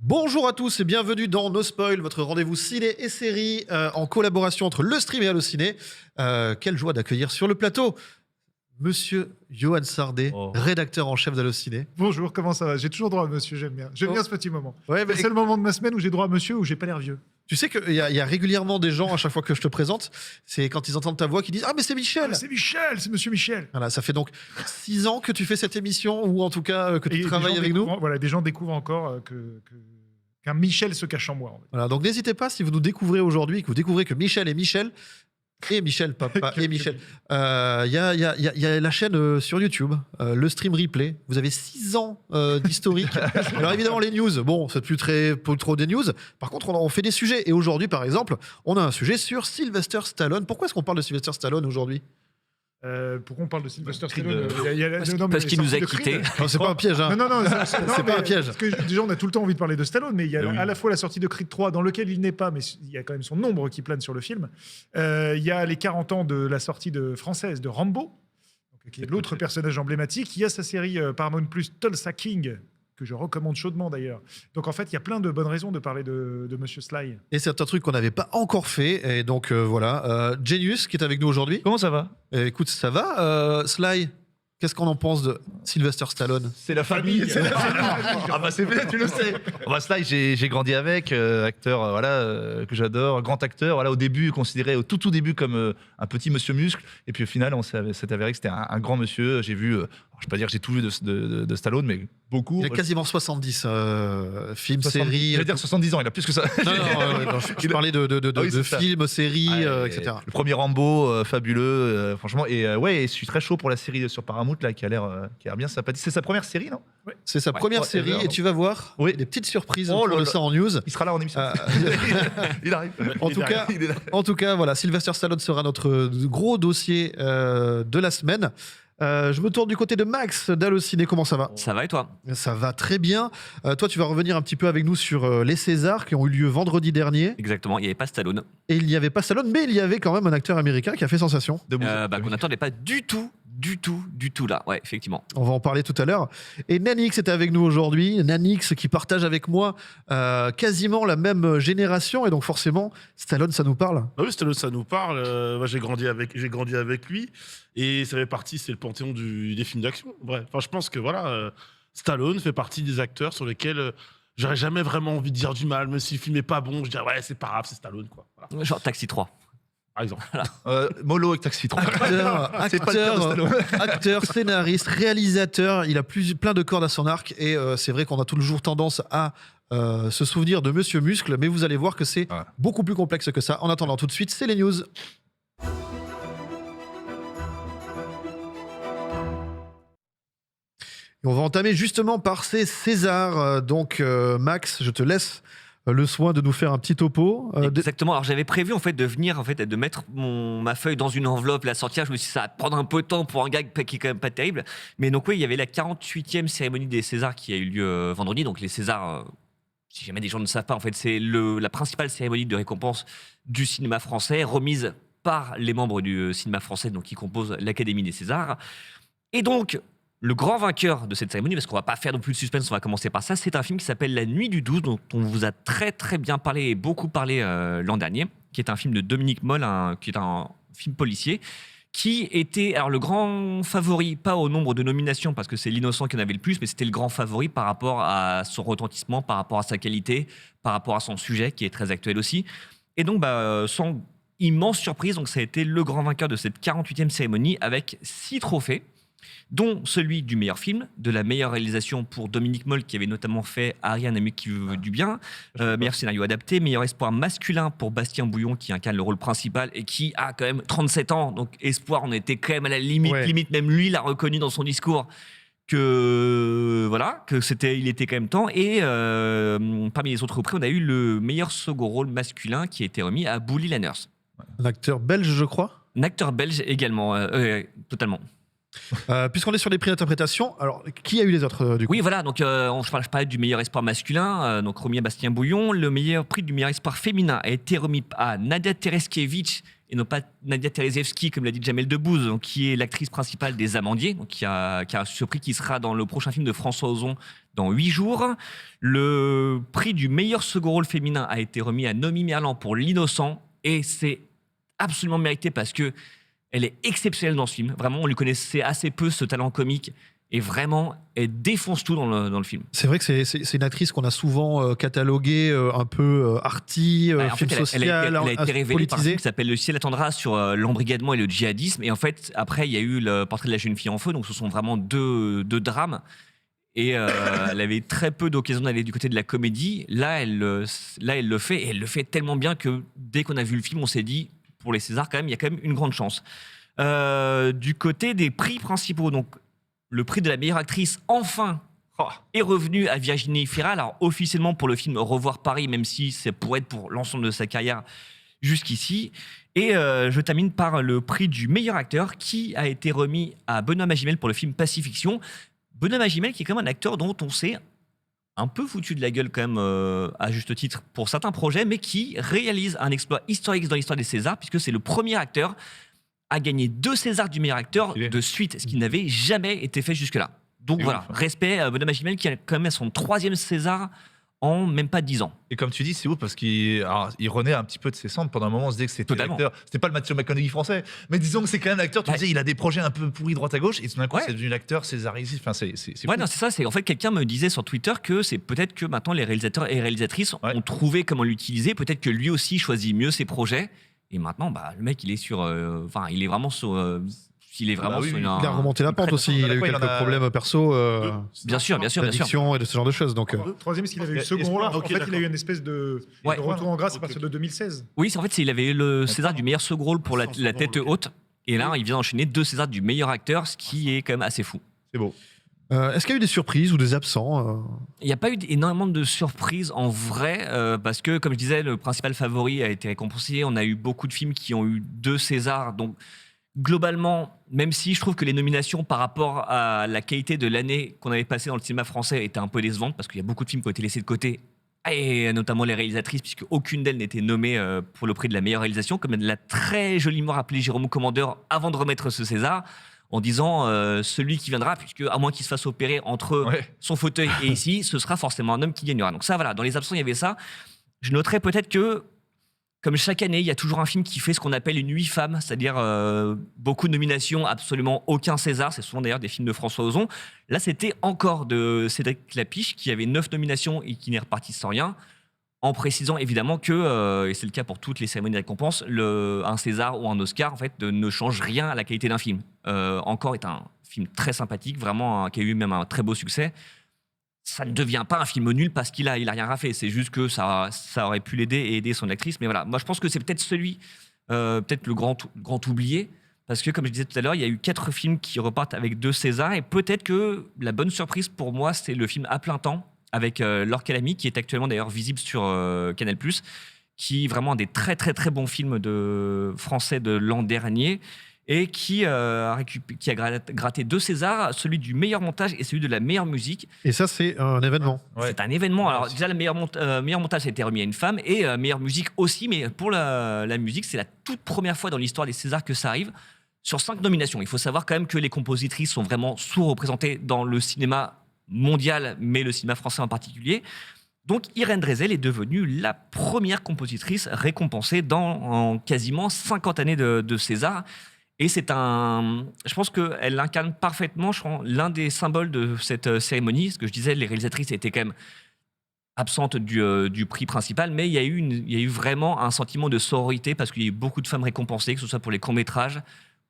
Bonjour à tous et bienvenue dans No Spoil, votre rendez-vous ciné et série en collaboration entre Le Stream et Allociné. Quelle joie d'accueillir sur le plateau Monsieur Johan Sardé, rédacteur en chef d'Allociné. Bonjour, comment ça va? J'ai toujours droit à monsieur, j'aime bien. J'aime bien ce petit moment. Ouais, C'est le moment de ma semaine où j'ai droit à monsieur, où j'ai pas l'air vieux. Tu sais qu'il y a régulièrement des gens, à chaque fois que je te présente, c'est quand ils entendent ta voix qui disent « Ah mais c'est Michel !» C'est Michel, c'est monsieur Michel. Voilà, ça fait donc 6 ans que tu fais cette émission, ou en tout cas que tu Et travailles avec nous. Voilà, des gens découvrent encore qu'un Michel se cache en moi. En fait. Voilà, donc n'hésitez pas, si vous nous découvrez aujourd'hui, que vous découvrez que Michel est Michel, et Michel, papa, et Michel. Il y a la chaîne sur YouTube, le stream replay. Vous avez 6 ans d'historique. Alors évidemment, les news, bon, c'est plus trop des news. Par contre, on fait des sujets. Et aujourd'hui, par exemple, on a un sujet sur Sylvester Stallone. Pourquoi est-ce qu'on parle de Sylvester Stallone aujourd'hui ? Pourquoi on parle de Sylvester Creed, Stallone parce qu'il nous a quittés. Non, c'est pas un piège. Hein. Non, C'est pas un piège. Parce que déjà, on a tout le temps envie de parler de Stallone, mais il y a à la fois la sortie de Creed 3, dans lequel il n'est pas, mais il y a quand même son ombre qui plane sur le film. Il y a les 40 ans de la sortie française de Rambo, qui est l'autre personnage emblématique. Il y a sa série Paramount Plus, Tulsa King, que je recommande chaudement d'ailleurs. Donc en fait, il y a plein de bonnes raisons de parler de Monsieur Sly. Et c'est un truc qu'on n'avait pas encore fait. Et donc voilà. Genius qui est avec nous aujourd'hui. Comment ça va? Écoute, ça va. Sly, qu'est-ce qu'on en pense de Sylvester Stallone ? C'est la famille. Ah bah c'est bien, tu le sais. Bah Sly, j'ai grandi avec, acteur que j'adore, grand acteur. Voilà, au début considéré au tout début comme un petit monsieur muscle, et puis au final on s'est avéré que c'était un grand monsieur. J'ai vu, je vais pas dire que j'ai tout vu de Stallone, mais beaucoup. Il a quasiment 70 films, 70, séries. Je vais dire 70 ans, il a plus que ça. Non, je parlais de films, séries, etc. Le premier Rambo, fabuleux, franchement. Et je suis très chaud pour la série sur Paramount là, qui a l'air bien sympathique. C'est sa première série, non? C'est sa première série, et tu vas voir des petites surprises autour de ça en news. Il sera là en émission. Il arrive. En tout cas, voilà, Sylvester Stallone sera notre gros dossier de la semaine. Je me tourne du côté de Max d'Allociné. Comment ça va ? Ça va et toi ? Ça va très bien. Toi, tu vas revenir un petit peu avec nous sur les Césars qui ont eu lieu vendredi dernier. Exactement, il n'y avait pas Stallone. Et il n'y avait pas Stallone, mais il y avait quand même un acteur américain qui a fait sensation. Qu'on n'attendait pas du tout là. Ouais, effectivement. On va en parler tout à l'heure. Et Nanix était avec nous aujourd'hui. Nanix qui partage avec moi quasiment la même génération. Et donc forcément, Stallone, ça nous parle. Ah oui, Stallone, ça nous parle. Moi, j'ai grandi avec lui. Et ça fait partie, c'est le panthéon des films d'action. Bref, enfin, je pense que voilà, Stallone fait partie des acteurs sur lesquels j'aurais jamais vraiment envie de dire du mal. Même si le film est pas bon, je dirais ouais, c'est pas grave, c'est Stallone, quoi. Voilà. Genre Taxi 3. Par exemple. Molo avec Taxi 3. Acteur, scénariste, réalisateur, il a plein de cordes à son arc, et c'est vrai qu'on a toujours tendance à se souvenir de Monsieur Muscle, mais vous allez voir que c'est beaucoup plus complexe que ça. En attendant, tout de suite, c'est les news. Et on va entamer justement par ces Césars. Donc Max, je te laisse le soin de nous faire un petit topo. Exactement. Alors j'avais prévu en fait de venir de mettre ma feuille dans une enveloppe, la sortir. Je me suis dit ça va prendre un peu de temps pour un gag qui est quand même pas terrible. Mais donc oui, il y avait la 48e cérémonie des Césars qui a eu lieu vendredi. Donc les Césars, si jamais des gens ne savent pas, en fait c'est la principale cérémonie de récompense du cinéma français, remise par les membres du cinéma français, donc qui composent l'Académie des Césars. Et donc le grand vainqueur de cette cérémonie, parce qu'on va pas faire non plus de suspense, on va commencer par ça, c'est un film qui s'appelle La Nuit du 12, dont on vous a très très bien parlé et beaucoup parlé l'an dernier, qui est un film de Dominique Moll, qui est un film policier, qui était alors le grand favori, pas au nombre de nominations, parce que c'est L'Innocent qui en avait le plus, mais c'était le grand favori par rapport à son retentissement, par rapport à sa qualité, par rapport à son sujet, qui est très actuel aussi. Et donc, sans immense surprise, donc ça a été le grand vainqueur de cette 48e cérémonie, avec 6 trophées, dont celui du meilleur film, de la meilleure réalisation pour Dominique Moll, qui avait notamment fait Ariane, un mec qui veut du bien, meilleur scénario adapté, meilleur espoir masculin pour Bastien Bouillon, qui incarne le rôle principal et qui a quand même 37 ans, donc espoir, on était quand même à la limite, même lui l'a reconnu dans son discours, que il était quand même temps. Et parmi les autres prix, on a eu le meilleur second rôle masculin qui a été remis à Bouli Lanners. Un acteur belge, je crois. Un acteur belge également, totalement. Puisqu'on est sur les prix d'interprétation, alors qui a eu les autres du coup ? Oui, voilà, donc je parlais du meilleur espoir masculin, donc remis à Bastien Bouillon. Le meilleur prix du meilleur espoir féminin a été remis à Nadia Tereskevich, et non pas Nadia Terezevski, comme l'a dit Jamel Debbouze, donc, qui est l'actrice principale des Amandiers, donc qui a ce prix qui sera dans le prochain film de François Ozon, dans 8 jours. Le prix du meilleur second rôle féminin a été remis à Noémie Merlan pour L'Innocent, et c'est absolument mérité parce que elle est exceptionnelle dans ce film. Vraiment, on lui connaissait assez peu ce talent comique. Et vraiment, elle défonce tout dans le film. C'est vrai que c'est une actrice qu'on a souvent cataloguée un peu arty, En film fait, social, elle a été révélée par un politisé. film qui s'appelle Le ciel attendra sur l'embrigadement et le djihadisme. Et en fait, après, il y a eu le portrait de la jeune fille en feu. Donc, ce sont vraiment deux drames. Et elle avait très peu d'occasion d'aller du côté de la comédie. Là, elle le fait. Et elle le fait tellement bien que dès qu'on a vu le film, on s'est dit, pour les Césars, quand même, il y a quand même une grande chance. Du côté des prix principaux, donc le prix de la meilleure actrice, enfin, est revenu à Virginie Fira. Alors, officiellement pour le film Revoir Paris, même si c'est pour être pour l'ensemble de sa carrière jusqu'ici. Et je termine par le prix du meilleur acteur qui a été remis à Benoît Magimel pour le film Pacifiction. Benoît Magimel qui est quand même un acteur dont on s'est un peu foutu de la gueule quand même à juste titre pour certains projets, mais qui réalise un exploit historique dans l'histoire des Césars, puisque c'est le premier acteur à gagner 2 Césars du meilleur acteur de suite, ce qui n'avait jamais été fait jusque-là. Donc voilà, respect à Benoît Magimel qui a quand même son 3e César en même pas 10 ans. Et comme tu dis, c'est ouf parce qu'il renaît un petit peu de ses cendres. Pendant un moment, on se disait que c'était l'acteur. C'était pas le Matthew McConaughey français, mais disons que c'est quand même l'acteur. Tu disais, il a des projets un peu pourris droite à gauche, et tout d'un coup, c'est devenu l'acteur césarisé. Enfin, c'est ouais, non, c'est ça. C'est en fait quelqu'un me disait sur Twitter que c'est peut-être que maintenant les réalisateurs et réalisatrices ont trouvé comment l'utiliser. Peut-être que lui aussi choisit mieux ses projets. Et maintenant, le mec, il est sur. Enfin, il est vraiment sur. Il est vraiment sur il a remonté la pente aussi. Il a eu quelques problèmes perso. Bien sûr. D'addiction et de ce genre de choses. Donc, troisième, parce qu'il avait eu le second rôle. En fait, il a eu une espèce de retour en grâce à partir de 2016. Oui, en fait, il avait eu le César du meilleur second rôle pour la tête haute. Et là, il vient d'enchaîner 2 Césars du meilleur acteur, ce qui est quand même assez fou. C'est beau. Est-ce qu'il y a eu des surprises ou des absents Il n'y a pas eu énormément de surprises en vrai, parce que, comme je disais, le principal favori a été récompensé. On a eu beaucoup de films qui ont eu 2 Césars. Donc, globalement, même si je trouve que les nominations par rapport à la qualité de l'année qu'on avait passée dans le cinéma français étaient un peu décevantes, parce qu'il y a beaucoup de films qui ont été laissés de côté, et notamment les réalisatrices, puisque aucune d'elles n'était nommée pour le prix de la meilleure réalisation, comme l'a très joliment rappelé Jérôme Commandeur avant de remettre ce César, en disant celui qui viendra, puisque à moins qu'il se fasse opérer entre son fauteuil et ici, ce sera forcément un homme qui gagnera. Donc ça, voilà, dans les absents, il y avait ça. Je noterais peut-être que, comme chaque année, il y a toujours un film qui fait ce qu'on appelle une 8 femmes, c'est-à-dire beaucoup de nominations, absolument aucun César. C'est souvent d'ailleurs des films de François Ozon. Là, c'était encore de Cédric Clapiche, qui avait 9 nominations et qui n'est reparti sans rien, en précisant évidemment que, et c'est le cas pour toutes les cérémonies de récompense, un César ou un Oscar en fait, ne change rien à la qualité d'un film. Encore est un film très sympathique, vraiment, qui a eu même un très beau succès. Ça ne devient pas un film nul parce qu'il a rien raflé. C'est juste que ça aurait pu l'aider et aider son actrice. Mais voilà, moi je pense que c'est peut-être peut-être le grand oublié. Parce que comme je disais tout à l'heure, il y a eu 4 films qui repartent avec 2 Césars. Et peut-être que la bonne surprise pour moi, c'est le film À plein temps avec Laure Calamy, qui est actuellement d'ailleurs visible sur Canal+, qui est vraiment un des très très très bons films français de l'an dernier. Et qui a gratté 2 Césars, celui du meilleur montage et celui de la meilleure musique. Et ça, c'est un événement. C'est un événement. Alors déjà, le meilleur montage a été remis à une femme et meilleure musique aussi, mais pour la musique, c'est la toute première fois dans l'histoire des Césars que ça arrive, sur 5 nominations. Il faut savoir quand même que les compositrices sont vraiment sous-représentées dans le cinéma mondial, mais le cinéma français en particulier. Donc Irène Dresel est devenue la première compositrice récompensée en quasiment 50 années de César. Et je pense qu'elle incarne parfaitement l'un des symboles de cette cérémonie. Ce que je disais, les réalisatrices étaient quand même absentes du prix principal, mais il y a eu vraiment un sentiment de sororité parce qu'il y a eu beaucoup de femmes récompensées, que ce soit pour les courts-métrages,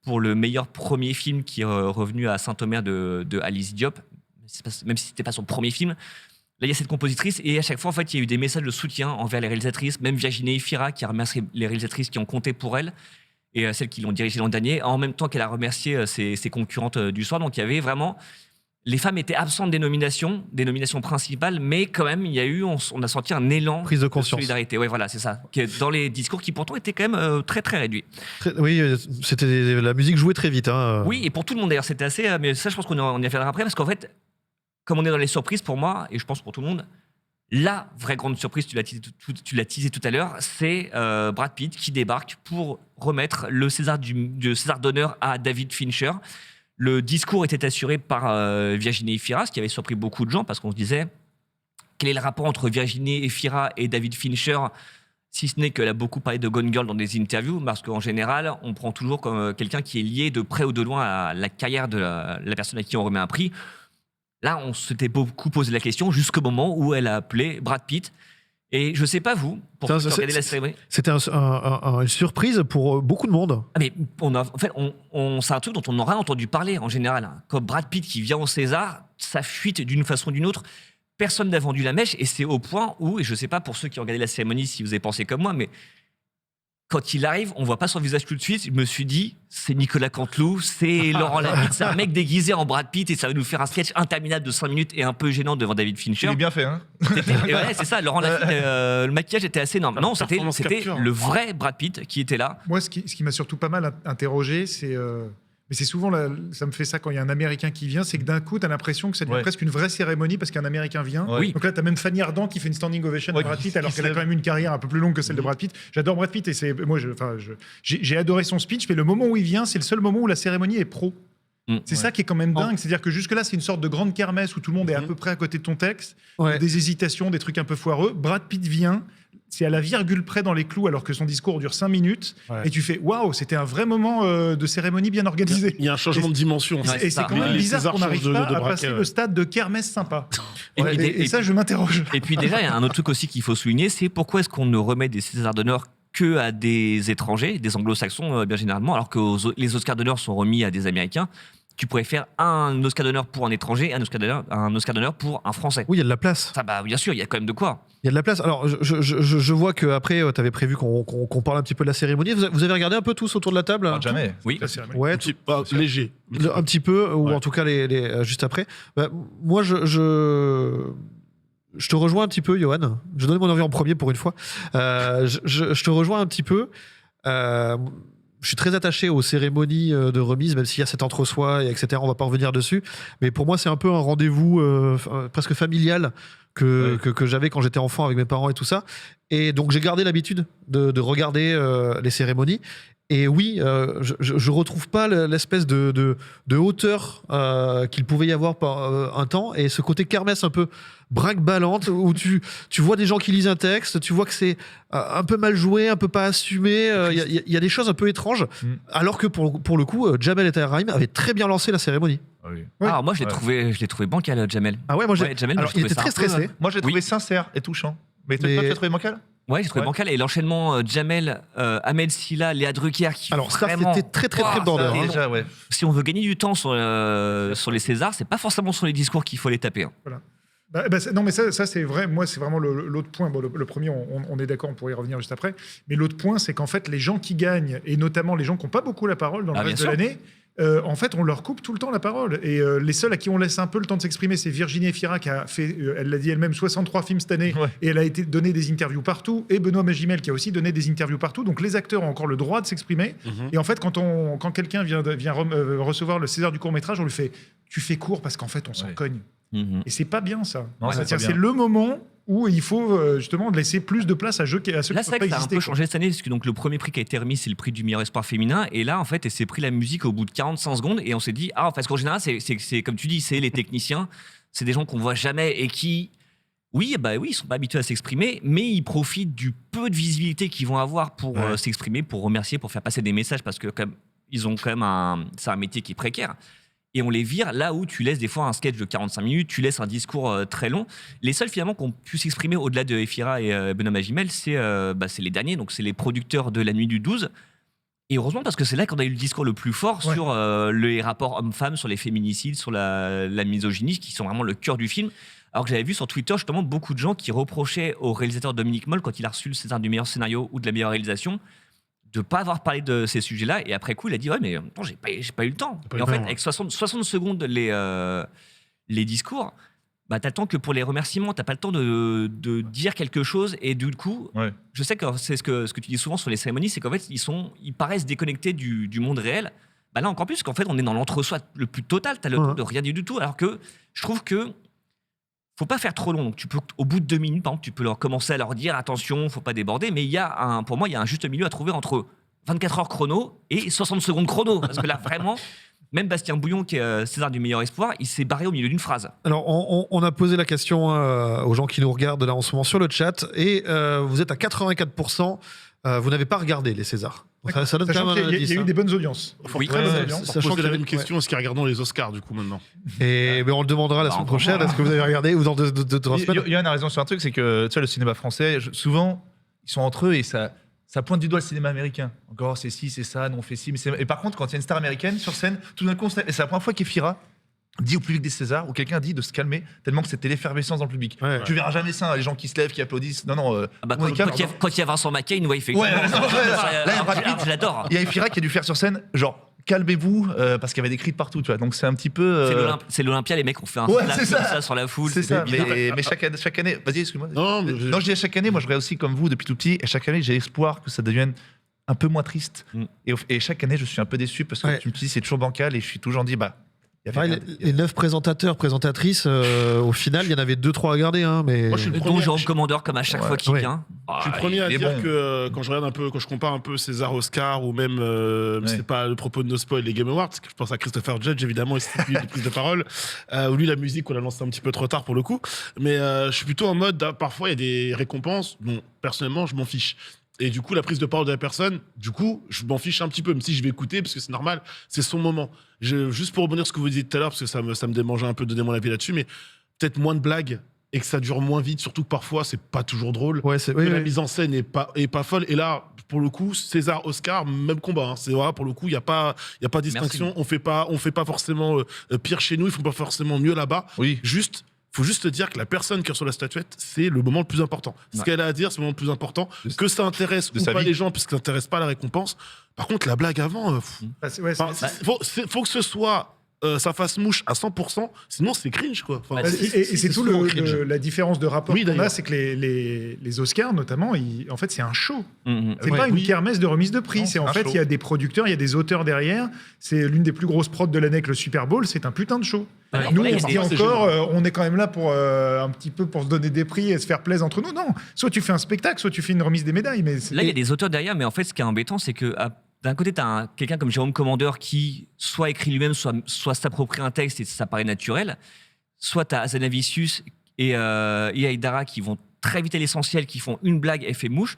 pour le meilleur premier film qui est revenu à Saint-Omer de Alice Diop, même si ce n'était pas son premier film. Là, il y a cette compositrice et à chaque fois, en fait, il y a eu des messages de soutien envers les réalisatrices, même Virginie Fira qui a remercié les réalisatrices qui ont compté pour elle et celles qui l'ont dirigé l'an dernier, en même temps qu'elle a remercié ses concurrentes du soir. Donc il y avait vraiment... Les femmes étaient absentes des nominations principales, mais quand même, on a senti un élan prise de conscience. Solidarité. Ouais, voilà, c'est ça. Dans les discours qui pourtant étaient quand même très très réduits. Oui, la musique jouait très vite. Oui, et pour tout le monde d'ailleurs, c'était assez... mais ça, je pense qu'on y reviendra après, parce qu'en fait, comme on est dans les surprises, pour moi, et je pense pour tout le monde, la vraie grande surprise, tu l'as teasé tout à l'heure, c'est Brad Pitt qui débarque pour remettre le César d'honneur à David Fincher. Le discours était assuré par Virginie Efira, ce qui avait surpris beaucoup de gens parce qu'on se disait quel est le rapport entre Virginie Efira et David Fincher, si ce n'est qu'elle a beaucoup parlé de Gone Girl dans des interviews, parce qu'en général, on prend toujours comme quelqu'un qui est lié de près ou de loin à la carrière de la personne à qui on remet un prix. Là, on s'était beaucoup posé la question jusqu'au moment où elle a appelé Brad Pitt. Et je sais pas vous, pour ceux qui ont regardé la cérémonie. C'était une surprise pour beaucoup de monde. Ah mais c'est un truc dont on n'aurait entendu parler en général. Comme Brad Pitt qui vient au César, ça fuite d'une façon ou d'une autre. Personne n'a vendu la mèche et c'est au point où, et je sais pas pour ceux qui ont regardé la cérémonie si vous avez pensé comme moi, mais quand il arrive, on voit pas son visage tout de suite. Je me suis dit, c'est Nicolas Canteloup, c'est Laurent Lafitte, c'est un mec déguisé en Brad Pitt et ça va nous faire un sketch interminable de 5 minutes et un peu gênant devant David Fincher. Il est bien fait, hein. Et ouais, c'est ça, Laurent Lafitte, le maquillage était assez énorme. Non, c'était le vrai Brad Pitt qui était là. Moi, ce qui m'a surtout pas mal interrogé, c'est... mais c'est souvent, ça me fait ça quand il y a un Américain qui vient, c'est que d'un coup, tu as l'impression que ça devient presque une vraie cérémonie parce qu'un Américain vient. Oui. Donc là, tu as même Fanny Ardant qui fait une standing ovation à Brad Pitt alors qu'elle a quand même une carrière un peu plus longue que celle de Brad Pitt. J'adore Brad Pitt et j'ai adoré son speech, mais le moment où il vient, c'est le seul moment où la cérémonie est pro. C'est ça qui est quand même dingue. C'est-à-dire que jusque-là, c'est une sorte de grande kermesse où tout le monde est à peu près à côté de ton texte, des hésitations, des trucs un peu foireux. Brad Pitt vient. C'est à la virgule près dans les clous alors que son discours dure 5 minutes et tu fais waouh, c'était un vrai moment de cérémonie bien organisé. Il y a un changement de dimension. Et c'est quand même bizarre qu'on n'arrive pas à passer le stade de kermesse sympa. Et ça, je m'interroge. Et puis déjà, il y a un autre truc aussi qu'il faut souligner, c'est pourquoi est-ce qu'on ne remet des Césars d'honneur que à des étrangers, des anglo-saxons bien généralement, alors que les Oscars d'honneur sont remis à des Américains. Tu pourrais faire un Oscar d'honneur pour un étranger et un Oscar d'honneur pour un Français. Oui, il y a de la place. Ça, bah, bien sûr, il y a quand même de quoi. Il y a de la place. Alors, je vois qu'après, tu avais prévu qu'on parle un petit peu de la cérémonie. Vous avez regardé un peu tous autour de la table? Jamais. Oui. Ouais, Pas léger. un petit peu, ou en tout cas juste après. Bah, moi, je te rejoins un petit peu, Johan. Je donne mon avis en premier pour une fois. Je te rejoins un petit peu. Je suis très attaché aux cérémonies de remise, même s'il y a cet entre-soi, etc. On va pas revenir dessus. Mais pour moi, c'est un peu un rendez-vous presque familial que j'avais quand j'étais enfant avec mes parents et tout ça. Et donc, j'ai gardé l'habitude de regarder les cérémonies. Et oui, je retrouve pas l'espèce de hauteur qu'il pouvait y avoir par un temps. Et ce côté kermesse un peu brinque-ballante où tu vois des gens qui lisent un texte, tu vois que c'est un peu mal joué, un peu pas assumé. Il y a des choses un peu étranges. Alors que pour le coup, Jamel El Rahim avait très bien lancé la cérémonie. Oui. Alors moi, je l'ai trouvé bancal, Jamel. Ah ouais, moi Jamel, alors, il était très stressé. Moi, j'ai trouvé sincère et touchant. Mais toi, tu as trouvé bancal? Ouais, j'ai trouvé bancal. Et l'enchaînement Jamel, Ahmed Silla, Léa Drucker qui Alors ça, vraiment... c'était très border. Ça, déjà, ouais. Si on veut gagner du temps sur les Césars, c'est pas forcément sur les discours qu'il faut les taper. Hein. Voilà. Non, mais ça c'est vrai. Moi, c'est vraiment l'autre point. Bon, le premier, on est d'accord, on pourrait y revenir juste après. Mais l'autre point, c'est qu'en fait, les gens qui gagnent, et notamment les gens qui n'ont pas beaucoup la parole dans le reste de l'année, en fait, on leur coupe tout le temps la parole. Et les seuls à qui on laisse un peu le temps de s'exprimer, c'est Virginie Efira qui a fait, elle l'a dit elle-même, 63 films cette année. Ouais. Et elle a été donné des interviews partout. Et Benoît Magimel qui a aussi donné des interviews partout. Donc les acteurs ont encore le droit de s'exprimer. Et en fait, quand quelqu'un vient recevoir le César du court-métrage, on lui fait « tu fais court parce qu'en fait, on s'en cogne ». Et c'est pas bien ça. C'est le moment où il faut justement laisser plus de place à ceux qui là, peuvent pas exister. Là, ça a un peu changé cette année, parce que donc, le premier prix qui a été remis, c'est le prix du meilleur espoir féminin. Et là, en fait, elle s'est pris la musique au bout de 45 secondes. Et on s'est dit, parce qu'en général, c'est comme tu dis, c'est les techniciens, c'est des gens qu'on voit jamais et qui, ils sont pas habitués à s'exprimer, mais ils profitent du peu de visibilité qu'ils vont avoir pour s'exprimer, pour remercier, pour faire passer des messages, parce que ils ont quand même c'est un métier qui est précaire. Et on les vire là où tu laisses des fois un sketch de 45 minutes, tu laisses un discours très long. Les seuls finalement qui ont pu s'exprimer au-delà de Efira et Benoît Magimel, c'est les derniers, donc c'est les producteurs de La Nuit du 12. Et heureusement parce que c'est là qu'on a eu le discours le plus fort sur les rapports hommes-femmes, sur les féminicides, sur la misogynie, qui sont vraiment le cœur du film. Alors que j'avais vu sur Twitter justement beaucoup de gens qui reprochaient au réalisateur Dominique Moll, quand il a reçu le César du meilleur scénario ou de la meilleure réalisation, de ne pas avoir parlé de ces sujets-là. Et après coup, il a dit « Ouais, mais non, j'ai pas eu le temps. » Et en fait, avec 60 secondes les discours, tu as le temps que pour les remerciements, tu n'as pas le temps de dire quelque chose. Et du coup, je sais que c'est ce que tu dis souvent sur les cérémonies, c'est qu'en fait, ils paraissent déconnectés du monde réel. Là, encore plus, qu'en fait, on est dans l'entre-soi le plus total. Tu as le temps de rien dire du tout. Alors que je trouve que faut pas faire trop long. Donc, tu peux, au bout de 2 minutes, par exemple, tu peux commencer à leur dire attention, faut pas déborder. Mais pour moi, il y a un juste milieu à trouver entre 24 heures chrono et 60 secondes chrono. Parce que là, vraiment, Même Bastien Bouillon, qui est César du meilleur espoir, il s'est barré au milieu d'une phrase. Alors, on a posé la question aux gens qui nous regardent là en ce moment sur le chat, et vous êtes à 84%. Vous n'avez pas regardé les Césars. Ça donne Sachant quand même un qu'il y a indice. eu des bonnes audiences. Oui. Très bonnes Ouais, audiences. pour Sachant poser que- la même question, est-ce qu'ils regardons les Oscars du coup maintenant Et mais on le demandera la Bah, semaine encore prochaine. moins. Est-ce que vous avez regardé ou dans 2-3 semaines? Yann a raison sur un truc, c'est que tu sais, le cinéma français, souvent, ils sont entre eux et ça pointe du doigt le cinéma américain. Encore, c'est ci, c'est ça, nous on fait ci. Et par contre, quand il y a une star américaine sur scène, tout d'un coup, et c'est la première fois qu'Efira dit au public des Césars, ou quelqu'un dit de se calmer, tellement que c'était l'effervescence dans le public. Ouais. Tu verras jamais ça, les gens qui se lèvent, qui applaudissent. Non, non. Ah bah, on est calme. quand il y a Vincent Mackay, une voix, il fait. Ouais, là, il y a Brad Pitt. Je l'adore. Il y a Efira qui a dû faire sur scène, genre, calmez-vous, parce qu'il y avait des cris de partout, tu vois. Donc c'est un petit peu. C'est l'Olympia, les mecs ont fait un Ouais, slam c'est comme ça. ça sur la foule. C'est ça, bizarre. mais chaque année. Vas-y, excuse-moi. Non, mais Non, je dis à chaque année, moi je regarde aussi comme vous depuis tout petit, et chaque année j'ai espoir que ça devienne un peu moins triste. Mm. Et chaque année je suis un peu déçu parce que Ouais. tu me dis c'est toujours bancal et je suis toujours dit bah. il y avait Ouais, rien. les 9 présentateurs, présentatrices, au final, il y en avait 2-3 à garder. Hein, mais... Moi, je suis le Dont premier- Jérôme Commandeur, comme à chaque Ouais. fois qu'il Ouais. vient. Je suis le premier à il est dire bon. que quand je regarde un peu, quand je compare un peu César, Oscar ou même, c'est pas le propos de No Spoil, les Game Awards, parce que je pense à Christopher Judge évidemment, et c'est lui de prise de parole, ou lui la musique on l'a lancé un petit peu trop tard pour le coup, mais je suis plutôt en mode, parfois il y a des récompenses dont personnellement je m'en fiche. Et du coup, la prise de parole de la personne, du coup, je m'en fiche un petit peu, même si je vais écouter, parce que c'est normal, c'est son moment. Juste pour rebondir sur ce que vous disiez tout à l'heure, parce que ça me démangeait un peu de donner mon avis là-dessus, mais peut-être moins de blagues et que ça dure moins vite, surtout que parfois, c'est pas toujours drôle. Ouais, c'est... Que oui, la oui. mise en scène est pas folle. Et là, pour le coup, César, Oscar, même combat. Hein. C'est voilà, pour le coup, il y a pas de distinction. On fait pas forcément pire chez nous. Ils font pas forcément mieux là-bas. Oui. Faut juste dire que la personne qui reçoit la statuette, c'est le moment le plus important. Ce Ouais. qu'elle a à dire, c'est le moment le plus important. De- Que ça intéresse de ou sa pas vie. les gens, puisque ça n'intéresse pas la récompense. Par contre, la blague avant, Bah, ouais, faut que ce soit ça fasse mouche à 100%, sinon c'est cringe quoi. Enfin, Bah, Et c'est tout souvent cringe. la différence de rapport Oui, qu'on a, d'ailleurs. c'est que les Oscars notamment, en fait c'est un show. Mhm. C'est Ouais, pas une oui. kermesse de remise de prix. Non, C'est c'est en un fait show. il y a des producteurs, il y a des auteurs derrière. C'est l'une des plus grosses prods de l'année avec le Super Bowl. C'est un putain de show. Ouais. Nous, Là, il y on a se des- dit c'est encore, on est quand même là pour un petit peu pour se donner des prix et se faire plaisir entre nous. Non, soit tu fais un spectacle, soit tu fais une remise des médailles. Mais Là, il y a des auteurs derrière, mais en fait, ce qui est embêtant, c'est que d'un côté, tu as quelqu'un comme Jérôme Commandeur qui soit écrit lui-même, soit s'approprie un texte et ça paraît naturel. Soit tu as Azanavicius et Ia Dara qui vont très vite à l'essentiel, qui font une blague, elle fait mouche.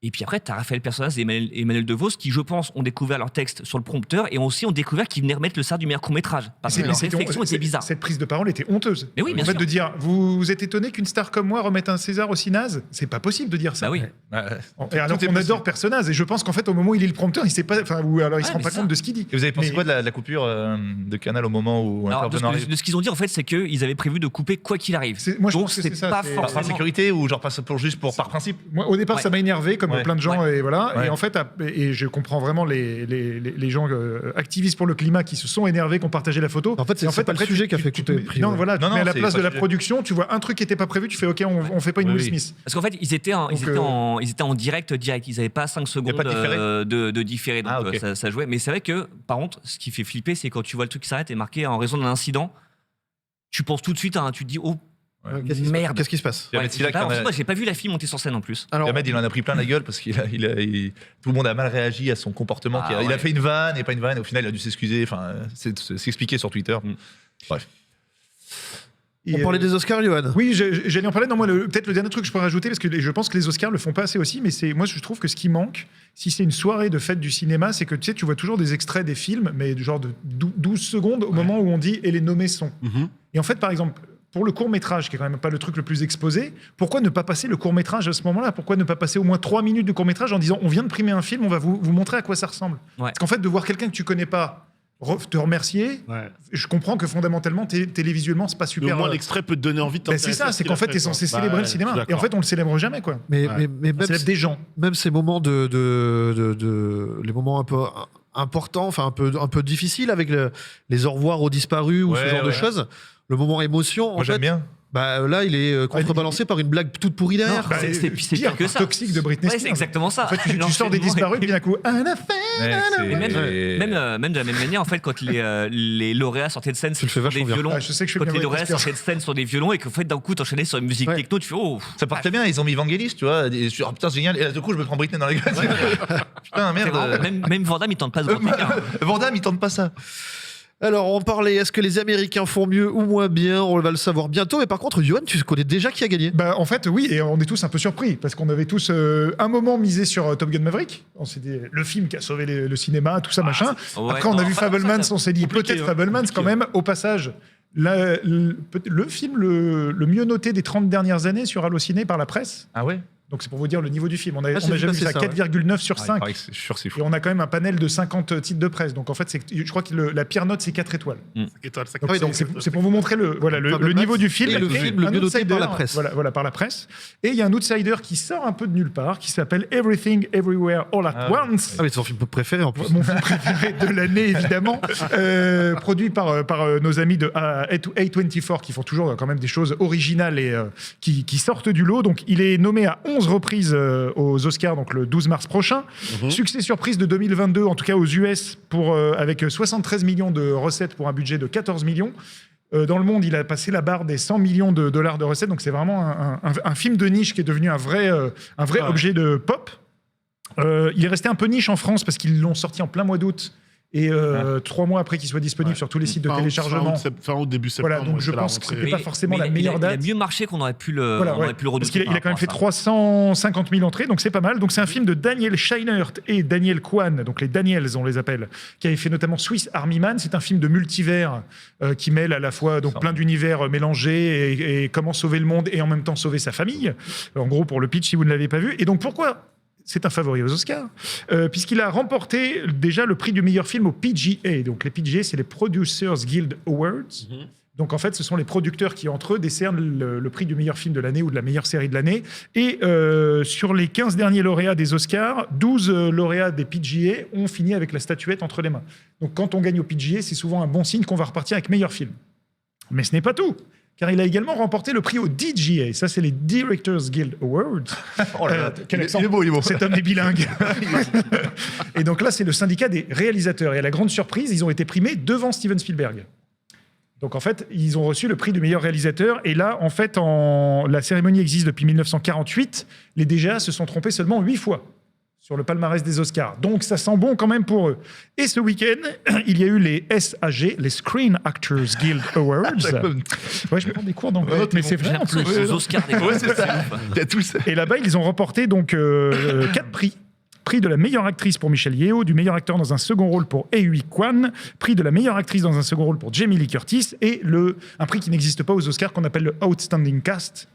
Et puis après, tu as Raphaël Personnaz et Emmanuel DeVos qui, je pense, ont découvert leur texte sur le prompteur et aussi ont découvert qu'ils venaient remettre le sar du meilleur court-métrage. Parce que Mais leur c'était- réflexion était bizarre. Cette prise de parole était honteuse. Mais oui, bien en fait, sûr. de dire, vous êtes étonné qu'une star comme moi remette un César aussi naze, c'est pas possible de dire ça. Bah oui. Et alors Tout est qu'on possible. adore Personnaz, et je pense qu'en fait, au moment où il lit le prompteur, il sait pas, enfin, ou alors il se Ouais, rend mais pas ça. compte de ce qu'il dit. Et vous avez pensé Mais- quoi de la coupure de Canal au moment où Alors, de, l'intervenant arrive de ce qu'ils ont dit, en fait, c'est qu'ils avaient prévu de couper quoi qu'il arrive. Moi, je Donc, pense que c'est c'est ça. pas c'est- Par sécurité ou genre juste par principe? Moi, au départ, Ouais. ça m'a énervé, comme Ouais. plein de gens, et voilà. Ouais. Et en fait, et je comprends vraiment les gens activistes pour le climat qui se sont énervés, qui ont partagé la photo. En fait, Et c'est pas le sujet qui a fait tu couper te le prix, Non, ouais. voilà, Non, tu mets à non, la c'est place pas de la le sujet. production, tu vois un truc qui était pas prévu, tu fais OK, on fait pas une Oui, Will oui. Smith. Parce qu'en fait, ils étaient en direct. Ils n'avaient pas 5 secondes pas de différé de différé. Donc Ah, ok. ça jouait. Mais c'est vrai que, par contre, ce qui fait flipper, c'est quand tu vois le truc qui s'arrête et marqué en raison d'un incident, tu penses tout de suite, tu te dis, oh Qu'est-ce qui se merde. passe Qu'est-ce qui se passe Il y a Ouais, Ahmed Silla qui en a- moi, j'ai pas vu la fille monter sur scène en plus. Alors, Ahmed, il en a pris plein la gueule parce tout le monde a mal réagi à son comportement. Ah, Il a ouais. fait une vanne et pas une vanne. Au final, il a dû s'excuser. Enfin, s'expliquer sur Twitter. Bref. on parlait des Oscars, Johan. Oui, j'allais en parler. Non, moi, peut-être le dernier truc que je pourrais rajouter, parce que je pense que les Oscars le font pas assez aussi, mais moi, je trouve que ce qui manque, si c'est une soirée de fête du cinéma, c'est que tu sais, tu vois toujours des extraits des films, mais genre de 12 secondes au moment où on dit et les nommés sont. Mhm. Et en fait, par exemple, pour le court-métrage, qui est quand même pas le truc le plus exposé, pourquoi ne pas passer le court-métrage à ce moment-là? Pourquoi ne pas passer au moins 3 minutes de court-métrage en disant on vient de primer un film, on va vous montrer à quoi ça ressemble? Ouais. Parce qu'en fait, de voir quelqu'un que tu connais pas te remercier, Ouais. je comprends que fondamentalement, télévisuellement, c'est pas Mais super. au moins l'extrait peut te donner envie de Ben, c'est ça, c'est qu'en fait, tu es censé célébrer le cinéma. Et en fait, on le célèbre jamais, quoi. Mais, Ouais. mais On même, célèbre des gens. même ces moments les moments un peu importants, enfin un peu difficiles avec les au revoir aux disparus ou ce Ouais, genre de ouais. choses, le moment émotion, en Moi, j'aime fait, bien. bah, là, il est contrebalancé par une blague toute pourrie derrière. Non, c'est pire que ça. Toxique de Britney Ouais, Spears. c'est exactement ça. En fait, tu sors des disparus, puis d'un coup, un affaire. Ouais, Et même, c'est- même de la même manière, en fait, quand les lauréats sortaient de scène Tu le fais sur vachement des bien. violons, Ah, je sais que je fais quand bien les Britney lauréats Spears. sortaient de scène sur des violons et qu'en fait, d'un coup, t'enchaînais sur une musique Ouais. techno, tu fais oh. Ça part très bien, ils ont mis Vangelis, tu vois. Oh, putain, c'est génial. Et là, du coup, je me prends Britney dans la gueule. Putain, C'est merde. marrant. Même Van Damme, il tente pas de se Van Damme, il tente pas ça. Alors, on parlait, est-ce que les Américains font mieux ou moins bien? On va le savoir bientôt. Mais par contre, Johan, tu connais déjà qui a gagné? Bah, en fait, oui, et on est tous un peu surpris, parce qu'on avait tous un moment misé sur Top Gun Maverick. C'était le film qui a sauvé le cinéma, tout ça, machin. Ouais, Après, on a non, vu pas Fabelmans, ça. on s'est dit Compliqué, peut-être hein. Fabelmans quand même. Au passage, le film le mieux noté des 30 dernières années sur Allociné par la presse. Ah ouais. Donc c'est pour vous dire le niveau du film. On a j'ai vu jamais vu passer ça, ça, ouais. 4,9 sur Ah, il 5. paraît que je suis sûr que c'est fou. Et on a quand même un panel de 50 titres de presse. Donc en fait, je crois que la pire note, c'est 4 étoiles. Étoile, ça Donc, oui, donc c'est pour vous montrer le Fabelmans niveau du film. et le film le un mieux noté par la outsider, presse. Voilà, par la presse. Et il y a un outsider qui sort un peu de nulle part, qui s'appelle Everything Everywhere All at Ah, Once. Ah oui, c'est ton film préféré en plus. Mon film préféré de l'année, évidemment. Produit par nos amis de A24 qui font toujours quand même des choses originales et qui sortent du lot. Donc il est nommé à 11 reprises aux Oscars, donc le 12 mars prochain. Succès surprise de 2022, en tout cas aux US, avec 73 millions de recettes pour un budget de 14 millions. Dans le monde, il a passé la barre des 100 millions de dollars de recettes. Donc c'est vraiment un film de niche qui est devenu un vrai objet de pop. Il est resté un peu niche en France parce qu'ils l'ont sorti en plein mois d'août. Et 3 mois après qu'il soit disponible sur tous les sites de téléchargement. Fin août, début septembre. Voilà, donc je c'est la pense que rentrée. c'était pas forcément la meilleure date. Il a mieux marché qu'on aurait pu le, Voilà, on aurait pu le redouter. parce qu'il a par quand même fait rapport à ça. 350 000 entrées, donc c'est pas mal. Donc c'est un film de Daniel Scheinert et Daniel Kwan, donc les Daniels on les appelle, qui avait fait notamment Swiss Army Man. C'est un film de multivers qui mêle à la fois donc plein d'univers mélangés et comment sauver le monde et en même temps sauver sa famille. En gros pour le pitch si vous ne l'avez pas vu. Et donc pourquoi c'est un favori aux Oscars, puisqu'il a remporté déjà le prix du meilleur film au PGA. Donc les PGA, c'est les Producers Guild Awards. Donc en fait, ce sont les producteurs qui, entre eux, décernent le prix du meilleur film de l'année ou de la meilleure série de l'année. Et sur les 15 derniers lauréats des Oscars, 12 lauréats des PGA ont fini avec la statuette entre les mains. Donc quand on gagne au PGA, c'est souvent un bon signe qu'on va repartir avec meilleur film. Mais ce n'est pas tout, car il a également remporté le prix au DGA. Ça, c'est les Directors Guild Awards. Oh là là, Quel il accent. est beau, il est beau. Cet homme est bilingue. Et donc là, c'est le syndicat des réalisateurs. Et à la grande surprise, ils ont été primés devant Steven Spielberg. Donc en fait, ils ont reçu le prix du meilleur réalisateur. Et là, en fait, la cérémonie existe depuis 1948. Les DGA se sont trompés seulement 8 fois sur le palmarès des Oscars. Donc ça sent bon quand même pour eux. Et ce week-end, il y a eu les SAG, les Screen Actors Guild Awards. Ouais, je prends des cours d'anglais, mais c'est J'ai vrai en l'impression plus. que c'est aux Oscars des Ouais, c'est ça. ouf. Il y a tout ça. Et là-bas, ils ont remporté donc 4 prix. Prix de la meilleure actrice pour Michelle Yeoh, du meilleur acteur dans un second rôle pour Eui Kwan, prix de la meilleure actrice dans un second rôle pour Jamie Lee Curtis et un prix qui n'existe pas aux Oscars qu'on appelle le Outstanding Cast.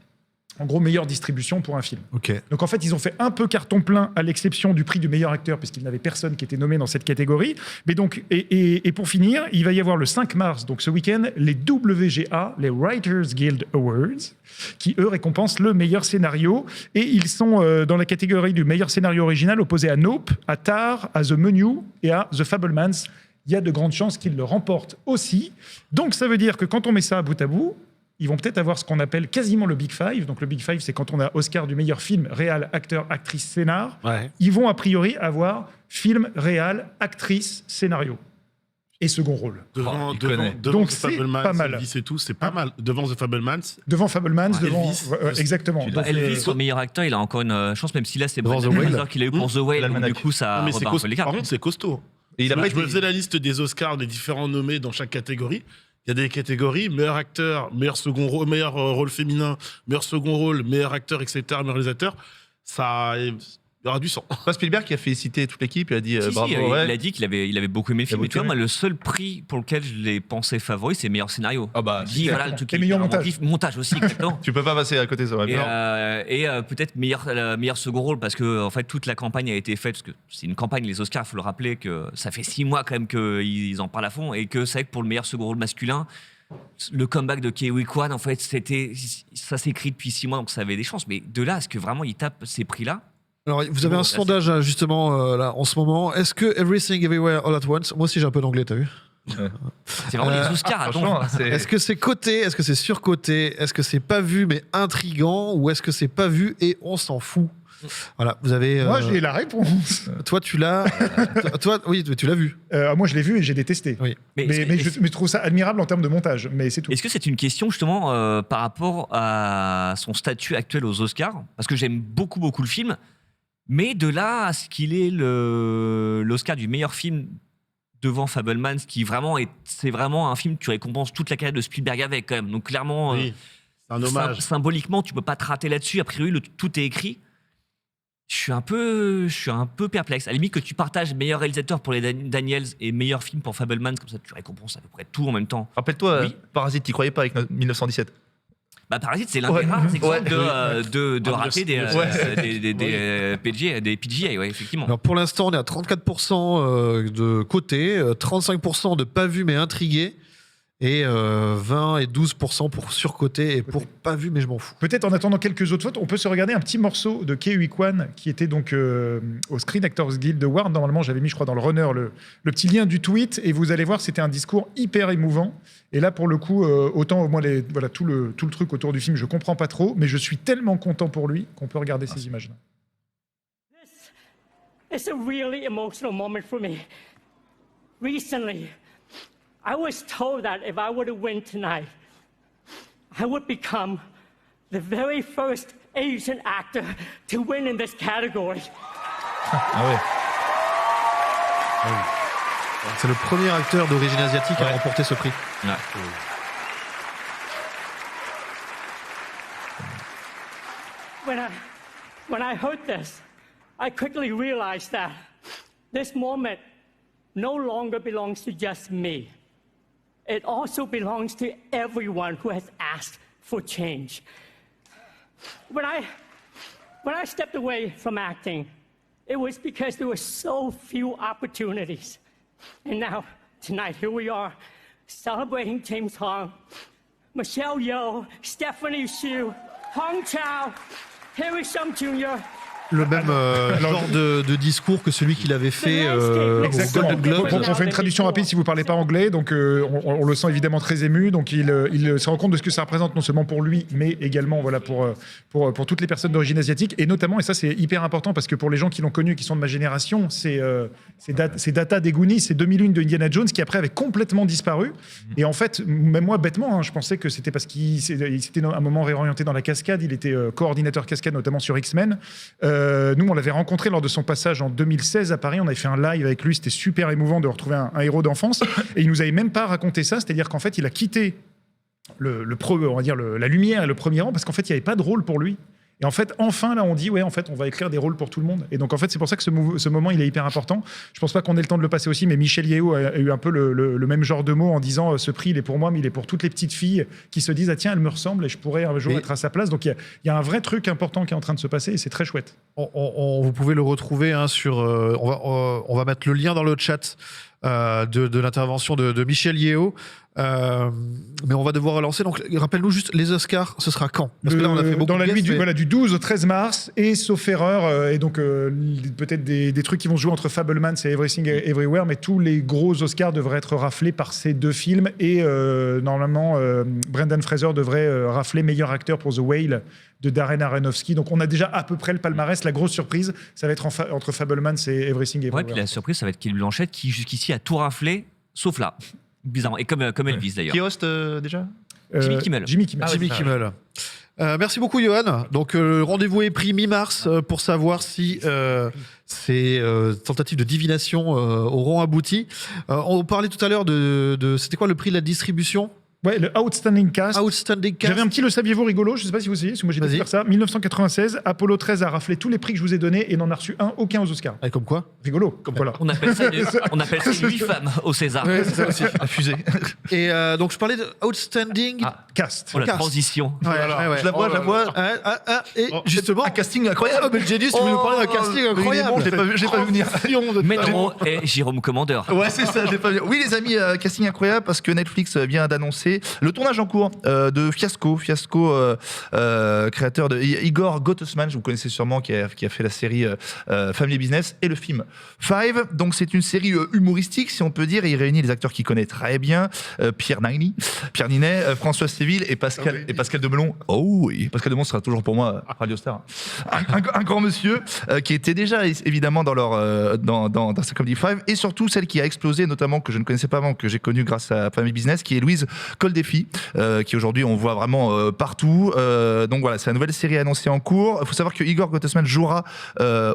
En gros, meilleure distribution pour un film. Ok. Donc en fait, ils ont fait un peu carton plein à l'exception du prix du meilleur acteur puisqu'il n'avait personne qui était nommé dans cette catégorie. Mais donc, et pour finir, il va y avoir le 5 mars, donc ce week-end, les WGA, les Writers Guild Awards, qui eux récompensent le meilleur scénario. Et ils sont dans la catégorie du meilleur scénario original opposé à Nope, à Tar, à The Menu et à The Fabelmans. Il y a de grandes chances qu'ils le remportent aussi. Donc ça veut dire que quand on met ça bout à bout, ils vont peut-être avoir ce qu'on appelle quasiment le Big Five. Donc le Big Five, c'est quand on a Oscar du meilleur film, réal, acteur, actrice, scénar. Ouais. Ils vont a priori avoir film, réal, actrice, scénario et second rôle. Devant, il devant, connaît. devant Donc, The c'est Fabelmans, pas mal. Elvis et tout, c'est pas mal. Devant The Fabelmans, Devant Fabelmans, devant... Elvis, exactement. tu Donc, Elvis, en meilleur acteur, il a encore une chance, même si là, c'est Devant Brendan The Whale. Fraser qu'il a eu pour The Whale. Donc, L'Almanach. du coup, ça mais c'est repart un peu costaud. l'écart. Par contre, c'est costaud. Et il a pas Je me été. faisais la liste des Oscars, des différents nommés dans chaque catégorie. Il y a des catégories, meilleur acteur, meilleur second rôle, meilleur rôle féminin, meilleur second rôle, meilleur acteur, etc., meilleur réalisateur. Il y aura du sang. Pas Spielberg qui a félicité toute l'équipe, il a dit Si, si, bravo. il ouais. a dit qu'il avait beaucoup aimé le film. beaucoup Mais tu vois, aimé. moi, le seul prix pour lequel je l'ai pensé favori, c'est meilleur scénario. Ah bah, Il dit, voilà, le truc Et qui- meilleur un montage. motif- montage aussi, exactement. Tu peux pas passer à côté de ça. ouais. Et peut-être meilleur second rôle parce que en fait toute la campagne a été faite parce que c'est une campagne les Oscars, il faut le rappeler que ça fait 6 mois quand même qu'ils en parlent à fond et que c'est vrai que pour le meilleur second rôle masculin le comeback de Ke-Huy Quan en fait ça s'écrit depuis 6 mois donc ça avait des chances mais de là à ce que vraiment il tape ces prix là. Alors, vous avez un Bon, sondage hein, justement là en ce moment. Est-ce que Everything Everywhere All at Once, moi aussi j'ai un peu d'anglais, t'as vu? C'est vraiment les Oscars Franchement, attends. c'est- Est-ce que c'est coté? Est-ce que c'est surcoté? Est-ce que c'est pas vu mais intriguant? Ou est-ce que c'est pas vu et on s'en fout? Voilà, vous avez. Moi, j'ai la réponse. Toi, tu l'as. toi, oui, tu l'as vu. Moi, je l'ai vu et j'ai détesté. Oui. Mais Mais, est-ce- je trouve ça admirable en termes de montage. Mais c'est tout. Est-ce que c'est une question justement par rapport à son statut actuel aux Oscars? Parce que j'aime beaucoup le film, mais de là à ce qu'il ait l'Oscar du meilleur film devant Fabelmans, qui vraiment c'est vraiment un film que tu récompenses toute la carrière de Spielberg avec quand même. Donc clairement, Oui, c'est un hommage. symboliquement, tu peux pas te rater là-dessus. A priori, tout est écrit. Je suis un peu perplexe. À la limite que tu partages meilleur réalisateur pour les Daniels et meilleur film pour Fabelmans, comme ça tu récompenses à peu près tout en même temps. Rappelle-toi, Oui. Parasite, t'y croyais pas avec 1917. Bah, Parasite, c'est l'un des rares exemples de rater des PGA, ouais, effectivement. Alors pour l'instant, on est à 34% de côté, 35% de pas vu mais intrigué, et 20 et 12% pour surcoté et pour pas vu mais je m'en fous. Peut-être en attendant quelques autres votes, on peut se regarder un petit morceau de Ke Huy Quan qui était donc au Screen Actors Guild Award. Normalement, j'avais mis, je crois, dans le runner le petit lien du tweet et vous allez voir, c'était un discours hyper émouvant. Et là, pour le coup, autant moi, tout le truc autour du film, je comprends pas trop, mais je suis tellement content pour lui qu'on peut regarder ces images-là. It's a really emotional moment for me. Recently, I was told that if I were to win tonight, I would become the very first Asian actor to win in this category. Ah ouais. C'est le premier acteur d'origine asiatique à remporter ce prix. Ouais. When I heard this, I quickly realized that this moment no longer belongs to just me. It also belongs to everyone who has asked for change. When I stepped away from acting, it was because there were so few opportunities. And now, tonight, here we are, celebrating James Hong, Michelle Yeoh, Stephanie Hsu, Hong Chau, Harry Shum Jr., Le même genre de discours que celui qu'il avait fait au Exactement. Golden Globe. On fait une traduction rapide si vous parlez pas anglais, donc on le sent évidemment très ému. Donc il se rend compte de ce que ça représente non seulement pour lui, mais également voilà pour toutes les personnes d'origine asiatique, et notamment, et ça c'est hyper important parce que pour les gens qui l'ont connu, qui sont de ma génération, c'est Data des Goonies, c'est 2001 de Indiana Jones qui après avait complètement disparu. Et en fait, même moi bêtement, je pensais que c'était parce qu'il s'était à un moment réorienté dans la cascade. Il était coordinateur cascade notamment sur X-Men. Nous, on l'avait rencontré lors de son passage en 2016 à Paris. On avait fait un live avec lui. C'était super émouvant de retrouver un héros d'enfance. Et il nous avait même pas raconté ça. C'est-à-dire qu'en fait, il a quitté on va dire la lumière et le premier rang parce qu'en fait, il n'y avait pas de rôle pour lui. Et en fait, enfin, là, on dit, ouais, en fait, on va écrire des rôles pour tout le monde. Et donc, en fait, c'est pour ça que ce moment, il est hyper important. Je pense pas qu'on ait le temps de le passer aussi, mais Michelle Yeoh a eu un peu le même genre de mots en disant, ce prix, il est pour moi, mais il est pour toutes les petites filles qui se disent, ah tiens, elle me ressemble et je pourrais un jour être à sa place. Donc, il y a un vrai truc important qui est en train de se passer et c'est très chouette. Vous pouvez le retrouver sur. On va mettre le lien dans le chat de l'intervention de Michelle Yeoh. Mais on va devoir relancer. Donc, rappelle-nous juste les Oscars, ce sera quand? Parce que là, on a fait beaucoup dans la de nuit guests, du 12 au 13 mars, et sauf erreur, et donc peut-être des trucs qui vont se jouer entre Fabelmans et Everything Everywhere, mais tous les gros Oscars devraient être raflés par ces deux films, et normalement, Brendan Fraser devrait rafler meilleur acteur pour The Whale de Darren Aronofsky. Donc on a déjà à peu près le palmarès. La grosse surprise, ça va être entre Fabelmans et Everything Ouais, Everywhere. puis la surprise, ça va être Kelly Blanchett qui jusqu'ici a tout raflé, sauf là. Bizarrement. Et comme Elvis d'ailleurs. Qui host déjà? Jimmy Kimmel. Jimmy Kimmel. Jimmy Kimmel. Merci beaucoup, Johan. Donc, rendez-vous est pris mi-mars pour savoir si ces tentatives de divination auront abouti. On parlait tout à l'heure c'était quoi le prix de la distribution? Ouais, le Outstanding Cast. Outstanding Cast. J'avais un petit le saviez-vous rigolo, je sais pas si vous savez, parce que moi j'ai Vas-y. découvert ça. 1996, Apollo 13 a raflé tous les prix que je vous ai donnés et n'en a reçu aucun aux Oscars. Ah, comme quoi? Rigolo, comme voilà. On appelle ça 8 femmes au César. Ouais, c'est ça aussi. La fusée. Et donc, je parlais de Outstanding. Cast. Oh, la Cast. transition. Ouais, ouais. Je la vois. Et justement, Un casting incroyable. Ah, mais Genius, tu veux nous parler d'un casting incroyable. Je l'ai pas vu venir. Métro et Jérôme Commandeur. Ouais, c'est ça, j'ai pas vu. Oui, les amis, casting incroyable parce que Netflix vient d'annoncer le tournage en cours de Fiasco, créateur de Igor Gottesman, vous connaissez sûrement, qui a fait la série Family Business et le film Five. Donc c'est une série humoristique, si on peut dire, et il réunit les acteurs qu'il connaît très bien, Pierre Ninet, François Civil et Pascal Demelon. Oh oui, Pascal Demelon sera toujours pour moi Radio Star. Un grand monsieur qui était déjà évidemment dans sa comédie Five, et surtout celle qui a explosé, notamment que je ne connaissais pas avant, que j'ai connue grâce à Family Business, qui est Louise Call Défi, qui aujourd'hui on voit vraiment partout. Donc voilà, c'est la nouvelle série annoncée en cours. Il faut savoir que Igor Gottesman jouera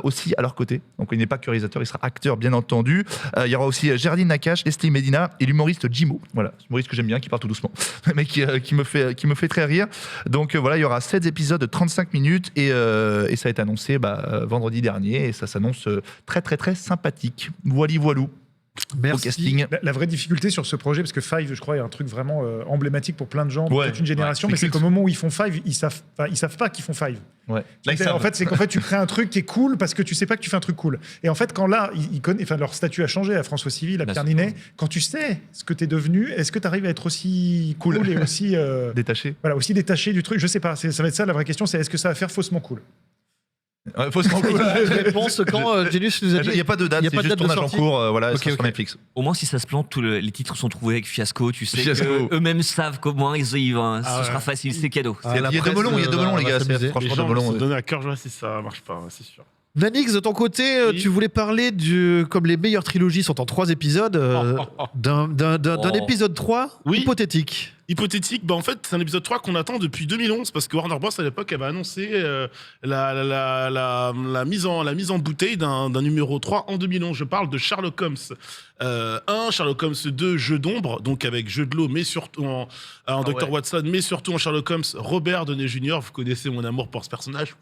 aussi à leur côté. Donc il n'est pas que réalisateur, il sera acteur bien entendu. Il y aura aussi Géraldine Nakache, Leslie Medina et l'humoriste Jimo. Voilà, humoriste que j'aime bien, qui parle tout doucement, mais qui me fait très rire. Donc voilà, il y aura 7 épisodes de 35 minutes et ça a été annoncé vendredi dernier et ça s'annonce très très très sympathique. Voilou. Merci. Au casting. La vraie difficulté sur ce projet, parce que Five, je crois, est un truc vraiment emblématique pour plein de gens, pour Ouais, toute une génération, ouais, mais c'est c'est qu'au moment où ils font Five, ils savent pas qu'ils font Five. Ouais. Là, En fait, c'est qu'en fait, tu crées un truc qui est cool parce que tu sais pas que tu fais un truc cool. Et en fait, quand là, leur statut a changé à François Civil, à Bien Pierre sûr. Ninet, quand tu sais ce que tu es devenu, est-ce que tu arrives à être aussi cool et aussi, Détaché. aussi détaché du truc? Je sais pas, ça va être ça la vraie question, c'est est-ce que ça va faire faussement cool? Faussement cool. Réponse quand Genius nous a dit. Il n'y a pas de date, il y a c'est pas de juste date de tournage en sortie. cours. Voilà, Ok, c'est sur ok. Netflix. Au moins, si ça se plante, les titres sont trouvés avec Fiasco. Tu sais Fiasco. eux-mêmes savent comment ils y vont. Ce sera facile, c'est cadeau. Ah, Il y la a deux presse, melons, les va gars. s'amuser. C'est franchement Les deux gens vont melons. se donner à cœur joie si ça marche pas, c'est sûr. Nanix, de ton côté, Oui. tu voulais parler comme les meilleures trilogies sont en 3 épisodes, d'un épisode 3 Oui. hypothétique. Hypothétique, en fait, c'est un épisode 3 qu'on attend depuis 2011 parce que Warner Bros à l'époque avait annoncé la mise en bouteille d'un numéro 3 en 2011. Je parle de Sherlock Holmes 1, Sherlock Holmes 2, Jeu d'ombre, donc avec jeu de l'eau, mais surtout en Dr. Watson, mais surtout en Sherlock Holmes, Robert Downey Jr. Vous connaissez mon amour pour ce personnage.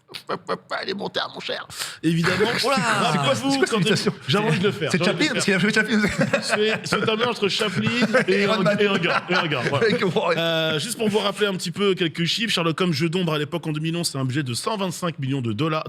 Allez, mon terre, mon cher. Évidemment. C'est quoi cette imitation J'ai envie de le faire. C'est j'ai envie de Chaplin, le parce faire. qu'il a joué Chaplin. C'est un mélange entre Chaplin et un gars. Voilà. Juste pour vous rappeler un petit peu quelques chiffres, Sherlock Holmes Jeu d'ombre à l'époque en 2011, c'est un budget de 125 millions de dollars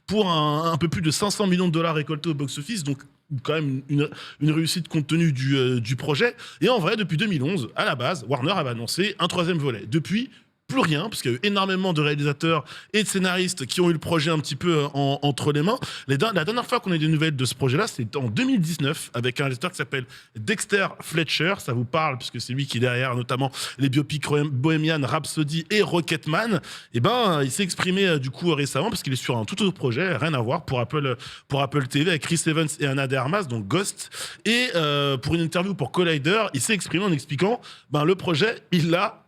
pour un peu plus de 500 millions de dollars récoltés au box-office, donc quand même une réussite compte tenu du projet. Et en vrai, depuis 2011, à la base, Warner avait annoncé un 3e volet. Depuis, plus rien, parce qu'il y a eu énormément de réalisateurs et de scénaristes qui ont eu le projet un petit peu entre les mains. La dernière fois qu'on a eu des nouvelles de ce projet-là, c'était en 2019, avec un réalisateur qui s'appelle Dexter Fletcher. Ça vous parle, puisque c'est lui qui est derrière notamment les biopics Bohemian Rhapsody et Rocketman. Et il s'est exprimé du coup récemment, parce qu'il est sur un tout autre projet, rien à voir, pour Apple TV, avec Chris Evans et Anna de Armas, donc Ghost. Et pour une interview pour Collider, il s'est exprimé en expliquant le projet, il l'a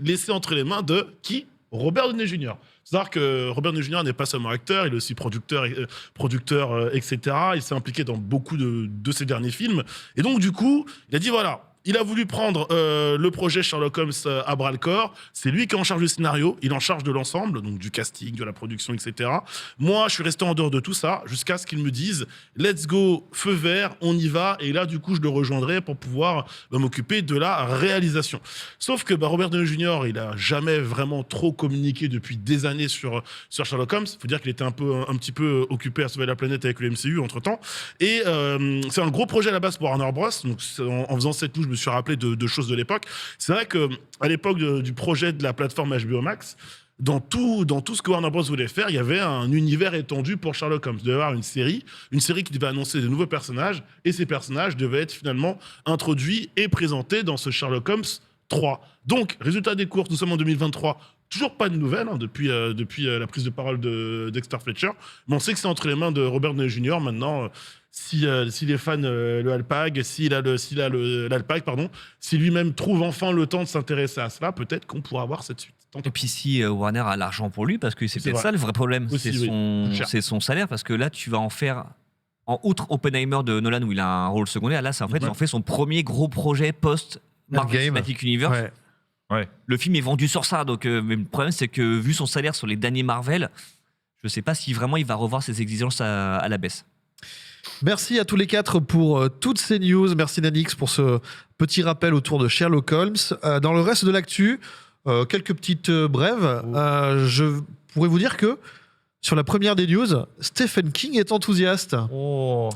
laissé entre les mains de qui? Robert Downey Jr. C'est-à-dire que Robert Downey Jr. n'est pas seulement acteur, il est aussi producteur, etc. Il s'est impliqué dans beaucoup de ses derniers films. Et donc, du coup, il a dit voilà, il a voulu prendre le projet Sherlock Holmes à bras-le-corps. C'est lui qui est en charge du scénario, il est en charge de l'ensemble, donc du casting, de la production, etc. Moi, je suis resté en dehors de tout ça jusqu'à ce qu'ils me disent let's go, feu vert, on y va. Et là, du coup, je le rejoindrai pour pouvoir m'occuper de la réalisation. Sauf que Robert Downey Jr., il a jamais vraiment trop communiqué depuis des années sur Sherlock Holmes. Il faut dire qu'il était un petit peu occupé à sauver la planète avec le MCU entre-temps. Et c'est un gros projet à la base pour Warner Bros. Donc, en faisant cette touche, je me suis rappelé de choses de l'époque. C'est vrai qu'à l'époque du projet de la plateforme HBO Max, dans tout ce que Warner Bros voulait faire, il y avait un univers étendu pour Sherlock Holmes. Il devait y avoir une série qui devait annoncer de nouveaux personnages, et ces personnages devaient être finalement introduits et présentés dans ce Sherlock Holmes 3. Donc, résultat des courses, nous sommes en 2023. Toujours pas de nouvelles depuis la prise de parole de Dexter Fletcher. Mais on sait que c'est entre les mains de Robert Downey Jr. maintenant. Si les fans le alpag, s'il a l'alpag, si lui-même trouve enfin le temps de s'intéresser à cela, peut-être qu'on pourra avoir cette suite. Et puis si Warner a l'argent pour lui, parce que c'est C'est peut-être vrai. ça le vrai problème, Aussi, c'est son salaire, parce que là tu vas en faire, en outre Oppenheimer de Nolan où il a un rôle secondaire, là c'est en fait ils ont fait son premier gros projet post Marvel Endgame. Cinematic Universe. Ouais. Le film est vendu sur ça, donc mais le problème c'est que vu son salaire sur les derniers Marvel, je sais pas si vraiment il va revoir ses exigences à la baisse. Merci à tous les 4 pour toutes ces news. Merci Nanix pour ce petit rappel autour de Sherlock Holmes. Dans le reste de l'actu, quelques petites brèves. Je pourrais vous dire que sur la première des news, Stephen King est enthousiaste. Oh,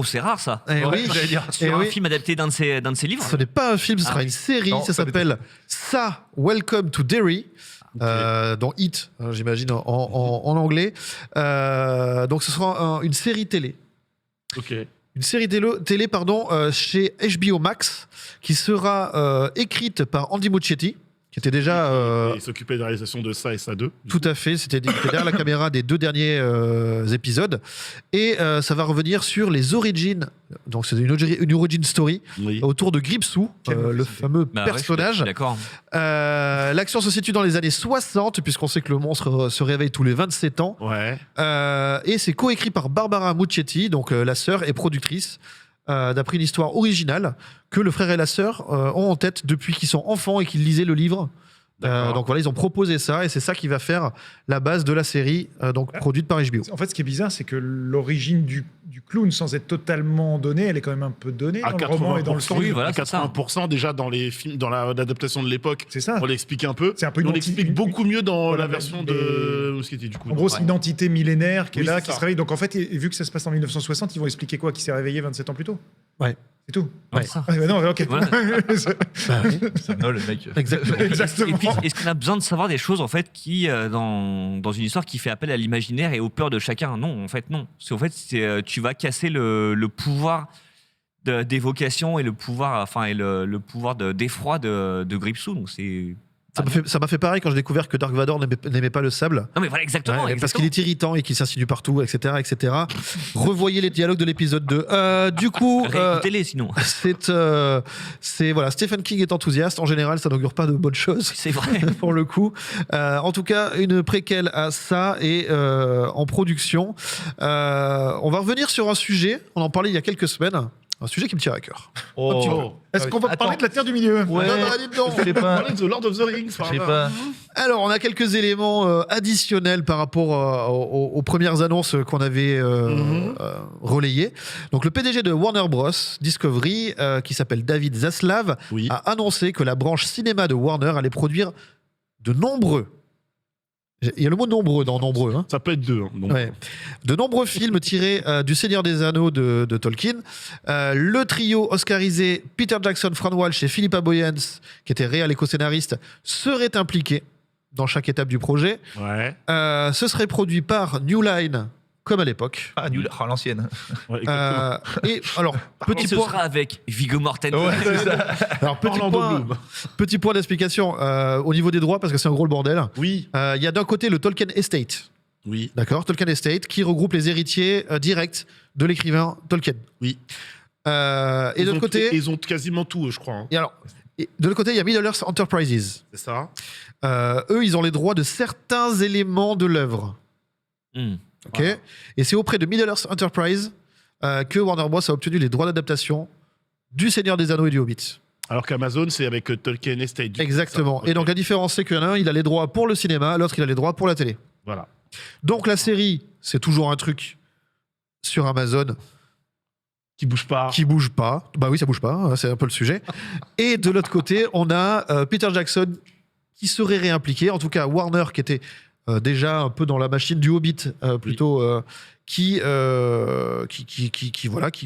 c'est rare ça. Eh oui, j'allais dire. Sur eh un oui. film adapté d'un de ses livres. Ce n'est pas un film, ce sera oui. une série. Non, ça pas s'appelle Ça, Welcome to Derry. Dans It, j'imagine en anglais. Donc ce sera une série télé. Ok. Une série télé chez HBO Max qui sera écrite par Andy Muschietti, qui qui était déjà Et il s'occupait de la réalisation de ça et ça 2. tout à fait, c'était derrière la caméra des 2 derniers épisodes. Et ça va revenir sur les origines. Donc c'est une origin story Oui. autour de Gripsou, le fameux Bah ouais, je personnage. suis d'accord. L'action se situe dans les années 60, puisqu'on sait que le monstre se réveille tous les 27 ans. Ouais. Et c'est coécrit par Barbara Muccetti, donc la sœur et productrice, d'après une histoire originale que le frère et la sœur ont en tête depuis qu'ils sont enfants et qu'ils lisaient le livre. D'accord. Donc voilà, ils ont proposé ça et c'est ça qui va faire la base de la série donc produite par HBO. En fait, ce qui est bizarre, c'est que l'origine du clown, sans être totalement donnée, elle est quand même un peu donnée À dans le roman et dans le 80%, film. voilà, à c'est ça. 80% déjà dans les films, dans l'adaptation de l'époque. C'est ça. On l'explique un peu. C'est un peu on une l'explique anti- beaucoup mieux dans Voilà, la version mais- de Muschietti, du coup. En gros, c'est Ouais. une identité millénaire qui est Oui, là, c'est qui ça. se réveille. Donc en fait, vu que ça se passe en 1960, ils vont expliquer quoi? Qui s'est réveillé 27 ans plus tôt? Ouais. C'est tout. Ouais. Ça. Ah, bah non, ok. Voilà. Bah oui, Non, le mec. exactement. Exactement. Et puis, est-ce qu'on a besoin de savoir des choses en fait qui, dans une histoire qui fait appel à l'imaginaire et aux peurs de chacun? Non, en fait, non. Tu vas casser le pouvoir d'évocation et le pouvoir, le pouvoir d'effroi de Gripsou. Donc c'est. Ça m'a fait pareil quand j'ai découvert que Dark Vador n'aimait pas le sable. Non mais voilà exactement. Ouais, parce qu'il est irritant et qu'il s'insinue partout, etc., etc. Revoyez les dialogues de l'épisode 2. Du coup, Réécoutez-les sinon. c'est voilà, Stephen King est enthousiaste. En général, ça n'augure pas de bonnes choses. C'est vrai. Pour le coup. En tout cas, une préquelle à ça et en production. On va revenir sur un sujet, on en parlait il y a quelques semaines, un sujet qui me tient à cœur. Oh. petit peu. Est-ce qu'on va Attends. parler de la Terre du Milieu? Ouais. Non, non, dites donc. Je sais On pas. parlait de The Lord of the Rings. par Je sais hasard. pas. Alors, on a quelques éléments additionnels par rapport aux premières annonces qu'on avait relayées. Donc, le PDG de Warner Bros. Discovery, qui s'appelle David Zaslav, Oui. a annoncé que la branche cinéma de Warner allait produire de nombreux. Il y a le mot nombreux dans nombreux. Hein. Ça peut être 2. Donc. Ouais. De nombreux films tirés du Seigneur des Anneaux de Tolkien. Le trio oscarisé Peter Jackson, Fran Walsh et Philippa Boyens, qui était réal et co-scénariste, seraient impliqués dans chaque étape du projet. Ouais. Ce serait produit par New Line, comme à l'époque. Ah, l'ancienne. Ouais, exactement. Et alors, Et petit ce point, sera avec Viggo Mortensen. alors, Orlando Bloom. petit point d'explication au niveau des droits, parce que c'est un gros le bordel. Oui. Il y a d'un côté le Tolkien Estate. Oui. D'accord, Tolkien Estate, qui regroupe les héritiers directs de l'écrivain Tolkien. Oui. Et de l'autre côté, Ils ont quasiment tout, je crois. hein. et alors, et de l'autre côté, il y a Middle-earth Enterprises. C'est ça. Eux, ils ont les droits de certains éléments de l'œuvre. Hmm. Ok. Voilà. Et c'est auprès de Middle-earth Enterprise que Warner Bros a obtenu les droits d'adaptation du Seigneur des Anneaux et du Hobbit. Alors qu'Amazon, c'est avec Tolkien Estate. du coup, Exactement. c'est ça. Et donc la différence, c'est qu'un, il a les droits pour le cinéma, l'autre, il a les droits pour la télé. Voilà. Donc la série, c'est toujours un truc sur Amazon Qui bouge pas. qui bouge pas. Bah oui, ça bouge pas, hein, c'est un peu le sujet. Et de l'autre côté, on a Peter Jackson qui serait réimpliqué, en tout cas Warner qui était déjà un peu dans la machine du Hobbit, plutôt qui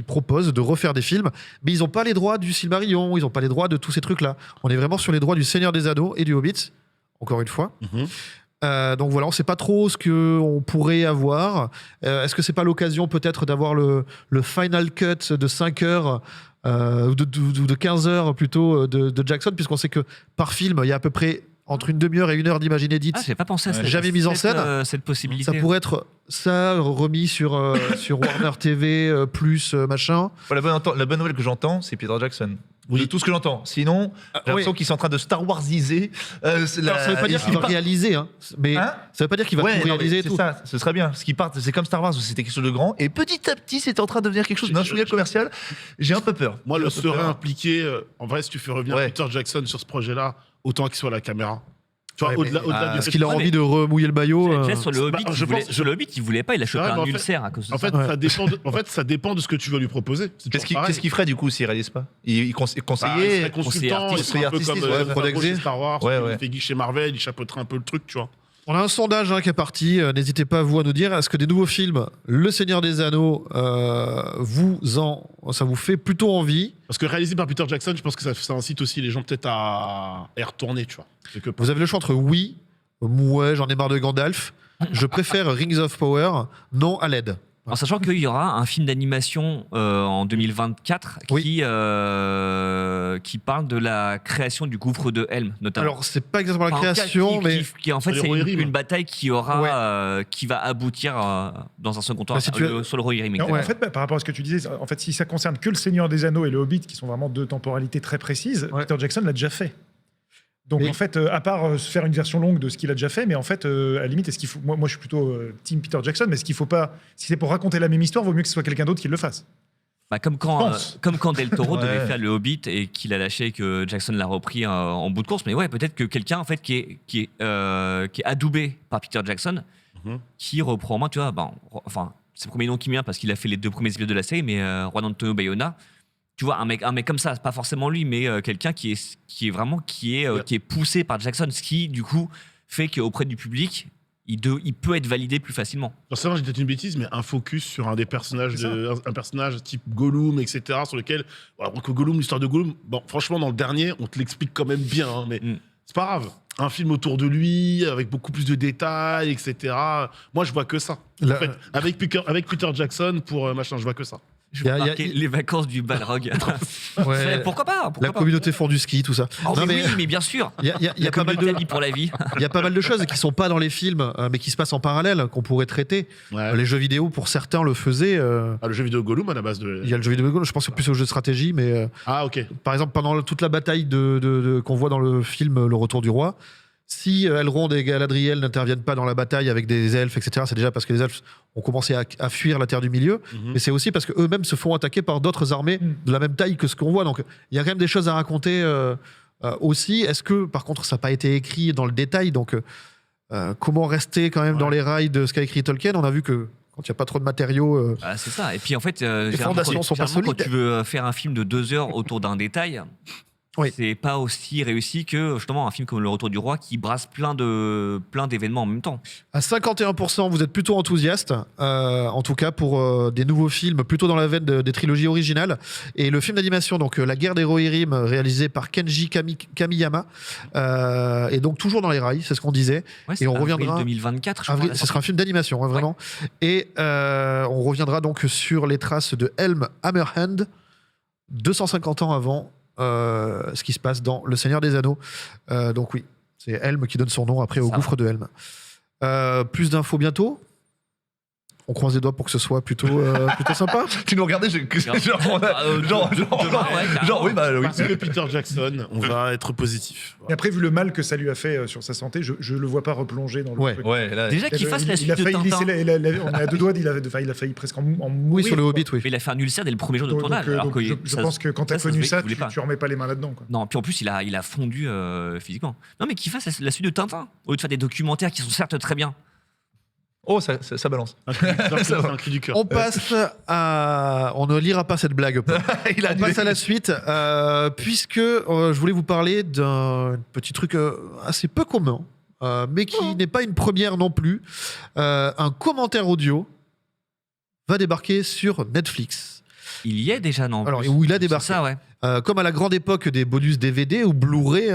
propose de refaire des films, mais ils n'ont pas les droits du Silmarillion, ils n'ont pas les droits de tous ces trucs-là. On est vraiment sur les droits du Seigneur des Anneaux et du Hobbit, encore une fois. Mhm. Donc voilà, on ne sait pas trop ce qu'on pourrait avoir. Est-ce que c'est pas l'occasion peut-être d'avoir le final cut de 5 heures ou de 15 heures plutôt de Jackson, puisqu'on sait que par film, il y a à peu près entre une demi-heure et 1 heure d'image inédite. Ah, j'ai pas pensé à ça. Jamais mise en scène. Cette possibilité. Ça pourrait être ça remis sur Warner TV plus machin. La bonne nouvelle que j'entends, c'est Peter Jackson. Oui. De tout ce que j'entends. Sinon, j'ai l'impression qu'ils sont en train de Star Warsiser. Alors, ça veut pas dire qu'il va réaliser, hein, mais Hein ça veut pas dire qu'il va Ouais, tout non, mais réaliser et c'est tout. ça, ce serait bien. Parce qu'ils partent, c'est comme Star Wars où c'était quelque chose de grand, et petit à petit, c'est en train de devenir quelque chose d'industriel commercial. J'ai un peu peur. Moi, J'ai le un peu serait peur. impliqué. En vrai, si tu fais revenir Ouais. Peter Jackson sur ce projet-là, autant qu'il soit à la caméra. Tu vois, Ouais, au-delà mais- au-delà du Parce fait qu'il a Ouais, envie mais- de remouiller le maillot. Déjà, sur le Hobbit, je pense- sur le Hobbit, il voulait pas, il a chopé Ouais, mais un en fait- ulcère à cause de En ça. fait, Ouais. ça dépend de ce que tu veux lui proposer. C'est toujours pareil. Qu'est-ce qu'il ferait du coup s'il réalise pas Il Bah, il conseillait. serait consultant, il conseiller serait un peu artistique, comme ouais, Favreau Prodexé. chez Star Wars, Ouais, il ouais. fait Guy chez Marvel, il chapeauterait un peu le truc, tu vois. On a un sondage qui est parti. N'hésitez pas vous à nous dire, est-ce que des nouveaux films, Le Seigneur des Anneaux, ça vous fait plutôt envie? Parce que réalisé par Peter Jackson, je pense que ça incite aussi les gens peut-être à y retourner, tu vois. Quelque part. Vous avez le choix entre oui, ouais, j'en ai marre de Gandalf, je préfère Rings of Power, non à l'aide. En sachant qu'il y aura un film d'animation en 2024 Oui. qui parle de la création du gouffre de Helm, notamment. Alors, c'est pas exactement la Enfin, en tout cas, création, mais. qui, en fait, Sur c'est les Rohirrim. une bataille qui aura, Ouais. qui va aboutir dans un second temps Bah, si tu veux- sur le Rohirrim. Non, exactement. En fait, par rapport à ce que tu disais, en fait, si ça concerne que le Seigneur des Anneaux et le Hobbit, qui sont vraiment deux temporalités très précises, Ouais. Peter Jackson l'a déjà fait. Donc Mais- en fait, à part faire une version longue de ce qu'il a déjà fait, mais en fait, à la limite, est-ce qu'il faut moi, je suis plutôt team Peter Jackson, mais est-ce qu'il faut pas, si c'est pour raconter la même histoire, vaut mieux que ce soit quelqu'un d'autre qui le fasse. Bah, comme pense. quand Del Toro Ouais. devait faire le Hobbit et qu'il a lâché et que Jackson l'a repris en bout de course. Mais ouais, peut-être que quelqu'un en fait qui est adoubé par Peter Jackson, Mhm. qui reprend en main, tu vois, enfin c'est le premier nom qui me vient parce qu'il a fait les 2 premiers épisodes de la série, mais Juan Antonio Bayona, tu vois, un mec comme ça, c'est pas forcément lui, mais quelqu'un qui est poussé par Jackson, ce qui du coup fait qu'auprès du public, il peut être validé plus facilement. Forcément, j'ai peut-être une bêtise, mais un focus sur un des personnages, C'est un personnage type Gollum, etc., sur lequel, alors que Gollum, l'histoire de Gollum, bon, franchement, dans le dernier, on te l'explique quand même bien, hein, mais Mm. c'est pas grave. Un film autour de lui, avec beaucoup plus de détails, etc. Moi, je vois que ça. La- En fait, avec Peter Jackson pour machin, je vois que ça. Je Y a- veux y a- marquer les vacances du Balrog. Ouais, Pourquoi pas pourquoi la pas. communauté font du ski, tout ça. Oh, Non, mais oui, mais bien sûr. Il y a La pas mal de. communauté pour la vie. Il y a pas mal de choses qui sont pas dans les films, mais qui se passent en parallèle, qu'on pourrait traiter. Ouais. Les jeux vidéo, pour certains, le faisaient. Ah, le jeu vidéo Gollum à la base de. Il y a le jeu vidéo, je pense plus au jeu de stratégie, mais Ah, ok. par exemple, pendant toute la bataille qu'on voit dans le film Le Retour du Roi, si Elrond et Galadriel n'interviennent pas dans la bataille avec des elfes, etc., c'est déjà parce que les elfes ont commencé à fuir la Terre du Milieu, Mhm. mais c'est aussi parce qu'eux-mêmes se font attaquer par d'autres armées de la même taille que ce qu'on voit. Donc il y a quand même des choses à raconter aussi. Est-ce que, par contre, ça n'a pas été écrit dans le détail, donc comment rester quand même dans les rails de ce qu'a écrit Tolkien? On a vu que quand il n'y a pas trop de matériaux... Ah, c'est ça. Et puis en fait, fondations sont pas généralement, quand solides. tu veux faire un film de 2 heures autour d'un détail, Oui. c'est pas aussi réussi que justement un film comme Le Retour du Roi qui brasse plein d'événements en même temps. À 51%, vous êtes plutôt enthousiaste, en tout cas pour des nouveaux films, plutôt dans la veine des trilogies originales. Et le film d'animation, donc La Guerre des Rohirrim, réalisé par Kenji Kamiyama, est donc toujours dans les rails, c'est ce qu'on disait. Ouais, Et on avril reviendra- 2024, je Avril, crois. ce sera un film d'animation, hein, vraiment. Et on reviendra donc sur les traces de Helm Hammerhand, 250 ans avant ce qui se passe dans Le Seigneur des Anneaux. Donc oui, c'est Helm qui donne son nom après au Ça gouffre de Helm. Plus d'infos bientôt. On croise les doigts pour que ce soit plutôt sympa. Tu nous regardais, genre, oui, bah oui. Parce que Peter Jackson, on va être positif. Et après, vu le mal que ça lui a fait sur sa santé, je le vois pas replonger dans le Ouais. truc. Ouais, là, Déjà qu'il fasse Il- la il suite a de failli Tintin. laisser on est à 2 doigts, il a failli presque en mourir. Oui, sur le quoi. Hobbit, oui. Mais il a fait un ulcère dès le premier jour de Donc, tournage. alors donc, que je ça- pense que quand tu as ça se connu voyait ça, qu'il voulait pas. tu remets pas les mains là-dedans. Quoi. Non, puis en plus, il a fondu physiquement. Non, mais qu'il fasse la suite de Tintin, au lieu de faire des documentaires qui sont certes très bien. oh, ça balance. C'est un cri du cœur. On passe à... On ne lira pas cette blague. Paul. Il a On passe à la suite, puisque je voulais vous parler d'un petit truc assez peu commun, mais qui n'est pas une première non plus. Un commentaire audio va débarquer sur Netflix. Il y est déjà, non? en Alors, plus. où il a C'est débarqué. ça, ouais. Comme à la grande époque des bonus DVD ou Blu-ray,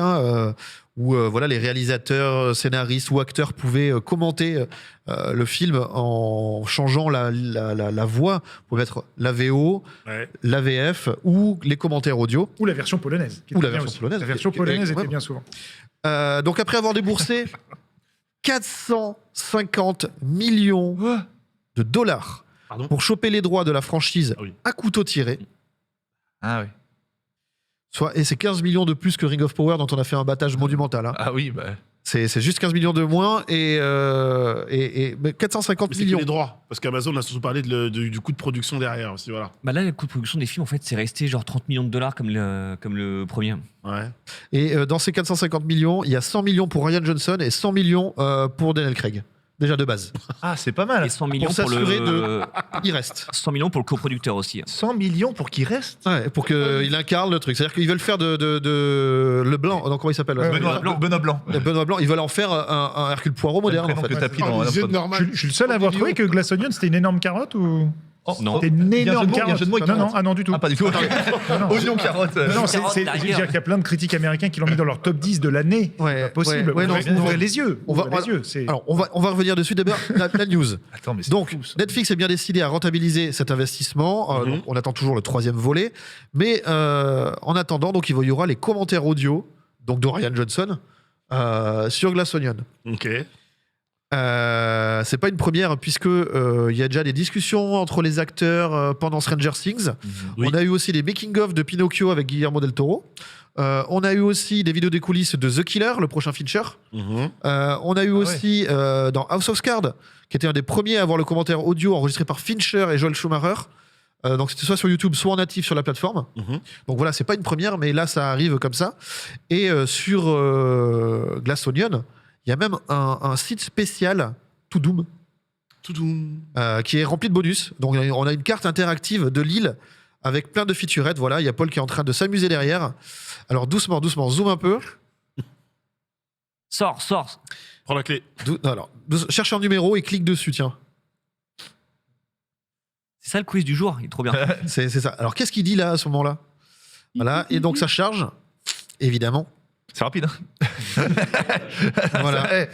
où voilà, les réalisateurs, scénaristes ou acteurs pouvaient commenter le film en changeant la voix pour mettre la VO, Ouais. la VF ou les commentaires audio. Ou la version polonaise. qui Ou était la bien version aussi. polonaise, La version qui- polonaise ouais. était bien souvent. Donc après avoir déboursé 450 millions de dollars Pardon pour choper les droits de la franchise Ah oui. à couteau tiré, Ah oui. et c'est 15 millions de plus que Ring of Power dont on a fait un battage monumental. Hein. Ah oui, bah. C'est juste 15 millions de moins mais 450 Mais c'est que millions. les droits. Parce qu'Amazon a surtout parlé du coût de production derrière aussi. Voilà. Bah là, le coût de production des films, en fait, c'est resté genre 30 millions de dollars comme le premier. Ouais. Et dans ces 450 millions, il y a 100 millions pour Ryan Johnson et 100 millions pour Daniel Craig. Déjà de base. Ah, c'est pas mal. Et 100 millions pour s'assurer le... Il reste. 100 millions pour le coproducteur aussi. 100 millions pour qu'il reste. Ouais, pour qu'il incarne le truc. C'est-à-dire qu'ils veulent faire de Leblanc. Donc comment il s'appelle Ouais, Benoît Blanc. Benoît Blanc. Ils veulent en faire un Hercule Poirot moderne. En Prénom fait. que t'as pris Oh, dans les yeux Love de Norman. Je suis le seul à avoir trouvé que Glass Onion, c'était une énorme carotte ou... Non. C'était une Il y a un jeu énorme de mots, il y a un carotte. jeu de mots avec Non, non, carotte. non, du tout. Ah, pas du tout. Non, non, Oignon, carotte. Non, Carotte, je veux derrière. dire qu'il y a plein de critiques américains qui l'ont mis dans leur top 10 de l'année. Ouais, Pas possible. ouais, non, Ouvrez les yeux. on va- Ouvrez les yeux. C'est- Alors, on va revenir dessus. D'abord, la news. Attends, mais c'est Donc, fou, ça. Netflix est bien décidé à rentabiliser cet investissement. Donc, on attend toujours le 3e volet. Mais en attendant, donc, il y aura les commentaires audio donc, de Ryan Johnson sur Glass Onion. Ok. C'est pas une première puisque il y a déjà des discussions entre les acteurs pendant Stranger Things. Oui. On a eu aussi les making-of de Pinocchio avec Guillermo del Toro. On a eu aussi des vidéos des coulisses de The Killer, le prochain Fincher. Mhm. On a eu aussi dans House of Cards, qui était un des premiers à avoir le commentaire audio enregistré par Fincher et Joel Schumacher. Donc c'était soit sur YouTube, soit en natif sur la plateforme. Mhm. Donc voilà, c'est pas une première, mais là ça arrive comme ça. Et sur Glass Onion, il y a même un site spécial, To Doom, Toudoum. qui est rempli de bonus. Donc on a une carte interactive de l'île avec plein de featurettes. Voilà, il y a Paul qui est en train de s'amuser derrière. Alors doucement, zoom un peu. Sors. Prends la clé. Non, alors, cherche un numéro et clique dessus, tiens. C'est ça le quiz du jour, il est trop bien. C'est ça. Alors qu'est-ce qu'il dit là à ce moment-là? Voilà, et donc ça charge, évidemment. C'est rapide. Hein. Voilà. Ouais.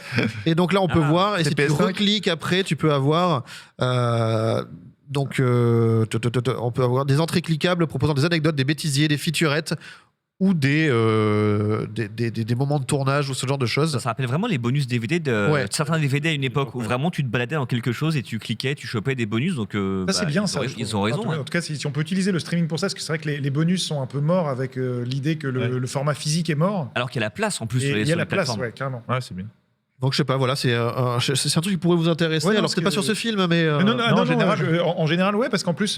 Et donc là, on peut voir, et c'est si tu PS5. recliques après, tu peux avoir. On peut avoir des entrées cliquables proposant des anecdotes, des bêtisiers, des featurettes ou des moments de tournage ou ce genre de choses. Ça rappelle vraiment les bonus DVD de Ouais. certains DVD à une époque où vraiment tu te baladais dans quelque chose et tu cliquais, tu chopais des bonus. Donc Ça, c'est bien, ça. je Ils trouve. ont raison. En tout cas, si on peut utiliser le streaming pour ça, parce que c'est vrai que les bonus sont un peu morts avec l'idée que le format physique est mort. Alors qu'il y a la place en plus Et sur les, il y sur a la les place, plateformes. ouais, carrément. Ouais, c'est bien. Donc je sais pas, voilà, c'est un truc qui pourrait vous intéresser. Ouais, non, Alors parce peut-être pas que- sur ce film, mais. Non, en général. en général, ouais, parce qu'en plus,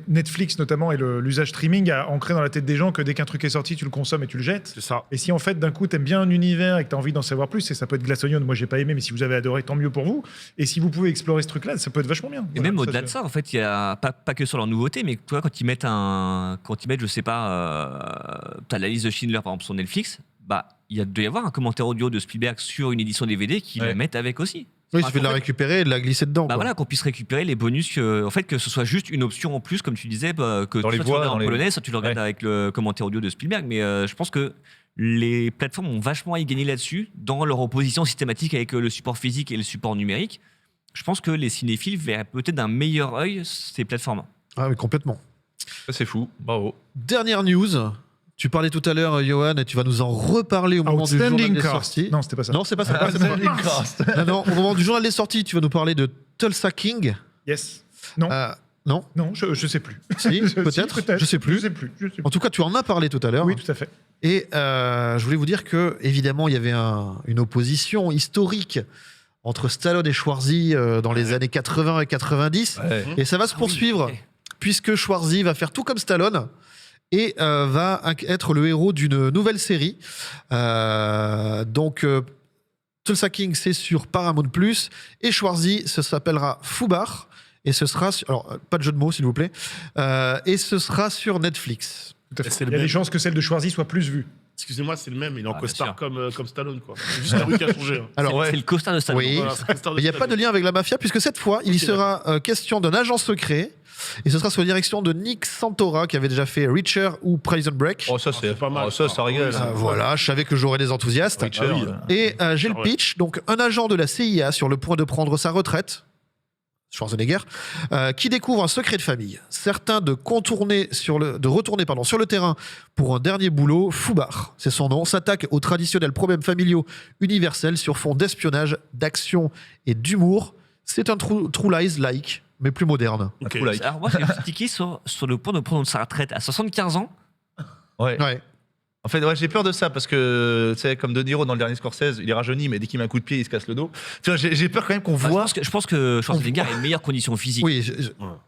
Netflix notamment et l'usage streaming a ancré dans la tête des gens que dès qu'un truc est sorti, tu le consommes et tu le jettes. C'est ça. Et si en fait d'un coup t'aimes bien un univers et que t'as envie d'en savoir plus, et ça peut être Glass Onion, moi j'ai pas aimé, mais si vous avez adoré, tant mieux pour vous. Et si vous pouvez explorer ce truc-là, ça peut être vachement bien. Et Voilà, même au-delà ça, de ça, en fait, il y a pas que sur leur nouveauté, mais toi, quand ils mettent, je sais pas, t'as la liste de Schindler par exemple sur Netflix, bah il doit y avoir un commentaire audio de Spielberg sur une édition DVD qui Ouais. le mettent avec aussi. Oui, il Enfin, suffit de la en fait, récupérer et de la glisser dedans. Bah quoi. voilà, qu'on puisse récupérer les bonus, en fait, que ce soit juste une option en plus, comme tu disais, que Dans les soit tu voix, le regardes dans en les- polonais, soit tu le regardes Ouais. avec le commentaire audio de Spielberg. Mais je pense que les plateformes ont vachement à y gagner là-dessus, dans leur opposition systématique avec le support physique et le support numérique. Je pense que les cinéphiles verraient peut-être d'un meilleur œil ces plateformes. Ah oui, complètement. Ça, c'est fou. Bravo. Dernière news. Tu parlais tout à l'heure, Johan, et tu vas nous en reparler au moment du journal Outstanding des cast. sorties. Non, c'était pas ça. Non, c'est pas ça. c'est pas ça. Non, au moment du journal des sorties, tu vas nous parler de Tulsa King. Yes. Non, Non, non, je sais plus. si, peut-être. Je sais plus. Je sais plus. En tout cas, tu en as parlé tout à l'heure. Oui, tout à fait. Et je voulais vous dire que, évidemment, il y avait une opposition historique entre Stallone et Schwarzy dans les années 80 et 90. Ouais. Et ça va se poursuivre, puisque Schwarzy va faire tout comme Stallone et va être le héros d'une nouvelle série. Tulsa King, c'est sur Paramount+, et Schwarzy, ça s'appellera Fubar, et ce sera... Alors, pas de jeu de mots, s'il vous plaît. Et ce sera sur Netflix. Tout à fait. C'est Il le y a même. des chances que celle de Schwarzy soit plus vue. Excusez-moi, c'est le même. Il est en Ah, costard bien comme Stallone, quoi. C'est juste la rue qui a changé. hein. Alors, C'est le costard de Stallone. Oui. Voilà, c'est le costard de il n'y a pas de Stallone. lien avec la mafia, puisque cette fois, il y Ok, sera question d'un agent secret, et ce sera sous la direction de Nick Santora, qui avait déjà fait Reacher ou Prison Break. Oh, ça, c'est pas mal. Ça rigole. Voilà, je savais que j'aurais des enthousiastes. Witcher, Ah oui. Et j'ai le Ouais. pitch, donc un agent de la CIA sur le point de prendre sa retraite, Schwarzenegger, qui découvre un secret de famille. Certain de retourner sur le terrain pour un dernier boulot, Fubar, c'est son nom, s'attaque aux traditionnels problèmes familiaux universels sur fond d'espionnage, d'action et d'humour. C'est un True Lies-like, mais plus moderne. Ok. True like. Alors moi, j'ai un ticket sur le point de prendre sa retraite à 75 ans. Ouais. Ouais. En fait, ouais, j'ai peur de ça parce que, tu sais, comme De Niro dans le dernier Scorsese, il est rajeuni, mais dès qu'il met un coup de pied, il se casse le dos. Tu vois, j'ai peur quand même qu'on Bah, voit. je pense que Schwarzenegger a une meilleure condition physique. Oui,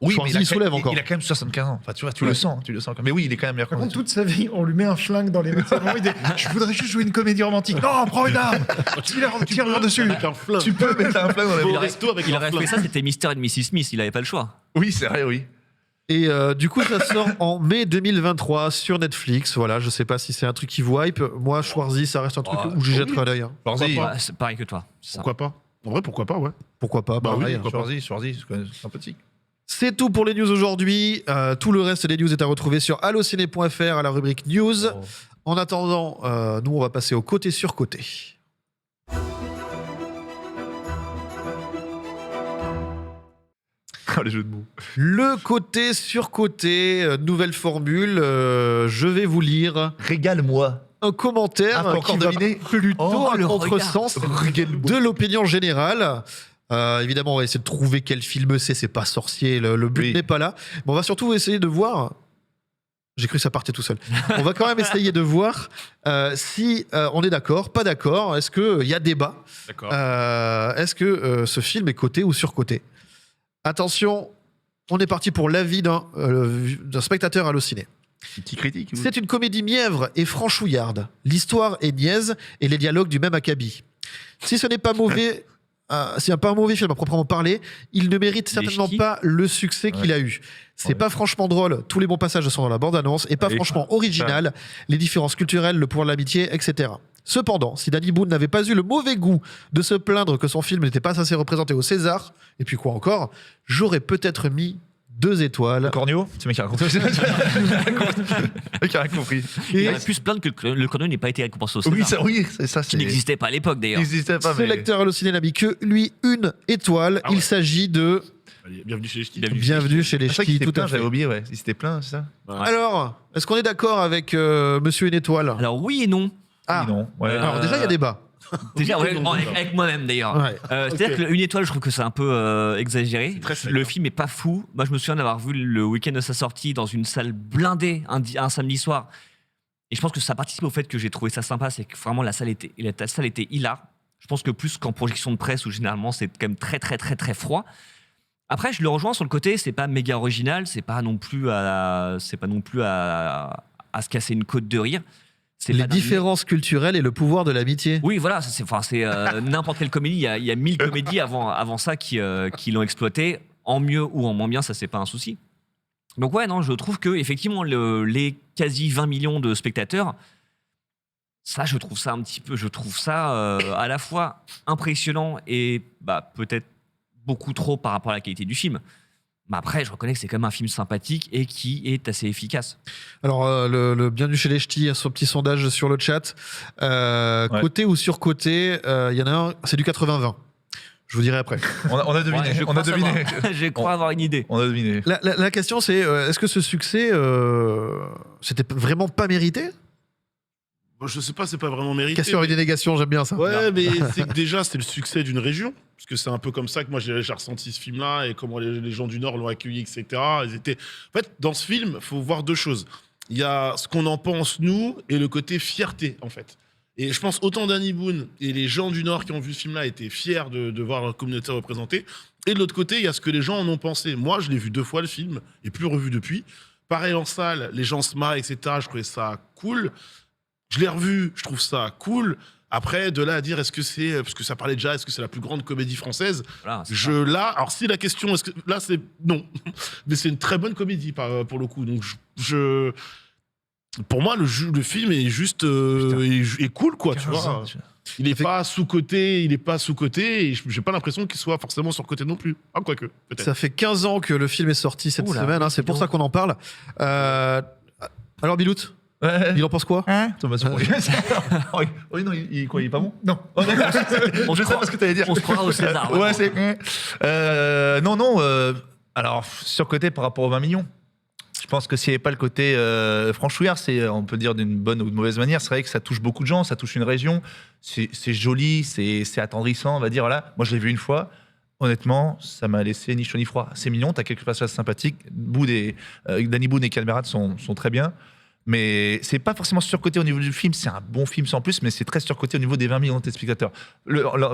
Oui, Schwarzy, mais il soulève encore. Il a quand même 75 ans. Enfin, tu vois, tu le sens. Mais oui, il est quand même meilleur. Par contre, toute sa vie, on lui met un flingue dans les mains. C'est vraiment idée. Je voudrais juste jouer une comédie romantique. Non, prends une arme. Tire-leur dessus. Avec un flingue. Tu peux mettre un flingue dans la Au vie. resto avec Il un aurait fait flingue. ça, c'était Mr. et Mrs. Smith, il avait pas le choix. Oui, c'est vrai, oui. Et du coup, ça sort en mai 2023 sur Netflix. Voilà, je sais pas si c'est un truc qui vous hype. Moi, Schwarzy, ça reste un truc où j'y jetterai un œil. hein. Schwarzy, Pourquoi Ouais, c'est pareil que toi. c'est ça. Pourquoi pas? En vrai, pourquoi pas, ouais. Pourquoi pas, Bah oui, pareil. pourquoi pas. Schwarzy, c'est sympathique. C'est tout pour les news aujourd'hui. Tout le reste des news est à retrouver sur allociné.fr à la rubrique news. En attendant, nous, on va passer au côté sur côté. Les jeux de mots. Le côté sur côté, nouvelle formule. Je vais vous lire Régale-moi. un commentaire faut encore qui va deviner. plutôt à le contresens de l'opinion générale. Évidemment, on va essayer de trouver quel film c'est pas sorcier, le but Oui. n'est pas là. Mais on va surtout essayer de voir. J'ai cru que ça partait tout seul. On va quand même essayer de voir si on est d'accord, pas d'accord. Est-ce qu'il y a débat? D'accord. Est-ce que ce film est coté ou surcoté? Attention, on est parti pour l'avis d'un spectateur allociné. Petit critique. C'est une comédie mièvre et franchouillarde. L'histoire est niaise et les dialogues du même acabit. Si ce n'est pas mauvais, c'est pas un mauvais film à proprement parler, il ne mérite certainement ch'tis. pas le succès qu'il a eu. C'est Ouais. pas franchement drôle, tous les bons passages sont dans la bande-annonce, et pas Oui. franchement original, les différences culturelles, le pouvoir de l'amitié, etc. Cependant, si Danny Boone n'avait pas eu le mauvais goût de se plaindre que son film n'était pas assez représenté au César, et puis quoi encore, j'aurais peut-être mis 2 étoiles. Le cornio, c'est le mec qui a raconté. Le mec qui a rien compris. Il aurait pu se plaindre que le Corneau n'ait pas été récompensé au César. Oui, c'est ça. Qui n'existait pas à l'époque d'ailleurs. n'existait pas. Ce mais- lecteur allociné n'a mis que lui 1 étoile. Ah ouais. Il s'agit de Allez, bienvenue chez les ch'tis. Bienvenue chez les Ah, c'est vrai ch'tis, qu'il s'était tout à plein, fait. j'avais oublié, ouais. Il s'était plein, c'est ça? Alors, est-ce qu'on est d'accord avec Monsieur une étoile? Alors oui et non. Ah, Oui, non. Ouais. alors déjà il y a débat. Déjà, ouais, non, avec moi-même d'ailleurs. Ouais. C'est-à-dire que une étoile, je trouve que c'est un peu exagéré. très sec, Le hein. film est pas fou. Moi, je me souviens d'avoir vu le week-end de sa sortie dans une salle blindée un samedi soir. Et je pense que ça participe au fait que j'ai trouvé ça sympa, c'est que vraiment la salle était hilar. Je pense que plus qu'en projection de presse où généralement c'est quand même très très très très froid. Après, je le rejoins sur le côté, c'est pas méga original, c'est pas non plus à se casser une côte de rire. C'est Les pas dingue. différences culturelles et le pouvoir de l'amitié. Oui, voilà, c'est n'importe quelle comédie. Il y a 1000 comédies avant ça qui l'ont exploité, en mieux ou en moins bien, ça c'est pas un souci. Donc ouais, non, je trouve que effectivement les quasi 20 millions de spectateurs, ça je trouve ça à la fois impressionnant et peut-être beaucoup trop par rapport à la qualité du film. Mais après, je reconnais que c'est quand même un film sympathique et qui est assez efficace. Alors, le bienvenu chez les ch'tis, son petit sondage sur le chat. Côté ou surcoté, il y en a un, c'est du 80-20. Je vous dirai après. On a deviné. Ouais, je on crois a deviné. savoir. Je crois avoir une idée. On a deviné. La question c'est, est-ce que ce succès, c'était vraiment pas mérité? Bon, je sais pas, c'est pas vraiment mérité. Question avec des négations, j'aime bien ça. Ouais, mais c'est que déjà, c'est le succès d'une région. Parce que c'est un peu comme ça que moi, j'ai ressenti ce film-là et comment les gens du Nord l'ont accueilli, etc. Ils étaient... En fait, dans ce film, il faut voir 2 choses. Il y a ce qu'on en pense, nous, et le côté fierté, en fait. Et je pense autant Danny Boone et les gens du Nord qui ont vu ce film-là étaient fiers de voir leur communauté représentée. Et de l'autre côté, il y a ce que les gens en ont pensé. Moi, je l'ai vu 2 fois, le film, et plus revu depuis. Pareil en salle, les gens se marrent, etc. Je trouvais ça cool. Je l'ai revu, je trouve ça cool. Après, de là à dire, est-ce que c'est, parce que ça parlait déjà, est-ce que c'est la plus grande comédie française? Voilà, c'est Alors si la question, est-ce que là c'est non, mais c'est une très bonne comédie pour le coup. Donc pour moi, le film est juste est cool quoi, tu vois. Il est pas sous-coté, et j'ai pas l'impression qu'il soit forcément sur-coté non plus. Ah, quoique, peut-être. Ça fait 15 ans que le film est sorti cette Oula, semaine, hein, c'est pour ça qu'on en parle. Alors Bilout, Ouais. il en pense quoi? Thomas Souris. Oui, non, il est pas bon? Non. Oh, d'accord. Je sais pas ce que t'allais dire. On se croira au César. Ouais, c'est. Non. Alors, surcoté par rapport aux 20 millions. Je pense que s'il n'y avait pas le côté franchouillard, on peut dire d'une bonne ou de mauvaise manière, c'est vrai que ça touche beaucoup de gens, ça touche une région. C'est joli, c'est attendrissant, on va dire. Voilà. Moi, je l'ai vu une fois. Honnêtement, ça m'a laissé ni chaud ni froid. C'est mignon, t'as quelques passages sympathiques. Danny Boone et Calmerat sont très bien. Mais c'est pas forcément surcoté au niveau du film, c'est un bon film sans plus, mais c'est très surcoté au niveau des 20 millions de téléspectateurs.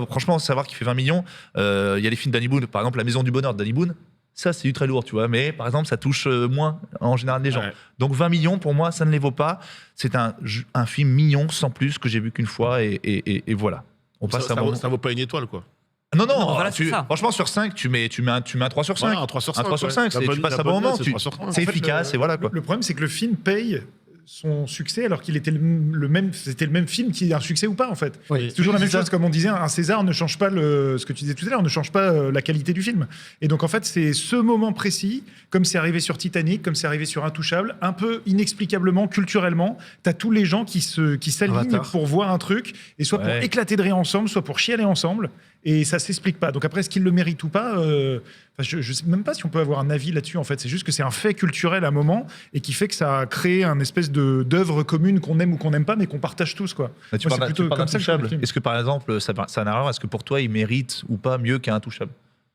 Franchement, savoir qu'il fait 20 millions, il y a les films de Danny Boone, par exemple La Maison du Bonheur de Danny Boone, ça c'est du très lourd, tu vois, mais par exemple ça touche moins en général des gens. Ouais. Donc 20 millions pour moi, ça ne les vaut pas. C'est un film mignon sans plus que j'ai vu qu'une fois et voilà. On passe Ça à mon... ça vaut pas une étoile quoi. Non, Non, voilà, c'est ça. franchement sur 5, tu mets un 3 sur 5. Voilà, un 3 sur 5. Un 3 sur ouais. 5, La tu bonne- passes la un bon bonne moment, note, c'est 3 sur 5. c'est efficace et voilà quoi. Le problème, c'est que le film paye son succès alors qu'il était c'était le même film qui a un succès ou pas en fait. Oui. C'est toujours la même C'est ça. chose, comme on disait, un César ne change pas ce que tu disais tout à l'heure, ne change pas la qualité du film. Et donc en fait, c'est ce moment précis, comme c'est arrivé sur Titanic, comme c'est arrivé sur Intouchable, un peu inexplicablement, culturellement, t'as tous les gens qui s'alignent Avatar. pour voir un truc, et soit pour Ouais. éclater de rire ensemble, soit pour chialer ensemble, et ça s'explique pas. Donc après, est-ce qu'il le mérite ou pas je sais même pas si on peut avoir un avis là-dessus en fait. C'est juste que c'est un fait culturel à un moment et qui fait que ça a créé un espèce d'œuvre commune qu'on aime ou qu'on n'aime pas, mais qu'on partage tous quoi. Bah, tu Moi, parles c'est plutôt comme ça que je vois le d'Intouchable. film. Est-ce que par exemple, ça n'a rien à voir, est-ce que pour toi, il mérite ou pas mieux qu'un Intouchable?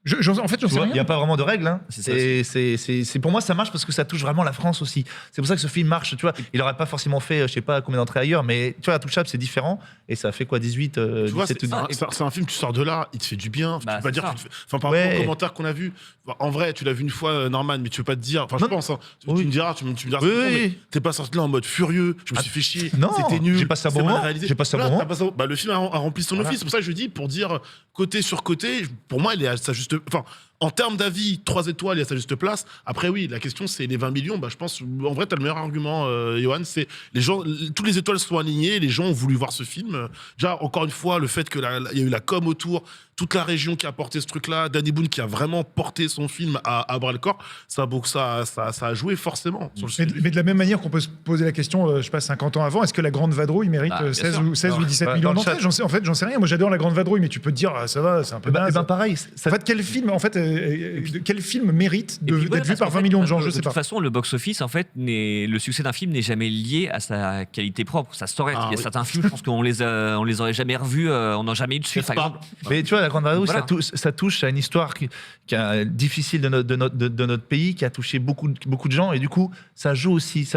En fait, j'en sais Il rien. n'y a pas vraiment de règles. Hein. C'est ça C'est pour moi, ça marche parce que ça touche vraiment la France aussi. C'est pour ça que ce film marche. Tu vois, il n'aurait pas forcément fait, je sais pas combien d'entrées ailleurs, mais tu vois, Intouchable, c'est différent et ça fait quoi, 18, Tu vois, 17 c'est un film, tu sors de là, il te fait du bien. Bah, tu peux pas c'est dire ça. que tu te fais- Enfin, par Ouais. rapport aux commentaires qu'on a vus, en vrai, tu l'as vu une fois, Norman, mais tu veux pas te dire. Enfin, je Non. pense, hein, tu Oui. me diras, tu me diras, Oui, non, oui. mais t'es pas sorti là en mode furieux, je me Ah, suis fait chier, non, c'était nul. j'ai passé un c'est bon mal moment, réalisé. j'ai passé un Voilà, bon t'as passé un- bah, le film a rempli son Voilà. office, c'est pour ça que je dis, pour dire côté sur côté, pour moi, il est à sa juste. Enfin, en termes d'avis, 3 étoiles, il est à sa juste place. Après, oui, la question, c'est les 20 millions. Bah, je pense, en vrai, t'as le meilleur argument, Johan. C'est les gens, toutes les étoiles sont alignées. Les gens ont voulu voir ce film. Déjà, encore une fois, le fait qu'il y a eu la com autour, toute la région qui a porté ce truc-là, Danny Boone qui a vraiment porté son film à bras le corps, ça a joué forcément sur le sujet. Mais de la même manière qu'on peut se poser la question, je sais pas, 50 ans avant, est-ce que La Grande Vadrouille mérite Bah, bien 16 sûr. ou 17 Bah, millions dans le d'entrées? chat. En fait, j'en sais rien. Moi, j'adore La Grande Vadrouille, mais tu peux te dire, ah, ça va, c'est un peu naze. pareil. En fait, quel film, quel film mérite Et puis voilà, d'être vu parce par qu'en 20 fait, millions de gens? Je de sais toute pas. façon, le box-office, en fait, le succès d'un film n'est jamais lié à sa qualité propre. Ça se saurait. Ah, Il y a oui. certains films, je pense qu'on les aurait jamais revus, on n'a jamais eu de suite, par Pas. exemple. Mais tu vois, La Grande Vadrouille, Voilà. ça touche à une histoire qui est difficile de notre pays, qui a touché beaucoup de gens, et du coup, ça joue aussi.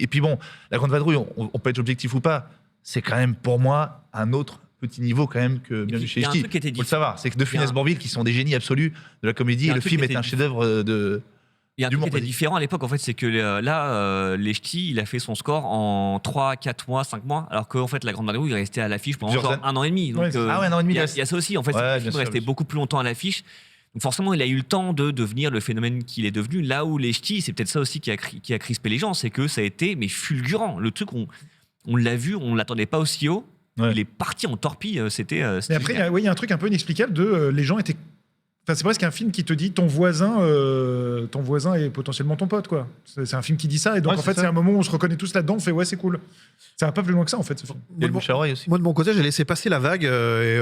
Et puis bon, La Grande Vadrouille, on peut être objectif ou pas, c'est quand même pour moi un autre petit niveau quand même que Bienvenue puis, chez il y a un Ch'ti. truc qui était Faut le différent. savoir, c'est que De Il y a Funès un- Bourvil, qui sont des génies absolus de la Il comédie, y a un le truc film qui est était un chef-d'œuvre de. Il y a un truc D'humour, qui était vas-y. différent à l'époque, en fait, c'est que les Ch'tis, il a fait son score en 3, 4 mois, 5 mois, alors qu'en fait, La Grande Vadrouille, il restait à l'affiche pendant Plusieurs encore un an et demi. Donc, Ouais, c'est- Ah ouais, un an et demi, il y a il reste- ça aussi, en fait, Ouais, c'est que le bien film sûr, restait bien sûr. beaucoup plus longtemps à l'affiche. Donc forcément, il a eu le temps de devenir le phénomène qu'il est devenu. Là où les Ch'tis, c'est peut-être ça aussi qui a crispé les gens, c'est que ça a été mais fulgurant. Le truc, on l'a vu, on l'attendait pas aussi haut. Ouais. Il est parti en torpille, c'était. Mais après, il y a un truc un peu inexplicable les gens étaient. Enfin, c'est presque un film qui te dit ton voisin est potentiellement ton pote, quoi. C'est un film qui dit ça, et donc Ouais, en c'est fait, ça. c'est un moment où on se reconnaît tous là-dedans, on fait ouais, c'est cool. Ça va pas plus loin que ça, en fait, ce film. Et le bouche à oreille aussi. Moi, de mon côté, j'ai laissé passer la vague et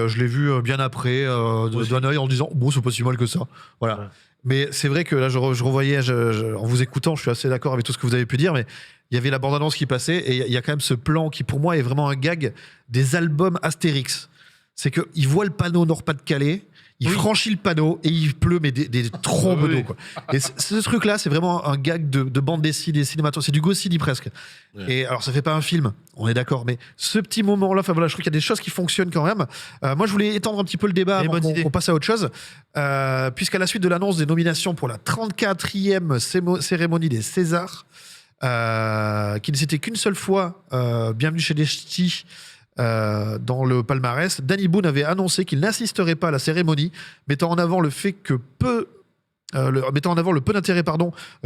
je l'ai vu bien après, d'un œil, en disant bon, c'est pas si mal que ça. Voilà. Ouais. Mais c'est vrai que là, je revoyais, en vous écoutant, je suis assez d'accord avec tout ce que vous avez pu dire, mais il y avait la bande-annonce qui passait et il y a quand même ce plan qui, pour moi, est vraiment un gag des albums Astérix. C'est qu'il voit le panneau Nord-Pas-de-Calais, il franchit le panneau et il pleut, mais des trombes Oui. d'eau, quoi. Et ce truc-là, c'est vraiment un gag de bande dessinée, cinématographique. C'est du Goscinny presque. Ouais. Et alors, ça fait pas un film, on est d'accord, mais ce petit moment-là, enfin voilà, je trouve qu'il y a des choses qui fonctionnent quand même. Moi, je voulais étendre un petit peu le débat Allez, avant bonne idée. qu'on passe à autre chose. Puisqu'à la suite de l'annonce des nominations pour la 34e cérémonie des Césars, qui ne s'était qu'une seule fois Bienvenue chez les Ch'tis dans le palmarès, Danny Boone avait annoncé qu'il n'assisterait pas à la cérémonie, mettant en avant le fait que mettant en avant le peu d'intérêt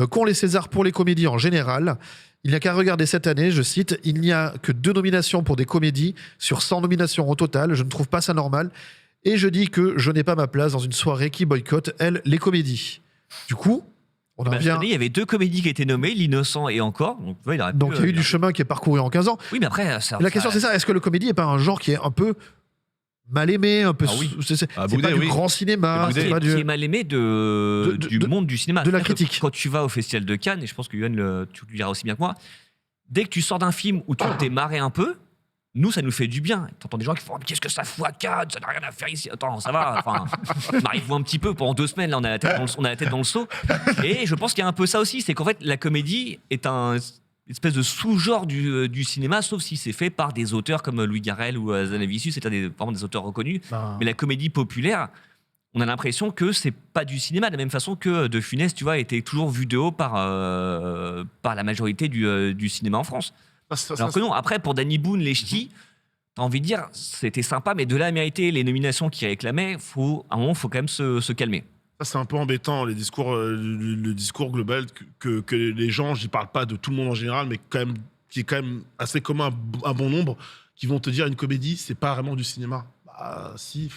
qu'ont les Césars pour les comédies en général. Il n'y a qu'à regarder cette année, je cite, il n'y a que 2 nominations pour des comédies sur 100 nominations au total. Je ne trouve pas ça normal. Et je dis que je n'ai pas ma place dans une soirée qui boycotte, elle, les comédies. Du coup, on en Cette vient. année, il y avait 2 comédies qui étaient nommées, L'Innocent et Encore. Donc, ouais, il aurait pu, Donc il y a eu du chemin qui est parcouru en 15 ans. Oui, mais après, ça. Et la question c'est ça, est-ce que le comédie n'est pas un genre qui est un peu mal aimé, un peu Ah oui. c'est Ah, c'est Boudet, pas du oui. grand cinéma, Boudet. c'est pas qui du... est mal aimé du de- monde du cinéma. de la C'est-à-dire que critique. Quand tu vas au Festival de Cannes, et je pense que Yoann, tu le diras aussi bien que moi, dès que tu sors d'un film où tu t'es marré un peu, nous, ça nous fait du bien. T'entends des gens qui font « Qu'est-ce que ça fout à Cannes? Ça n'a rien à faire ici. » Attends, ça va. Enfin, m'arrive-vous un petit peu. Pendant 2 semaines, là, on a la tête dans le seau. Et je pense qu'il y a un peu ça aussi. C'est qu'en fait, la comédie est un espèce de sous-genre du cinéma, sauf si c'est fait par des auteurs comme Louis Garrel ou Zanavicius, c'est vraiment des auteurs reconnus. Ben, Mais la comédie populaire, on a l'impression que c'est pas du cinéma, de la même façon que De Funès, tu vois, était toujours vu de haut par la majorité du cinéma en France. Alors que non, après, pour Danny Boone, les Ch'tis, t'as envie de dire, c'était sympa, mais de là à mériter les nominations qu'il réclamait, à un moment, il faut quand même se calmer. Ça, c'est un peu embêtant, les discours, le discours global que les gens, j'y parle pas de tout le monde en général, mais quand même qui est quand même assez commun à bon nombre, qui vont te dire une comédie, c'est pas vraiment du cinéma. Bah, si,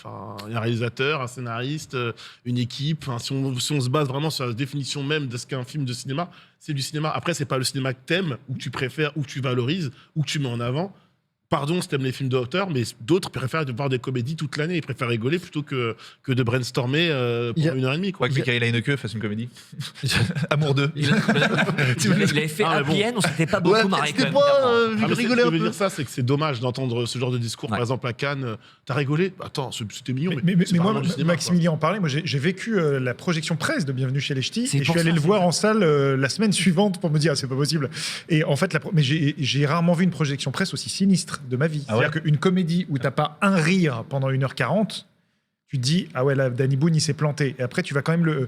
il y a un réalisateur, un scénariste, une équipe. Si on se base vraiment sur la définition même de ce qu'est un film de cinéma, c'est du cinéma. Après, c'est pas le cinéma que t'aimes, ou que tu préfères, ou que tu valorises, ou que tu mets en avant. Pardon si t'aimes les films d'auteur, mais d'autres préfèrent voir des comédies toute l'année. Ils préfèrent rigoler plutôt que de brainstormer pour 1h30. Quoi. Que Michael Haneke fasse une comédie. Amour 2. Il avait fait Happy End, on s'était pas beaucoup marré quand C'était même. pas. Ce Rigoler que un veut peu. dire ça, c'est que c'est dommage d'entendre ce genre de discours. Ouais. Par exemple, à Cannes, t'as rigolé. Attends, c'était mignon, Mais c'est pas moi, vraiment du cinéma, Maximilien en parlait. Moi, j'ai vécu la projection presse de Bienvenue chez les Ch'tis C'est et je pour suis allé ça, le c'est voir ça. en salle la semaine suivante pour me dire c'est pas possible. Et en fait, mais j'ai rarement vu une projection presse aussi sinistre de ma vie. Ah ouais C'est-à-dire qu'une comédie où t'as pas un rire pendant 1h40, tu te dis ah ouais là Danny Boone il s'est planté. Et après tu vas quand même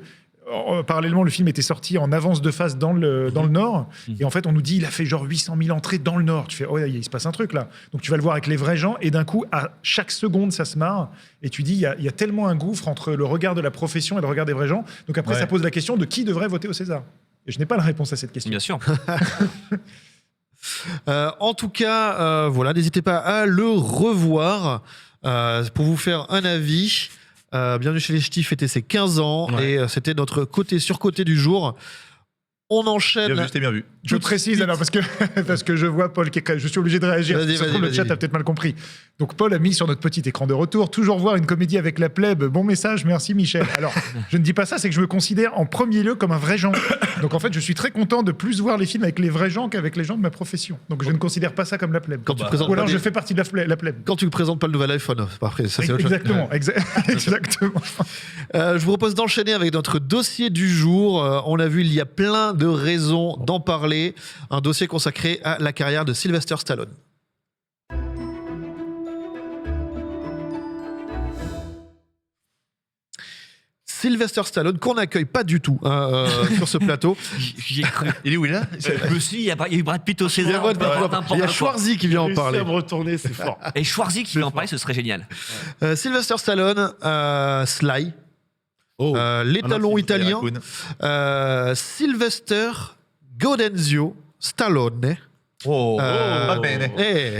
parallèlement, le film était sorti en avance de phase dans le Nord. Et en fait, on nous dit il a fait genre 800 000 entrées dans le Nord. Tu fais, oh, il se passe un truc là. Donc tu vas le voir avec les vrais gens. Et d'un coup, à chaque seconde, ça se marre. Et tu dis, il y a tellement un gouffre entre le regard de la profession et le regard des vrais gens. Donc après, Ouais. ça pose la question de qui devrait voter au César. Et je n'ai pas la réponse à cette question. Bien sûr. En tout cas, voilà, n'hésitez pas à le revoir pour vous faire un avis. Bienvenue chez les Ch'tis fêtait ses 15 ans Ouais. et c'était notre côté sur côté du jour. On enchaîne. Bien vu, c'était bien vu. Je précise alors parce que je vois Paul qui est, je suis obligé de réagir. Vas-y, Ça se trouve, vas-y, le chat vas-y. a peut-être mal compris. Donc Paul a mis sur notre petit écran de retour toujours voir une comédie avec la plèbe. Bon message, merci Michel. Alors je ne dis pas ça, c'est que je me considère en premier lieu comme un vrai gens. Donc en fait, je suis très content de plus voir les films avec les vrais gens qu'avec les gens de ma profession. Donc je ne considère pas ça comme la plèbe. Quand tu présentes Ou alors pas je des- fais partie de la plèbe. Quand tu ne présentes pas le nouvel iPhone, après, ça c'est autre chose. Exactement, exactement. Je vous propose d'enchaîner avec notre dossier du jour. On l'a vu, il y a plein de raisons d'en parler. Un dossier consacré à la carrière de Sylvester Stallone. Sylvester Stallone, qu'on n'accueille pas du tout sur ce plateau. J'y ai cru. Il est où, il est là Je me suis dit, il y a eu Brad Pitt au Il y a, César. il y a Schwarzy qui vient en Réussi parler. à me retourner, c'est fort. Et Schwarzy qui vient en parler, ce serait génial. Sylvester Stallone, Sly, Oh. l'étalon Ah non, italien, Raccoon. Sylvester Gaudenzio Stallone. Oh, Euh, va bene.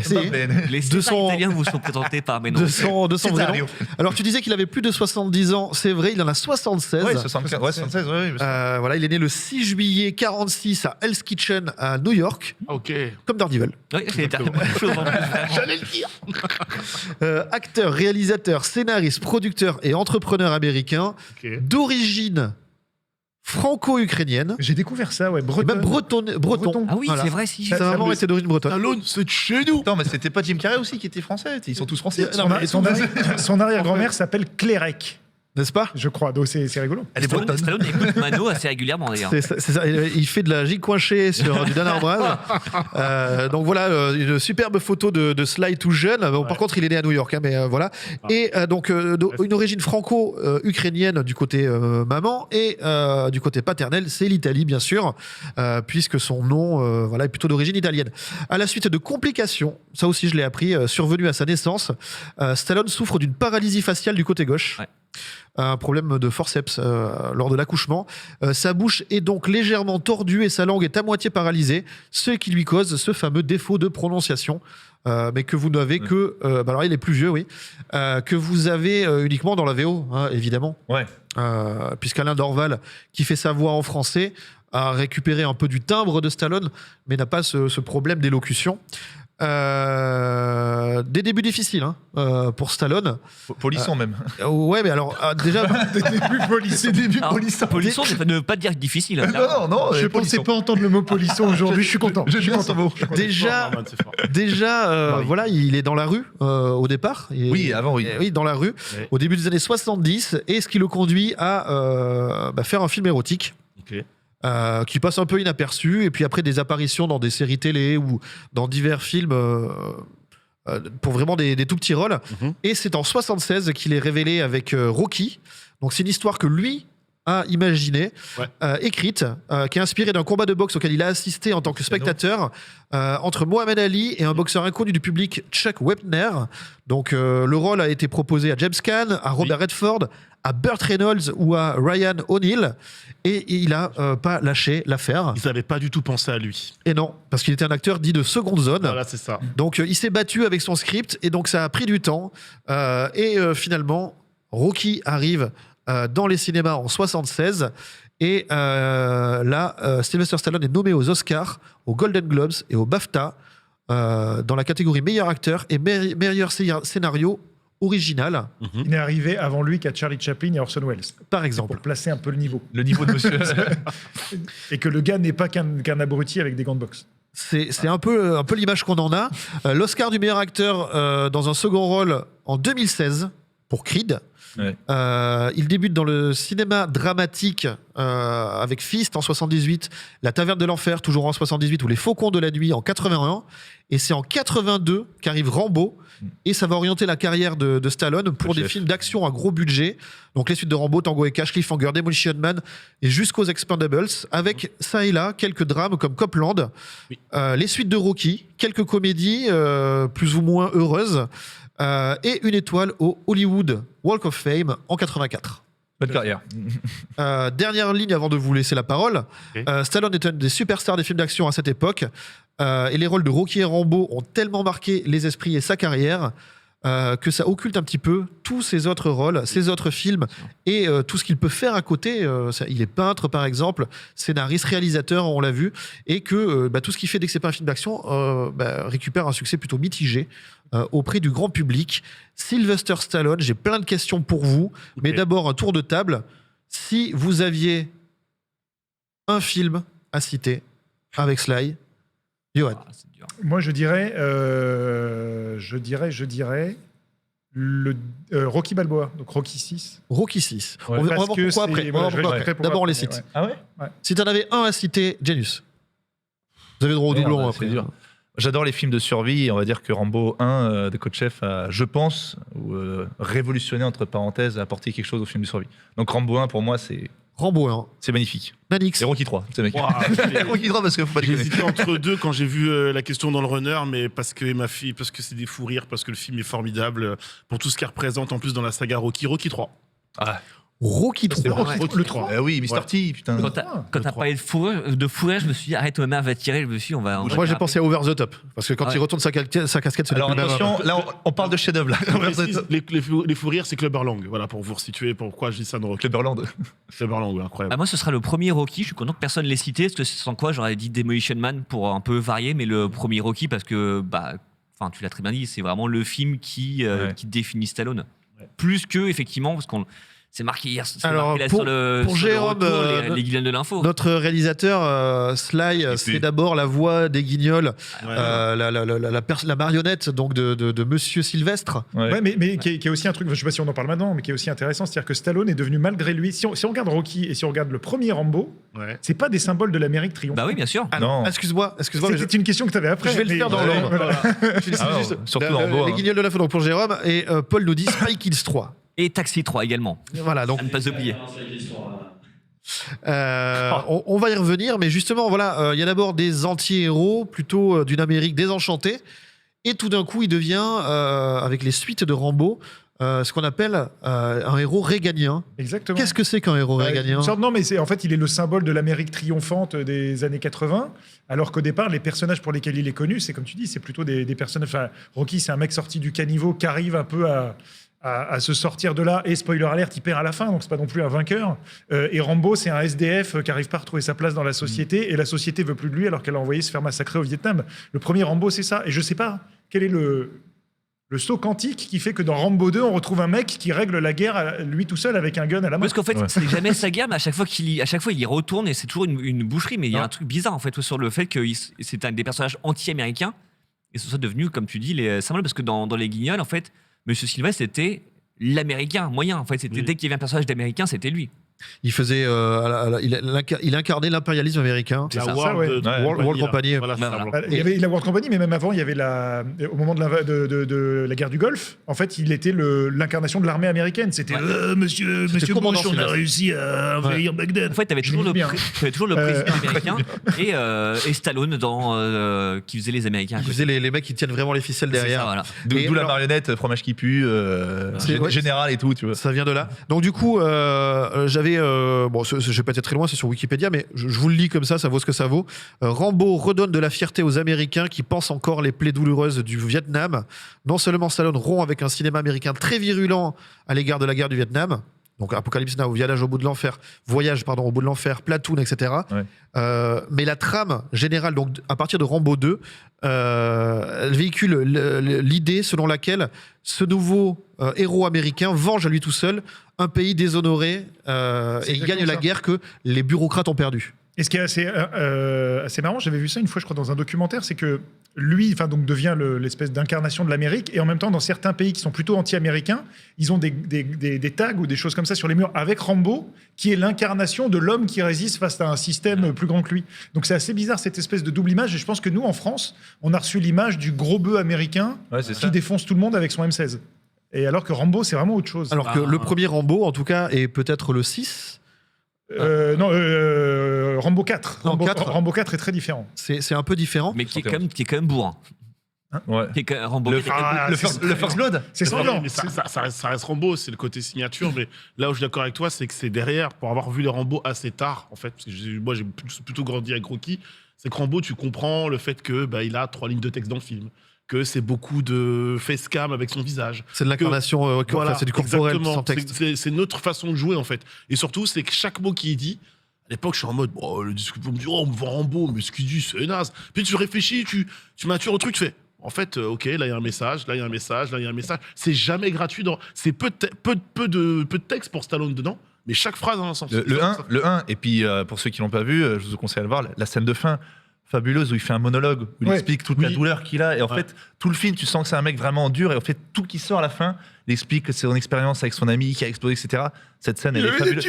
Si. Va bene. Les De Césars son- italiens vous sont présentés par Benoît. De son vrai Cesario. nom. Alors tu disais qu'il avait plus de 70 ans, c'est vrai, il en a 76. Ouais, 75, ouais, 76, ouais, ouais. Voilà, il est né le 6 juillet 46 à Hell's Kitchen à New York, Ok. comme Daredevil. Oui, c'est la même chose en plus. J'allais le dire. Acteur, réalisateur, scénariste, producteur et entrepreneur américain Ok. d'origine franco-ukrainienne. J'ai découvert ça, ouais. Et même breton. Ah oui, Voilà. c'est vrai, si. Sa maman était d'origine bretonne. Stallone, c'est de chez nous. Attends, mais c'était pas Jim Carrey aussi qui était français. Ils sont tous français. Son arrière-grand-mère s'appelle Clérec, N'est-ce pas? je crois. Donc c'est rigolo. Elle est bretonne. Stallone écoute Mano assez régulièrement d'ailleurs. C'est ça. Il fait de la gigue coinchée sur du Dan Armoise. Donc voilà, une superbe photo de Sly tout jeune. Bon, par contre, il est né à New York, hein, mais voilà. Et donc, une origine franco-ukrainienne du côté maman et du côté paternel, c'est l'Italie, bien sûr, puisque son nom voilà, est plutôt d'origine italienne. À la suite de complications, ça aussi je l'ai appris, survenues à sa naissance, Stallone souffre d'une paralysie faciale du côté gauche. Ouais. Un problème de forceps lors de l'accouchement. Sa bouche est donc légèrement tordue et sa langue est à moitié paralysée, ce qui lui cause ce fameux défaut de prononciation, mais que vous n'avez que... bah alors il est plus vieux, oui. Que vous avez uniquement dans la VO, hein, évidemment. Ouais. Puisqu'Alain Dorval, qui fait sa voix en français, a récupéré un peu du timbre de Stallone, mais n'a pas ce problème d'élocution. Des débuts difficiles hein, pour Stallone. Polisson même. Ouais, mais alors déjà, Polisson. Alors, Polisson ne veut pas dire difficile. hein, Non, non, Je pensais pas entendre le mot polisson aujourd'hui. Je suis content. Je suis content. déjà, Norman, c'est fort. déjà, voilà, il est dans la rue au départ. Oui, avant, oui. Oui, dans la rue, Ouais. au début des années 70, et ce qui le conduit à faire un film érotique. Ok. Qui passe un peu inaperçu, et puis après des apparitions dans des séries télé ou dans divers films pour vraiment des tout petits rôles. Mhm. Et c'est en 76 qu'il est révélé avec Rocky. Donc c'est une histoire que lui a imaginée, Ouais. écrite, qui est inspirée d'un combat de boxe auquel il a assisté en tant que spectateur entre Mohamed Ali et un boxeur inconnu du public, Chuck Wepner. Donc le rôle a été proposé à James Caan, à Robert Redford, à Burt Reynolds ou à Ryan O'Neal, et il a pas lâché l'affaire. Ils n'avaient pas du tout pensé à lui. Et non, parce qu'il était un acteur dit de seconde zone. Voilà, c'est ça. Donc il s'est battu avec son script et donc ça a pris du temps. Finalement, Rocky arrive dans les cinémas en 76 et Sylvester Stallone est nommé aux Oscars, aux Golden Globes et aux BAFTA dans la catégorie meilleur acteur et meilleur scénario original, Il n'est arrivé avant lui qu'à Charlie Chaplin et Orson Welles, par exemple. pour placer un peu le niveau. Le niveau de monsieur. Et que le gars n'est pas qu'un abruti avec des gants de boxe. C'est un peu l'image qu'on en a. L'Oscar du meilleur acteur dans un second rôle en 2016 pour Creed. Ouais. Il débute dans le cinéma dramatique avec Fist en 78, La Taverne de l'Enfer toujours en 78 ou Les Faucons de la Nuit en 81. Et c'est en 82 qu'arrive Rambo. Et ça va orienter la carrière de Stallone pour des films d'action à gros budget. Donc les suites de Rambo, Tango et Cash, Cliffhanger, Demolition Man et jusqu'aux Expendables. Avec ça et là quelques drames comme Copland. Oui. Les suites de Rocky, quelques comédies plus ou moins heureuses. Et une étoile au Hollywood Walk of Fame en 84. Bonne carrière. Dernière ligne avant de vous laisser la parole. Ok. Stallone est un des superstars des films d'action à cette époque. Et les rôles de Rocky et Rambo ont tellement marqué les esprits et sa carrière que ça occulte un petit peu tous ses autres rôles, ses autres films et tout ce qu'il peut faire à côté. Il est peintre, par exemple, scénariste, réalisateur, on l'a vu, et que tout ce qu'il fait dès que c'est pas un film d'action récupère un succès plutôt mitigé auprès du grand public. Sylvester Stallone, j'ai plein de questions pour vous, mais d'abord un tour de table. Si vous aviez un film à citer avec Sly, Johan. Ah, c'est dur. Moi, je dirais Rocky Balboa, donc Rocky 6. Rocky 6. Ouais. On va Parce voir que pourquoi c'est- après. voilà, je D'abord, l'expliquerai pourquoi on les après, cite. ouais. Ah ouais. Si tu en avais un à citer, Janus. Vous avez droit au Merde, doublon c'est après. dur. J'adore les films de survie. On va dire que Rambo 1 de Kotcheff a, je pense, révolutionné, entre parenthèses, a apporté quelque chose au film de survie. Donc Rambo 1, pour moi, c'est Rambo 1. magnifique. Nanix. Et Rocky 3, c'est mec. Ouah, Rocky 3 parce qu'il faut pas J'ai déconner. hésité entre deux quand j'ai vu la question dans le runner, mais parce que ma fille, parce que c'est des fous rires, parce que le film est formidable, pour tout ce qu'elle représente en plus dans la saga Rocky 3. Ah, Rocky c'est 3. bon. Ouais. Le 3. oui, Mr. Ouais. T, putain. Quand t'as parlé de fou rire, je me suis dit, arrête, ma mère va tirer. Je me suis dit, on va Moi, j'ai faire- pensé à Over the Top. Parce que quand Ouais. il retourne sa casquette, c'est Alors le plus même. attention, là on parle de chef-d'œuvre là. Je précise, les fous rires, c'est Clubberlang. Voilà, pour vous resituer pourquoi je dis ça de Rocky. Clubberland. Clubberlang, ouais, incroyable. Bah, moi, ce sera le premier Rocky. Je suis content que personne l'ait cité, parce que sans quoi j'aurais dit Demolition Man pour un peu varier, mais le premier Rocky, parce que, enfin, tu l'as très bien dit, c'est vraiment le film qui définit Stallone. Ouais. Plus que, effectivement, parce qu'on. C'est marqué hier. C'est Alors, marqué là pour- sur le, pour sur le Jérôme, retour, les guignols de l'info. Notre réalisateur, Sly, c'est d'abord la voix des Guignols, Ouais. la marionnette donc de Monsieur Sylvestre. Ouais. Ouais, mais qui est aussi un truc, je sais pas si on en parle maintenant, mais qui est aussi intéressant, c'est-à-dire que Stallone est devenu malgré lui, si on regarde Rocky et si on regarde le premier Rambo, Ouais. c'est pas des symboles de l'Amérique triomphante. Bah oui, bien sûr. Ah Non. excuse-moi, mais C'était une question que tu avais après. je vais le mais- faire dans Ouais, l'ordre. voilà. je décide Ah, juste. surtout Rambo, Les hein. Guignols de l'info donc pour Jérôme et Paul nous dit Spy Kills 3. Et Taxi 3 également. Voilà, donc À ne pas oublier. on va y revenir, mais justement, voilà, il y a d'abord des anti-héros, plutôt d'une Amérique désenchantée, et tout d'un coup, il devient, avec les suites de Rambo, ce qu'on appelle un héros réganien. Exactement. Qu'est-ce que c'est qu'un héros Bah, réganien une sorte- non, mais en fait, il est le symbole de l'Amérique triomphante des années 80, alors qu'au départ, les personnages pour lesquels il est connu, c'est comme tu dis, c'est plutôt des personnages. Enfin, Rocky, c'est un mec sorti du caniveau qui arrive un peu à se sortir de là, et spoiler alert, il perd à la fin, donc c'est pas non plus un vainqueur. Et Rambo, c'est un SDF qui arrive pas à retrouver sa place dans la société, et la société veut plus de lui alors qu'elle l'a envoyé se faire massacrer au Vietnam. Le premier Rambo, c'est ça. Et je sais pas quel est le saut quantique qui fait que dans Rambo 2, on retrouve un mec qui règle la guerre lui tout seul avec un gun à la main. Parce qu'en fait, Ouais. c'est jamais sa guerre, mais à chaque fois il y retourne et c'est toujours une boucherie. Mais il y a Ouais. un truc bizarre en fait sur le fait que c'est un des personnages anti-américains et ce soit devenu, comme tu dis, les symboles. Parce que dans les Guignols, en fait, Monsieur Sylvestre c'était l'américain moyen. En fait, c'était Oui. dès qu'il y avait un personnage d'américain, c'était lui. Il faisait, il incarnait l'impérialisme américain. C'est La ça. World, Ça, ouais. World Company. Voilà, c'est Voilà. ça, World Il y avait la World Company, mais même avant, il y avait au moment de la guerre du Golfe, en fait, il était l'incarnation de l'armée américaine. C'était Monsieur commandant Bush, on a Sylvestre. réussi à envahir Bagdad. En fait, t'avais toujours, Je me t'avais toujours le président américain et Stallone qui faisait les Américains. à Il côté. faisait les mecs qui tiennent vraiment les ficelles C'est ça, derrière. voilà. D'où Et la alors- marionnette, fromage qui pue, C'est- ouais, général et tout, tu vois. Ça vient de là. Donc du coup, j'avais... bon, je vais pas être très loin, c'est sur Wikipédia, mais je vous le lis comme ça vaut ce que ça vaut. Rambo redonne de la fierté aux Américains qui pensent encore les plaies douloureuses du Vietnam. Non seulement Stallone rompt avec un cinéma américain très virulent à l'égard de la guerre du Vietnam, donc Apocalypse Now, Voyage au bout de l'enfer, au bout de l'enfer, Platoon, etc. Ouais. Mais la trame générale, donc à partir de Rambo 2, elle véhicule l'idée selon laquelle ce nouveau héros américain venge à lui tout seul un pays déshonoré et il gagne exactement la ça. guerre que les bureaucrates ont perdue. Et ce qui est assez marrant, j'avais vu ça une fois, je crois, dans un documentaire, c'est que lui, enfin, donc devient l'espèce d'incarnation de l'Amérique, et en même temps, dans certains pays qui sont plutôt anti-américains, ils ont des tags ou des choses comme ça sur les murs avec Rambo, qui est l'incarnation de l'homme qui résiste face à un système plus grand que lui. Donc c'est assez bizarre cette espèce de double image, et je pense que nous, en France, on a reçu l'image du gros bœuf américain Ouais, c'est qui ça. défonce tout le monde avec son M16. Et alors que Rambo, c'est vraiment autre chose. Alors que le premier Rambo, en tout cas, est peut-être le 6. Non, Rambo 4. Non, 4. Rambo 4 est très différent. C'est un peu différent. Mais qui est quand même bourrin. Ouais. Qui est quand même Rambo. Le, Ah, le c'est- first, le First Blood. C'est sanglant. Mais ça reste Rambo, c'est le côté signature. Mais là où je suis d'accord avec toi, c'est que c'est derrière, pour avoir vu les Rambo assez tard, en fait, parce que moi j'ai plutôt grandi avec Rocky, c'est que Rambo, tu comprends le fait que il a 3 lignes de texte dans le film, que c'est beaucoup de facecam avec son visage. C'est de l'incarnation, Voilà, c'est du corporel exactement. sans texte. C'est notre façon de jouer en fait. Et surtout, c'est que chaque mot qu'il dit, à l'époque, je suis en mode, le discours, on me dit, on me vend Rambo, mais ce qu'il dit, c'est naze. Puis tu réfléchis, tu matures au truc, tu fais. En fait, ok, là il y a un message, là il y a un message, là il y a un message. C'est jamais gratuit. C'est peu de texte pour Stallone dedans, mais chaque phrase a un sens. Le 1, et puis pour ceux qui l'ont pas vu, je vous conseille de le voir, la scène de fin fabuleuse où il fait un monologue, où il Ouais. explique toute la Oui. douleur qu'il a. Et en Ouais. fait, tout le film, tu sens que c'est un mec vraiment dur. Et en fait, tout qui sort à la fin, il explique que c'est son expérience avec son ami qui a explosé, etc. Cette scène, elle est fabuleuse.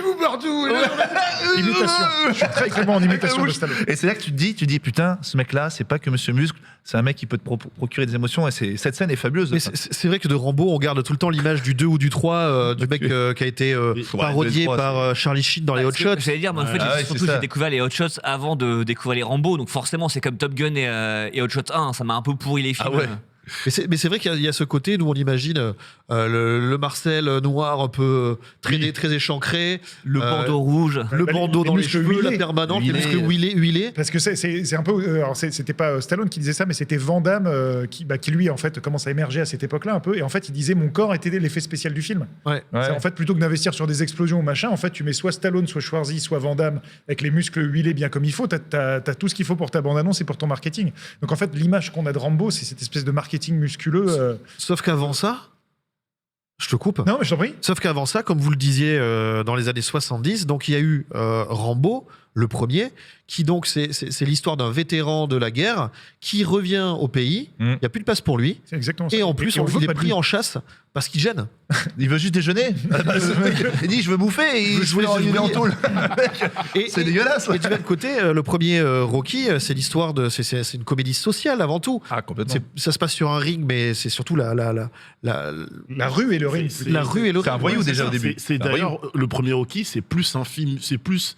Imitation. Je suis très bon en imitation de Stallone. Et c'est là que tu te dis, putain, ce mec-là, c'est pas que Monsieur Muscle, c'est un mec qui peut te procurer des émotions. Et cette scène est fabuleuse. Mais c'est vrai que de Rambo, on garde tout le temps l'image du 2 ou du 3, du mec qui a été parodié le 3, par Charlie Sheen dans les Hot Parce que Shots. J'allais dire, mais en fait, Ah ouais, surtout, c'est ça. j'ai découvert les Hot Shots avant de découvrir les Rambo, donc forcément, c'est comme Top Gun et Hot Shots 1, ça m'a un peu pourri les films. Ah ouais. Mais c'est vrai qu'il y a ce côté, nous on imagine le Marcel noir un peu très échancré, Le bandeau rouge. le Bah, bandeau les dans les muscles cheveux, huilés. la permanente, les Huilés. muscles huilés. Parce que c'est un peu. Alors c'était pas Stallone qui disait ça, mais c'était Van Damme qui lui, en fait, commence à émerger à cette époque-là un peu. Et en fait, il disait mon corps était l'effet spécial du film. Ouais. Ouais. C'est, en fait, plutôt que d'investir sur des explosions ou machin, en fait, tu mets soit Stallone, soit Schwarzy, soit Van Damme avec les muscles huilés bien comme il faut. T'as tout ce qu'il faut pour ta bande-annonce et pour ton marketing. Donc en fait, l'image qu'on a de Rambo, c'est cette espèce de marketing musculeux. Sauf qu'avant ça, je te coupe. Non, mais je t'en prie. Sauf qu'avant ça, comme vous le disiez dans les années 70, donc il y a eu Rambo, le premier, qui donc c'est l'histoire d'un vétéran de la guerre qui revient au pays. Il Mm. n'y a plus de place pour lui. C'est exactement ça. Et en plus, on il veut est pas de pris lui. en chasse parce qu'il gêne. Il veut juste déjeuner. Il dit, je veux bouffer. Et il Je veux il est en oublier. tôle. Et, C'est dégueulasse. Et du même côté, le premier Rocky, c'est l'histoire de. C'est une comédie sociale avant tout. Ah, complètement. Ça se passe sur un ring, mais c'est surtout la La rue et le ring. C'est- la rue et le C'est un ring. voyou Ouais, déjà ça. au début. C'est Un d'ailleurs le premier Rocky, c'est plus un film, c'est plus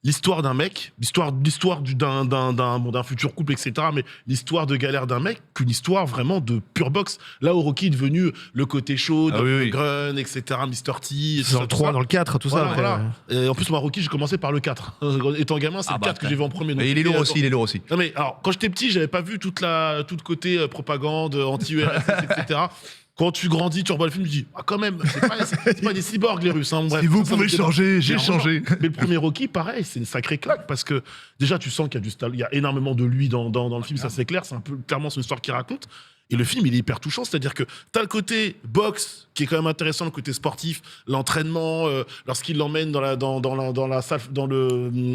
l'histoire d'un mec, l'histoire d'un futur couple, etc. Mais l'histoire de galère d'un mec qu'une histoire vraiment de pure boxe. Là où Rocky est devenu le côté chaud, Ah oui, oui. Grun, etc. Mr. T, C'est dans le 3, dans le 4, tout Voilà, ça. après. voilà. Et en plus, moi, Rocky, j'ai commencé par le 4. Étant gamin, c'est Ah le bah, 4 que j'ai vu en premier. Donc, Et il est lourd aussi, il est lourd aussi. Non mais alors quand j'étais petit, j'avais pas vu tout le côté propagande anti-URSS, etc. Quand tu grandis, tu revois le film, tu dis ah quand même, c'est pas des cyborgs les Russes. Hein, bref, Si vous ça, ça pouvez me fait- changer, j'ai Clairement. changé. Mais le premier Rocky, pareil, c'est une sacrée claque parce que déjà tu sens qu'il y a il y a énormément de lui dans le film, ça c'est clair, c'est un peu clairement son histoire qu'il raconte. Et le film, il est hyper touchant, c'est-à-dire que t'as le côté boxe, qui est quand même intéressant, le côté sportif, l'entraînement, lorsqu'il l'emmène dans la salle,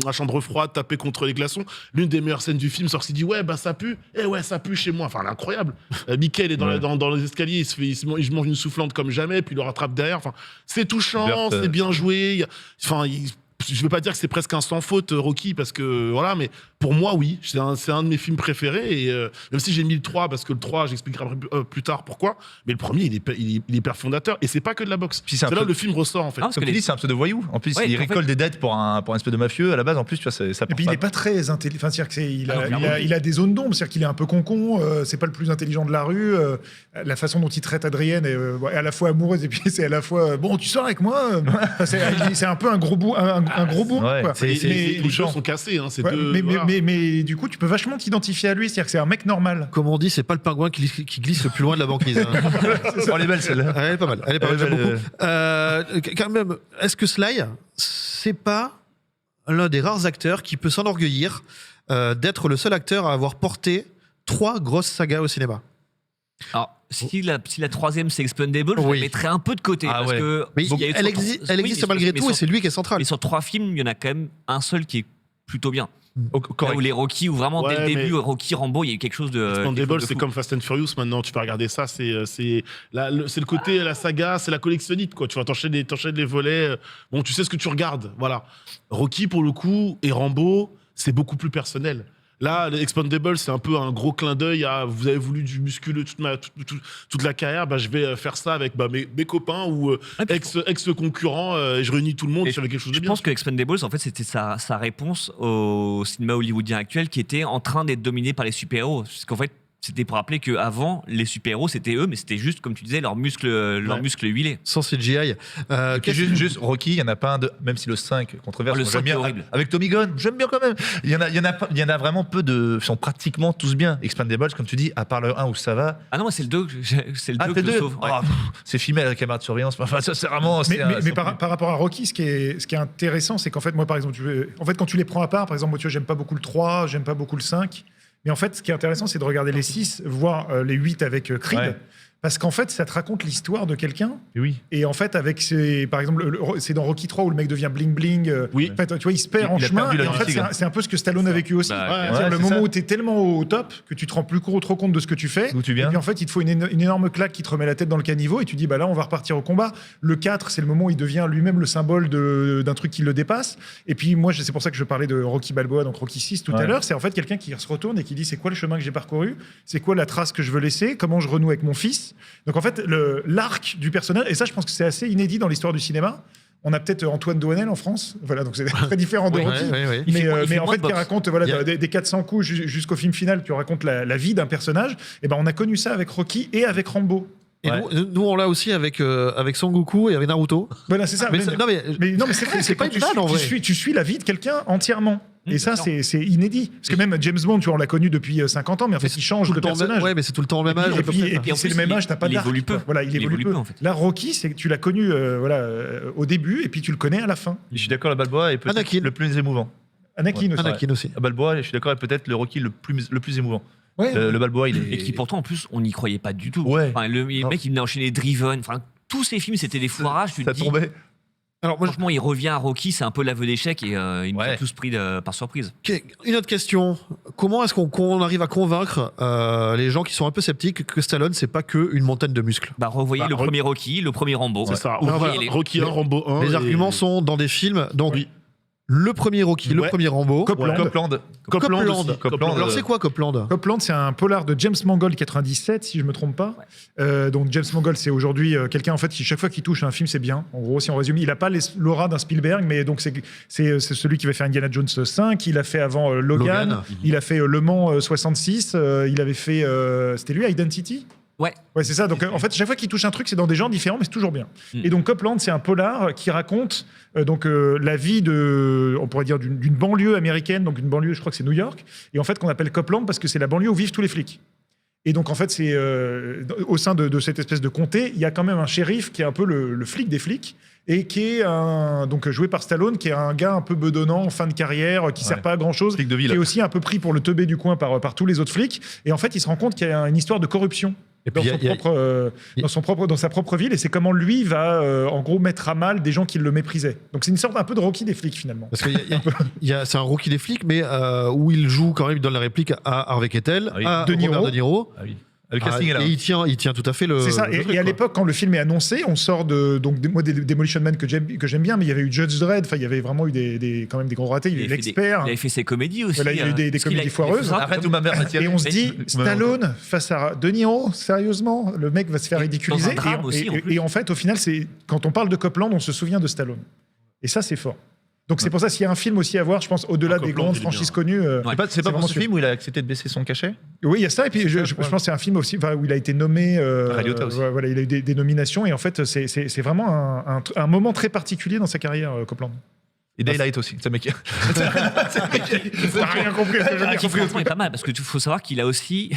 la chambre froide, taper contre les glaçons. L'une des meilleures scènes du film, sort, s'il dit ouais, bah ça pue, ça pue chez moi. Enfin, elle est incroyable. Michael est dans les escaliers, il mange une soufflante comme jamais, puis il le rattrape derrière. Enfin, c'est touchant, c'est bien joué. Je veux pas dire que c'est presque un sans faute, Rocky, parce que voilà, mais pour moi, oui, c'est un de mes films préférés. Et même si j'ai mis le 3, parce que le 3, j'expliquerai plus tard pourquoi, mais le premier, il est hyper fondateur. Et c'est pas que de la boxe. Puis c'est là où le film ressort, en fait. Comme tu dis, c'est un pseudo voyou. En plus, Ouais, il récolte des dettes pour un espèce de mafieux. À la base, en plus, tu vois, ça Et puis il n'est pas très intelligent. Enfin, c'est-à-dire qu'il a des zones d'ombre, c'est-à-dire qu'il est un peu con. C'est pas le plus intelligent de la rue. La façon dont il traite Adrienne est à la fois amoureuse et puis c'est à la fois bon, tu sors avec moi. C'est un peu un gros bout, un gros bout. Ouais. Quoi. Les jeux sont cassés. Hein, mais du coup, tu peux vachement t'identifier à lui, c'est-à-dire que c'est un mec normal. Comme on dit, c'est pas le pingouin qui glisse le plus loin de la banquise. Hein. Oh, elle est belle celle-là. Elle est pas mal. J'aime beaucoup. Quand même, est-ce que Sly, c'est pas l'un des rares acteurs qui peut s'enorgueillir d'être le seul acteur à avoir porté 3 grosses sagas au cinéma? Alors, si la troisième c'est Expendable, je la mettrais un peu de côté. Ah parce ouais. que Mais il y a eu elle sur- existe oui, malgré mais tout sur- et c'est lui qui est central. Et sur 3 films, il y en a quand même un seul qui est plutôt bien. Là Correct. où les Rocky, où vraiment dès le Ouais, début, mais- Rocky, Rambo, il y a eu quelque chose de. Expendable, quelque chose de c'est fou. comme Fast and Furious maintenant. Tu peux regarder ça, c'est le côté la saga, c'est la collectionnite quoi. Tu vas t'enchaîner les volets. Bon, tu sais ce que tu regardes, voilà. Rocky pour le coup et Rambo, c'est beaucoup plus personnel. Là, Expendable, c'est un peu un gros clin d'œil à vous avez voulu du musculeux toute la carrière, bah, je vais faire ça avec mes copains ou ex-concurrents et je réunis tout le monde Et sur quelque chose de Je bien. pense que Expendables, en fait, c'était sa réponse au cinéma hollywoodien actuel qui était en train d'être dominé par les super-héros. Parce qu'en fait, c'était pour rappeler qu'avant, les super-héros, c'était eux, mais c'était juste, comme tu disais, leurs muscles huilés. Sans CGI. Juste Rocky, il n'y en a pas un de. Même si le 5, controverse, Le moi, 5 j'aime bien. est horrible. Avec Tommy Gunn, j'aime bien quand même. Il y en a vraiment peu de. Ils sont pratiquement tous bien. Expendables, comme tu dis, à part le 1 où ça va. Ah non, moi, c'est le 2 c'est le 2 Ah, que t'es je deux. sauve. Ouais. Ah, c'est filmé à la caméra de surveillance. Enfin, ça, c'est vraiment. Mais par rapport à Rocky, ce qui est intéressant, c'est qu'en fait, moi, par exemple, quand tu les prends à part, par exemple, moi, tu vois, j'aime pas beaucoup le 3, j'aime pas beaucoup le 5. Mais en fait, ce qui est intéressant, c'est de regarder les 6, voire les 8 avec Creed. Ouais. Parce qu'en fait, ça te raconte l'histoire de quelqu'un. Oui. Et en fait, par exemple, c'est dans Rocky 3 où le mec devient bling-bling. Oui. En fait, tu vois, il se perd Il en a chemin. perdu la Et en fait, tigre. c'est un peu ce que Stallone a vécu aussi. Bah, C'est-à-dire ouais, le c'est moment ça. où tu es tellement au top que tu te rends plus trop compte de ce que tu fais. D'où tu viens. Et puis en fait, il te faut une énorme claque qui te remet la tête dans le caniveau et tu dis, bah là, on va repartir au combat. Le 4, c'est le moment où il devient lui-même le symbole d'un truc qui le dépasse. Et puis moi, c'est pour ça que je parlais de Rocky Balboa, donc Rocky 6 tout à Ouais. l'heure. C'est en fait quelqu'un qui se retourne et qui dit, c'est quoi le chemin que j'ai parcouru? C'est quoi la trace que je veux laisser? Comment je renoue avec mon fils? Donc en fait, l'arc du personnage, et ça, je pense que c'est assez inédit dans l'histoire du cinéma. On a peut-être Antoine Doinel en France, voilà, donc c'est très différent de Oui, Rocky. oui. Il fait moins- il fait Mais en moins fait, de qui boxe. raconte Il y a- des 400 coups jusqu'au film final, qui raconte la vie d'un personnage. Et ben, on a connu ça avec Rocky et avec Rambo. Et Ouais. nous, on l'a aussi avec Son Goku et avec Naruto. Voilà, c'est ça. Mais Mais- non, mais Mais non, mais c'est vrai, c'est pas quand une vanne, en vrai. tu suis la vie de quelqu'un entièrement. Et ça, d'accord. c'est inédit. Parce que même James Bond, tu vois, on l'a connu depuis 50 ans, mais en fait, il change tout de le temps personnage. ouais, mais c'est tout le temps au même âge. Et à peu puis, près. et puis en c'est plus, le même il- âge, t'as pas il d'arc, évolue peu. quoi. Voilà, il Il évolue peu. en fait. Là, Rocky, c'est que tu l'as connu au début, et puis tu le connais à la fin. Je suis d'accord, le Balboa est peut-être Anakin. le plus émouvant. Anakin aussi. Anakin aussi. Balboa, je suis d'accord, est peut-être le Rocky le plus émouvant. Ouais. Le Balboa, il est. Et qui pourtant, en plus, on n'y croyait pas du tout. Ouais. Enfin, le mec, il venait enchaîner Driven. Enfin, tous ces films, c'était des foirages. Tu te Ça dis, tombait. Alors, moi, franchement, il revient à Rocky, c'est un peu l'aveu d'échec et ils nous Ouais. ont tous pris par surprise. une autre question. Comment est-ce qu'on arrive à convaincre les gens qui sont un peu sceptiques que Stallone, c'est pas que une montagne de muscles? Bah, revoyez Bah, le premier Rocky, le premier Rambo. C'est ça. Revoyez-les. Rocky 1, Rambo 1. Les et- arguments sont dans des films. Donc, Oui. le premier Rocky, le Ouais. premier Rambo. Copland. Copland. Copland aussi. Copland. Alors, c'est quoi Copland? Copland, c'est un polar de James Mangold 97, si je me trompe pas. Donc James Mangold, c'est aujourd'hui quelqu'un en fait qui chaque fois qu'il touche un film, c'est bien. En gros, si on résume, il a pas l'aura d'un Spielberg, mais donc c'est celui qui va faire Indiana Jones 5. Il a fait avant Logan. Logan. Il a fait Le Mans 66. Il avait fait, c'était lui Identity. Ouais. Ouais, c'est ça. Donc, en fait, chaque fois qu'il touche un truc, c'est dans des genres différents, mais c'est toujours bien. Mm. Et donc, Copland, c'est un polar qui raconte la vie on pourrait dire, d'une banlieue américaine. Donc, une banlieue, je crois que c'est New York. Et en fait, qu'on appelle Copland parce que c'est la banlieue où vivent tous les flics. Et donc, en fait, c'est au sein de cette espèce de comté, il y a quand même un shérif qui est un peu le flic des flics et qui est donc joué par Stallone, qui est un gars un peu bedonnant en fin de carrière, qui sert pas à grand-chose, Flic de qui ville. est aussi un peu pris pour le teubé du coin par tous les autres flics. Et en fait, il se rend compte qu'il y a une histoire de corruption. Et puis, Dans sa propre ville, et c'est comment lui va en gros mettre à mal des gens qui le méprisaient. Donc c'est une sorte un peu de Rocky des flics finalement. Parce que c'est un Rocky des flics, mais où il joue quand même, il donne la réplique à Harvey Keitel, Ah oui. à De Niro. Robert De Niro. Ah oui. Le casting est là. Et il tient tout à fait le. C'est ça. le Et truc, à quoi. l'époque, quand le film est annoncé, on sort moi, des Demolition Man que j'aime bien, mais il y avait eu Judge Dredd. Enfin, il y avait vraiment eu quand même des gros ratés. Il y a eu l'expert. Il avait fait ses comédies aussi. Voilà, il y a eu des parce qu'il comédies foireuses. Arrête où ma mère m'a tiré. Et on se dit, Stallone face à De Niro, sérieusement, le mec va se faire Et ridiculiser. dans un drame aussi, en plus. Et en fait, au final, quand on parle de Copland, on se souvient de Stallone. Et ça, c'est fort. Donc c'est pour ça, s'il y a un film aussi à voir, je pense, au-delà des Copland, grandes il est bien. franchises connues. C'est pas c'est pour vraiment ce sûr. film où il a accepté de baisser son cachet? Oui, il y a ça. Et puis, je pense que c'est un film aussi où il a été nommé. Radiota aussi. Voilà, il a eu des nominations. Et en fait, c'est vraiment un moment très particulier dans sa carrière, Copland. Et Daylight aussi. Ce mec. T'as rien compris. Qui franchement est pas mal parce que faut savoir qu'il a aussi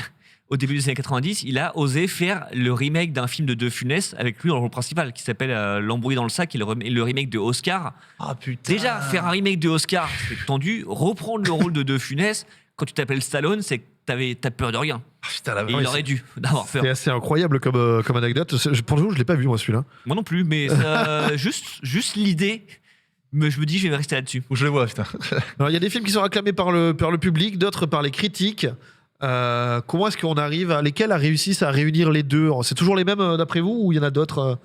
au début des années 90 il a osé faire le remake d'un film de De Funès avec lui dans le rôle principal qui s'appelle L'embrouille dans le sac, qui est le remake de Oscar. Ah putain. Déjà faire un remake de Oscar c'est tendu, reprendre le rôle de De Funès quand tu t'appelles Stallone c'est que t'as peur de rien. Ah, putain, la Et il aurait dû d'avoir peur. C'est assez incroyable comme anecdote. Pour le coup, je l'ai pas vu moi celui-là. Moi non plus mais juste l'idée je me dis je vais rester là-dessus. Où je le vois, putain. Alors, il y a des films qui sont acclamés par le public, d'autres par les critiques. Comment est-ce qu'on arrive lesquels réussissent à réunir les deux? C'est toujours les mêmes d'après vous ou il y en a d'autres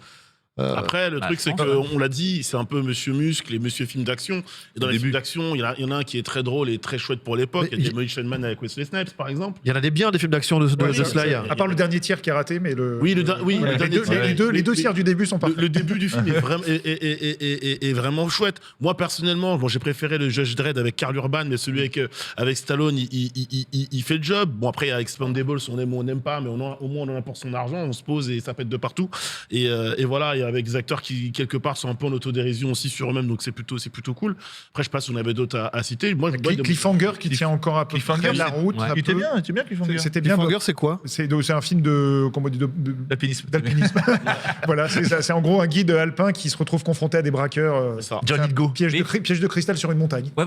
Après, le truc, je c'est pense, qu'on l'a dit, c'est un peu Monsieur Muscle et Monsieur Film d'action. Et dans Au les début. films d'action, il y en a un qui est très drôle et très chouette pour l'époque. Mais Il y a Demolition Man avec Wesley Snipes, par exemple. Il y en a des biens des films d'action de Sly. À part le dernier tiers qui est raté, mais Oui, le dernier tiers. les deux tiers du début sont parfaits. Le début du film est vraiment chouette. Moi, personnellement, j'ai préféré le Judge Dredd avec Karl Urban, mais celui avec Stallone, il fait le job. Bon, après, avec Expendables, on aime ou on n'aime pas, mais au moins, on en a pour son argent. On se pose et ça pète de partout. Et voilà, et avec des acteurs qui, quelque part, sont un peu en autodérision aussi sur eux-mêmes, donc c'est plutôt cool. Après, je sais pas si on avait d'autres à citer. Moi, Cliffhanger qui tient encore un peu Cliffhanger, la route. Ouais. un Il était peu. bien, Cliffhanger. C'était bien. Cliffhanger, c'est quoi? C'est un film de L'alpinisme. d'alpinisme. Voilà, c'est en gros un guide alpin qui se retrouve confronté à des braqueurs. C'est ça. Johnny Go. Piège de cristal sur une montagne. Ouais,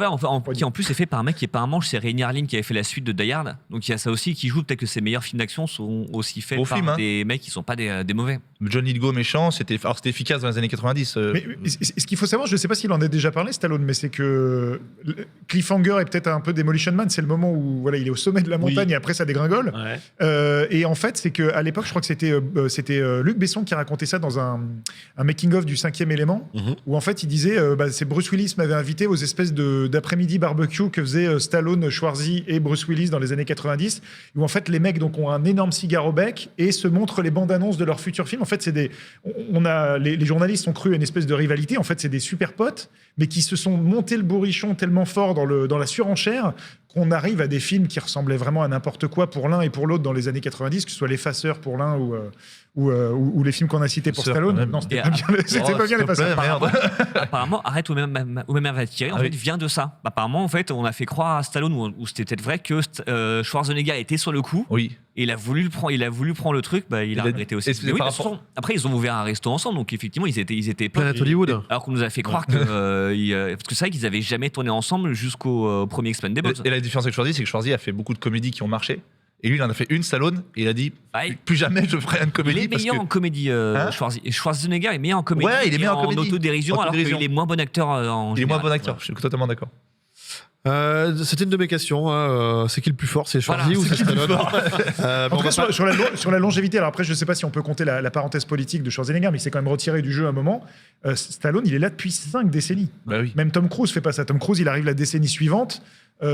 qui en plus est fait par un mec qui est pas un manche, c'est Rainier Harlin qui avait fait la suite de Die Hard. Donc il y a ça aussi qui joue, peut-être que ses meilleurs films d'action sont aussi faits Beau par film, hein. des mecs qui sont pas des mauvais. Johnny Go méchant, c'était efficace dans les années 90. Mais ce qu'il faut savoir, je ne sais pas s'il en a déjà parlé, Stallone, mais c'est que Cliffhanger est peut-être un peu Demolition Man. C'est le moment où voilà, il est au sommet de la montagne Oui. et après ça dégringole. Ouais. Et en fait, c'est qu'à l'époque, je crois que c'était Luc Besson qui racontait ça dans un making-of du 5e élément, Mhm. où en fait il disait c'est Bruce Willis m'avait invité aux espèces d'après-midi barbecue que faisaient Stallone, Schwarzy et Bruce Willis dans les années 90, où en fait les mecs donc, ont un énorme cigare au bec et se montrent les bandes annonces de leurs futurs films. En fait, les journalistes ont cru à une espèce de rivalité. En fait, c'est des super potes, mais qui se sont montés le bourrichon tellement fort dans la surenchère qu'on arrive à des films qui ressemblaient vraiment à n'importe quoi pour l'un et pour l'autre dans les années 90, que ce soit L'Effaceur pour l'un ou les films qu'on a cités pour L'Effaceur, Stallone. quand même. Non, c'était Et pas bien, c'était Oh, pas bien s'il te L'Effaceur. plaît, merde. Apparemment, Arrête ou même va tirer, en Ah fait, oui. vient de ça. Apparemment, en fait, on a fait croire à Stallone, ou c'était peut-être vrai, que Schwarzenegger était sur le coup, Oui. et il a voulu prendre le truc, il a regretté aussi. et c'est Mais oui, par de toute façon, après, ils ont ouvert un resto ensemble, donc effectivement, ils étaient potes. Planet Hollywood. Alors qu'on nous a fait croire que. Parce que c'est vrai qu'ils avaient jamais tourné ensemble jusqu'au premier Expendables. Et la différence avec Schwarzy, c'est que Schwarzy a fait beaucoup de comédies qui ont marché. Et lui, il en a fait une, Stallone, et il a dit Ouais. plus jamais je ferai une Il comédie. est parce meilleur que... en comédie, Schwarzy. Et Schwarzenegger est meilleur en comédie. Ouais, il est meilleur en comédie. autodérision, alors Autodérision. qu'il est moins bon acteur en Il est moins général. bon acteur, je suis totalement d'accord. C'était une de mes questions. C'est qui le plus fort? C'est Schwarzy Voilà, ou c'est c'est Stallone? En tout cas, sur la longévité, alors après, je ne sais pas si on peut compter la parenthèse politique de Schwarzenegger, mais il s'est quand même retiré du jeu à un moment. Stallone, il est là depuis 5 décennies. Bah oui. Même Tom Cruise fait pas ça. Tom Cruise, il arrive la décennie suivante.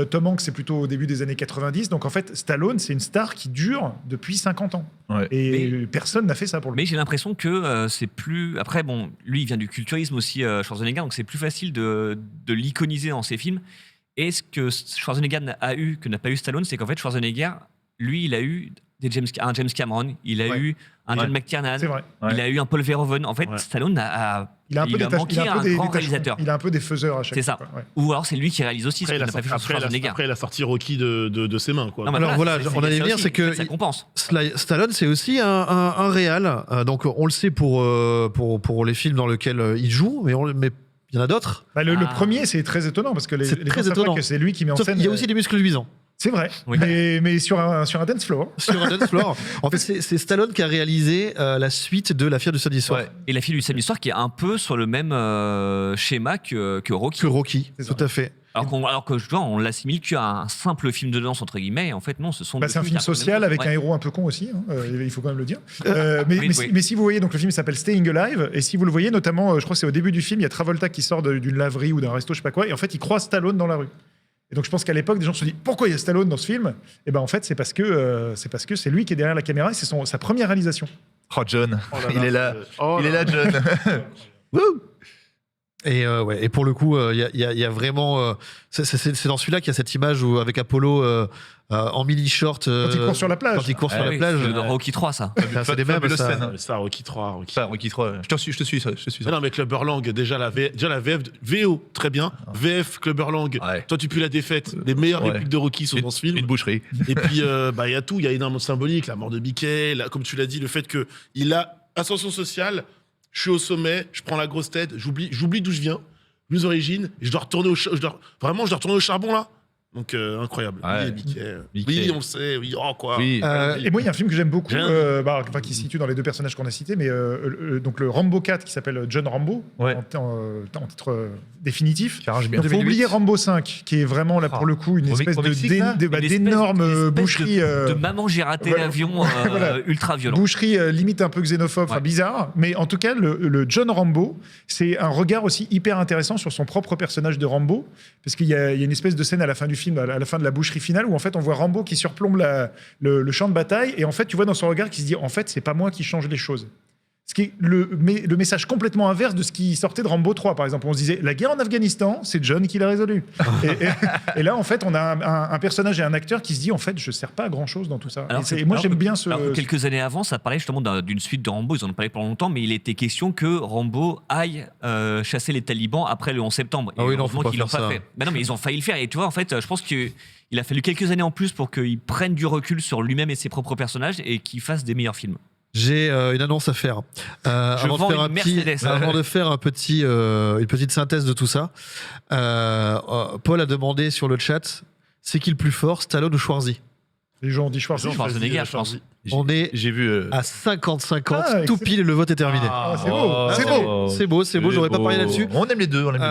Tom Hanks, c'est plutôt au début des années 90. Donc en fait, Stallone, c'est une star qui dure depuis 50 ans. Ouais. Et personne n'a fait ça pour lui. Mais j'ai l'impression que c'est plus. Après, bon, lui, il vient du culturisme aussi, Schwarzenegger, donc c'est plus facile de l'iconiser dans ses films. Et ce que Schwarzenegger a eu, que n'a pas eu Stallone, c'est qu'en fait, Schwarzenegger, lui, il a eu un James Cameron, il a eu un John McTiernan, C'est vrai. il a eu un Paul Verhoeven. En fait, Ouais. Stallone Il a un peu, manqué un grand réalisateur. Il a un peu des faiseurs à chaque C'est ça. fois. Ouais. Ou alors c'est lui qui réalise aussi, Après, parce qu'il n'a pas fait sur Schwarzenegger. il a sorti Rocky de ses mains, quoi. Non, mais Alors voilà, on allait ça venir, aussi, c'est que ça compense. Stallone, c'est aussi un réal. Donc on le sait pour les films dans lesquels il joue, mais il y en a d'autres. Bah, le premier, c'est très étonnant parce que les C'est gens très savent pas étonnant. que c'est lui qui met en Sauf scène. qu'il y a aussi des muscles luisants. C'est vrai, Oui. mais sur un dance floor. Sur un dance floor. En fait, c'est Stallone qui a réalisé la suite de La Fière du samedi soir. Ouais. Et la fille du samedi soir qui est un peu sur le même schéma que Rocky. Que Rocky, C'est ça. tout à fait. Alors que je vois, on l'assimile qu'à un simple film de danse, entre guillemets. Et en fait, non, ce sont Bah, deux c'est un films film qui racontent social la même avec chose. un Ouais. héros un peu con aussi, hein, il faut quand même le dire. oui. Mais si vous voyez, donc le film s'appelle Staying Alive, et si vous le voyez, notamment, je crois que c'est au début du film, il y a Travolta qui sort d'une laverie ou d'un resto, je sais pas quoi, et en fait, il croise Stallone dans la rue. Et donc je pense qu'à l'époque, des gens se sont dit pourquoi il y a Stallone dans ce film. Et ben en fait, c'est parce que c'est lui qui est derrière la caméra et c'est sa première réalisation. Oh, John, Oh il est là. Oh Il est là, John. Et pour le coup, il y a vraiment. C'est dans celui-là qu'il y a cette image où, avec Apollo en mini-short. Quand il court sur la plage. Quand il court sur Ah la oui, plage. c'est dans Rocky 3, ça. C'est des mêmes. Fabuleuse ça. scène. Ça, Rocky 3, Rocky. Ça, Rocky 3. Je te suis ça. Mais non, mais Clubberlang, déjà la VF, VO, très bien. VF, Clubberlang, Ouais. toi tu pues la défaite. Les meilleures Ouais. répliques de Rocky sont dans ce film. Une boucherie. Et puis, il y a tout, il y a énormément de symbolique, la mort de Mickey, comme tu l'as dit, le fait qu'il a ascension sociale, je suis au sommet, je prends la grosse tête, j'oublie d'où je viens, mes origines, et je dois retourner au charbon là. Donc, incroyable. Ouais. Oui, Mickey. Mickey. Oui, on le sait, oui, oh quoi. Oui. Et moi, il y a un film que j'aime beaucoup, J'aime. qui se situe dans les deux personnages qu'on a cités, mais donc le Rambo 4 qui s'appelle John Rambo, Ouais. en titre définitif. Qui arrange bien. Donc, faut 2008. oublier Rambo 5, qui est vraiment là pour le coup une Au espèce Mexique, là Une espèce d'énorme boucherie. de maman, j'ai raté voilà. l'avion Voilà. ultra violent. Boucherie limite un peu xénophobe, enfin Ouais. bizarre, mais en tout cas le John Rambo, c'est un regard aussi hyper intéressant sur son propre personnage de Rambo, parce qu'il y a une espèce de scène à la fin du film, à la fin de la boucherie finale, où en fait on voit Rambo qui surplombe le champ de bataille, et en fait tu vois dans son regard qu'il se dit en fait c'est pas moi qui change les choses. Ce qui est le message complètement inverse de ce qui sortait de Rambo 3, par exemple. On se disait, la guerre en Afghanistan, c'est John qui l'a résolu. et là, en fait, on a un personnage et un acteur qui se dit, en fait, je ne sers pas à grand-chose dans tout ça. Alors, Et moi, alors j'aime que- bien ce... alors que quelques années avant, ça parlait justement d'une suite de Rambo. Ils en ont parlé pendant longtemps, mais il était question que Rambo aille chasser les talibans après le 11 septembre. Ah oui, non, heureusement faut pas qu'ils l'ont faire pas ça. fait. Mais non, mais ils ont failli le faire. Et tu vois, en fait, je pense qu'il a fallu quelques années en plus pour qu'il prenne du recul sur lui-même et ses propres personnages et qu'il fasse des meilleurs films. J'ai une annonce à faire. Avant de vends faire une Mercedes. avant de faire une petite synthèse de tout ça, Paul a demandé sur le chat, c'est qui le plus fort, Stallone ou Schwarzy? Les gens ont dit Schwarzenegger, je pense. On est J'ai vu. à 50-50, Ah, tout excellent. pile et le vote est terminé. Ah, c'est beau, c'est beau. C'est beau, j'aurais pas parié là-dessus. On aime les deux. On aime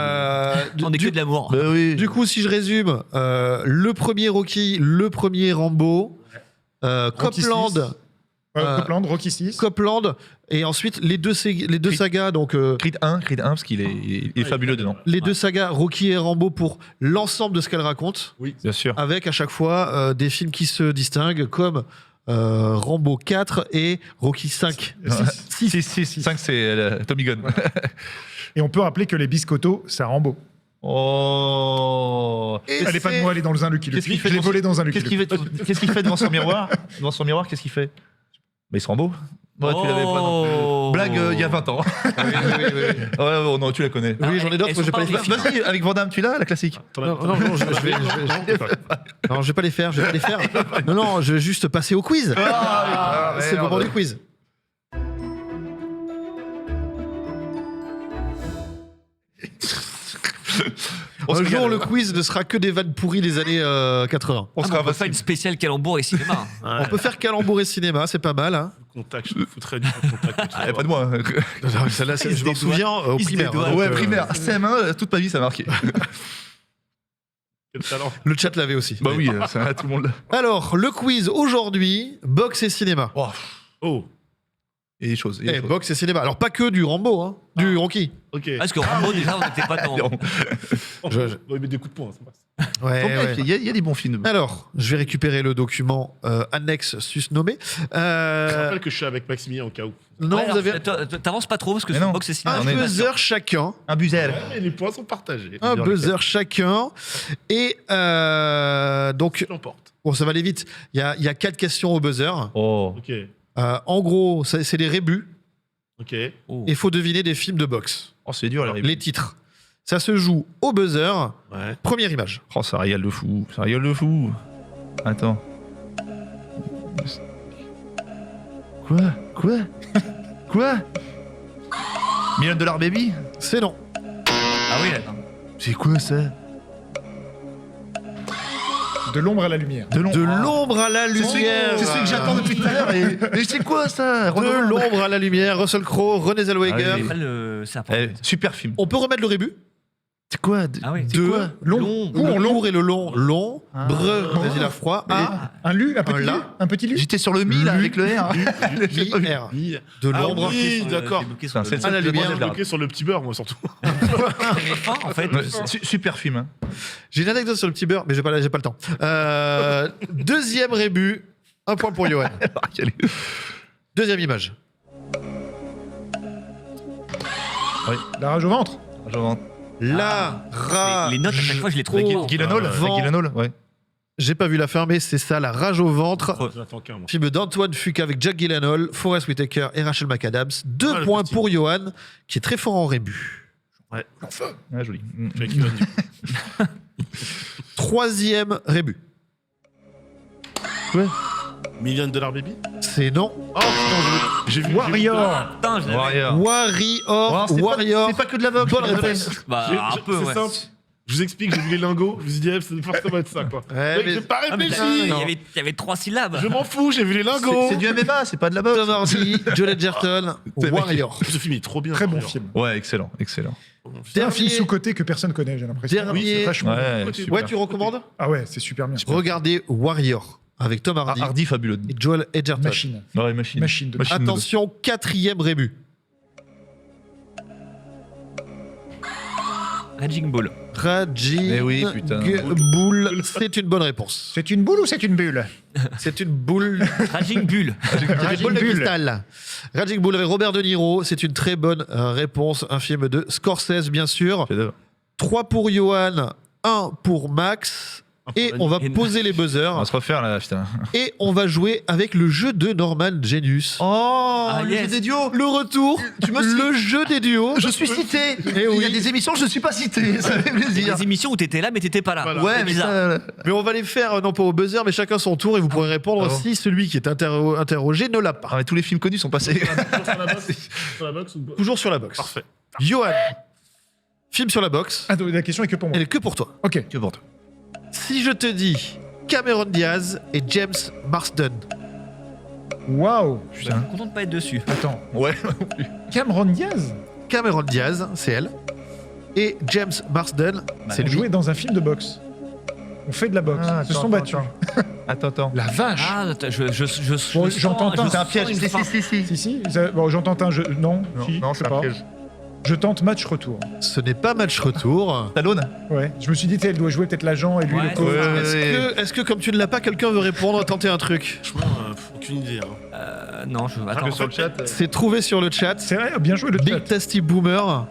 On est que de l'amour. les deux. Bah oui. Du coup, si je résume, le premier Rocky, le premier Rambo, Rocky Copland, 6. Copland, Rocky 6. Copland, et ensuite les deux sagas, donc Creed 1, parce qu'il est fabuleux dedans. les deux sagas Rocky et Rambo pour l'ensemble de ce qu'elles racontent, Bien sûr. avec à chaque fois des films qui se distinguent, comme Rambo 4 et Rocky 5. 6, 5, c'est Tommy Gunn. Et on peut rappeler que les biscottos, c'est un Rambo. Oh. Elle est pas de moi, elle est dans un Lucky Luke. Qu'est-ce qu'il fait Je l'ai dans- volé dans un Lucky Qu'est-ce Luke. qu'il fait devant son miroir? Devant son miroir, qu'est-ce qu'il fait? Mais il se rend beau. Ouais, tu l'avais pas non Oh. plus. Blague il y a 20 ans. Ouais, non, tu la connais. Oui, j'en ai d'autres, Elles mais je vais sont pas les pas faire. horrifiques. Vas-y, avec Van Damme, tu l'as, la classique? Non, je vais pas les faire. Non, je vais juste passer au quiz. C'est le moment du quiz. Un jour, le quiz ne sera que des vannes pourries des années 80. On Ah, se mais on peut ramasse. faire une spéciale calembour et cinéma. On peut faire calembour et cinéma, c'est pas mal. Hein. Contact, je te foutrais du contact. Ah, pas de moi. Celle-là, Il se je m'en dédouane. souviens au Il se primaire. dédouane. Donc, Ouais, primaire. CM1, toute ma vie, ça a marqué. Quel talent. Le chat l'avait aussi. Bah oui, ça, tout le monde l'a. Alors, le quiz aujourd'hui, boxe et cinéma. Oh. Oh, Et des choses. Eh, boxe et cinéma. Alors, pas que du Rambo, hein, du Rocky. Ok. Parce que Rambo, déjà, on n'était pas dans. On va mettre des coups de poing, ça passe. Ouais, ouais. Il y a des bons films. Alors, je vais récupérer le document annexe susnommé. Je rappelle que je suis avec Maximilien au cas où. Non, Ouais, vous avez T'avances pas trop parce que Mais sur non. boxe et cinéma. un on est buzzer chacun. Un buzzer. Ouais, mais les points sont partagés. Un Buzzer buzzer chacun. Et donc, Je l'emporte. bon, ça va aller vite. Il y a 4 questions au buzzer. Oh. Ok. En gros, c'est des rébus. Ok. Oh. Il faut deviner des films de boxe. Oh, c'est dur, Les titres. Ça se joue au buzzer. Ouais. Première image. Oh, ça régale de fou. Ça régale de fou. Attends. Quoi $1 Baby? C'est non. Ah oui, attends. C'est quoi ça? De l'ombre à la lumière. De De l'ombre à la C'est lumière. celui que j'attends depuis tout à l'heure. Et c'est quoi ça? De l'ombre à la lumière. Russell Crowe, René Zellweger. Ah oui. Après, c'est après. Super film. On peut remettre le rébut. C'est quoi? Ah oui. C'est quoi? Long. Le lourd et le long. Long. Ah. Breu. Vas-y, la froid. A. Un lu, un petit là. lu. Un petit lu. J'étais sur le mi là avec le R. J'ai pas vu. R. Mi- De Ah l'ombre. oui, d'accord. Putain, c'est À la le lumière. Moi, j'ai bloqué sur le petit beurre, moi, surtout. En fait, Ouais, super film. Hein. J'ai une anecdote sur le petit beurre, mais j'ai pas le temps. Deuxième rébut. Un point pour Johan. Deuxième image. La rage au ventre. Je vends. La ra. les notes, à chaque fois, je les trouvais au Gyllenhaal. vent. Gyllenhaal, ouais. J'ai pas vu la fin, mais c'est ça, La rage au ventre. J'attends qu'un, moi. Film d'Antoine Fuqua avec Jack Gyllenhaal, Forest Whitaker et Rachel McAdams. 2 Ah, le points petit. pour Johan, qui est très fort en rébut. Ouais, joli. Je suis avec Ivan, du coup. Troisième rébut. $1 Baby. C'est non. Oh putain, j'ai vu. Warrior. Putain, je l'avais. Warrior. Warrior. C'est Warrior. pas que de la boxe. Bonne réponse. Bah, un peu, C'est ouais. simple. Je vous explique, j'ai vu les lingots. Je me suis dit, c'est forcément être ça, quoi. Ouais, Mec, mais- j'ai pas Ah, mais réfléchi. il y non. avait- il y avait 3 syllabes. Je m'en fous, j'ai vu les lingots. C'est du MMA, c'est pas de la boxe. Tom Hardy, Joel Edgerton, C'est Warrior. Ce film est trop bien. Très bon Warrior. film. Ouais, excellent, excellent. C'est un film Dernier- sous-côté que personne connaît, j'ai l'impression. Dernier- Oui, c'est vachement bien. Ouais, super. Ouais, tu recommandes? Ah ouais, c'est super bien. Regardez Warrior avec Tom Ah, Hardy Hardy, fabuleux. et Joel Edgerton. Machine. Ouais, machine. Machine de- Attention, quatrième rébut. Raging Bull. Raging Eh oui, putain. Bull, c'est une bonne réponse. C'est une boule ou c'est une bulle? C'est une boule. Raging Bull. Une boule de Bull. cristal. Raging Bull avec Robert De Niro, c'est une très bonne réponse. Un film de Scorsese, bien sûr. Chef-d'œuvre. 3 pour Johan, 1 pour Max. Et on va Et- poser les On buzzers. va se refaire là, putain. Et on va jouer avec le jeu de Norman Genius. Oh, Ah, le yes. jeu des duos. Le retour, le jeu des duos. Je suis cité. Eh oui. Il y a des émissions, je ne suis pas cité. Ça fait Il y a plaisir. des émissions où t'étais là, mais t'étais pas là. Voilà. Ouais, C'est mais bizarre. ça. Mais on va les faire, non pas au buzzer, mais chacun son tour et vous pourrez répondre Ah bon si celui qui est interrogé ne l'a pas. Ah, mais tous les films connus sont passés. Sur la boxe Sur la boxe ou pas Toujours sur la boxe. Parfait. Johan, film sur la boxe, Attends, la question est que pour moi. elle est que pour toi. Ok. Que pour toi. Si je te dis Cameron Diaz et James Marsden, Waouh. Je suis content de pas être dessus. Attends. Ouais. Cameron Diaz Cameron Diaz, c'est elle, et James Marsden, c'est a lui. joué dans un film de boxe. On fait de la boxe. Ah, Ils se attends, sont attends, battus. Attends. La vache. Ah, attends, je Bon, sens- j'entends je un- sens C'est un piège. une Si, fin. si. Si, si. Bon, j'en tente un. Non, si, Non, je sais c'est un pas. piège. Je tente match retour. Ce n'est pas match retour. Talon. Ouais. Je me suis dit, tu sais, elle doit jouer peut-être l'agent et lui Ouais, le coach. Ouais. Est-ce que comme tu ne l'as pas, quelqu'un veut répondre, tenter un truc? Franchement, aucune idée. Hein. Non, je. Attends. Que sur le chat. C'est trouvé sur le chat. C'est vrai, bien joué le Big chat. Tasty Boomer.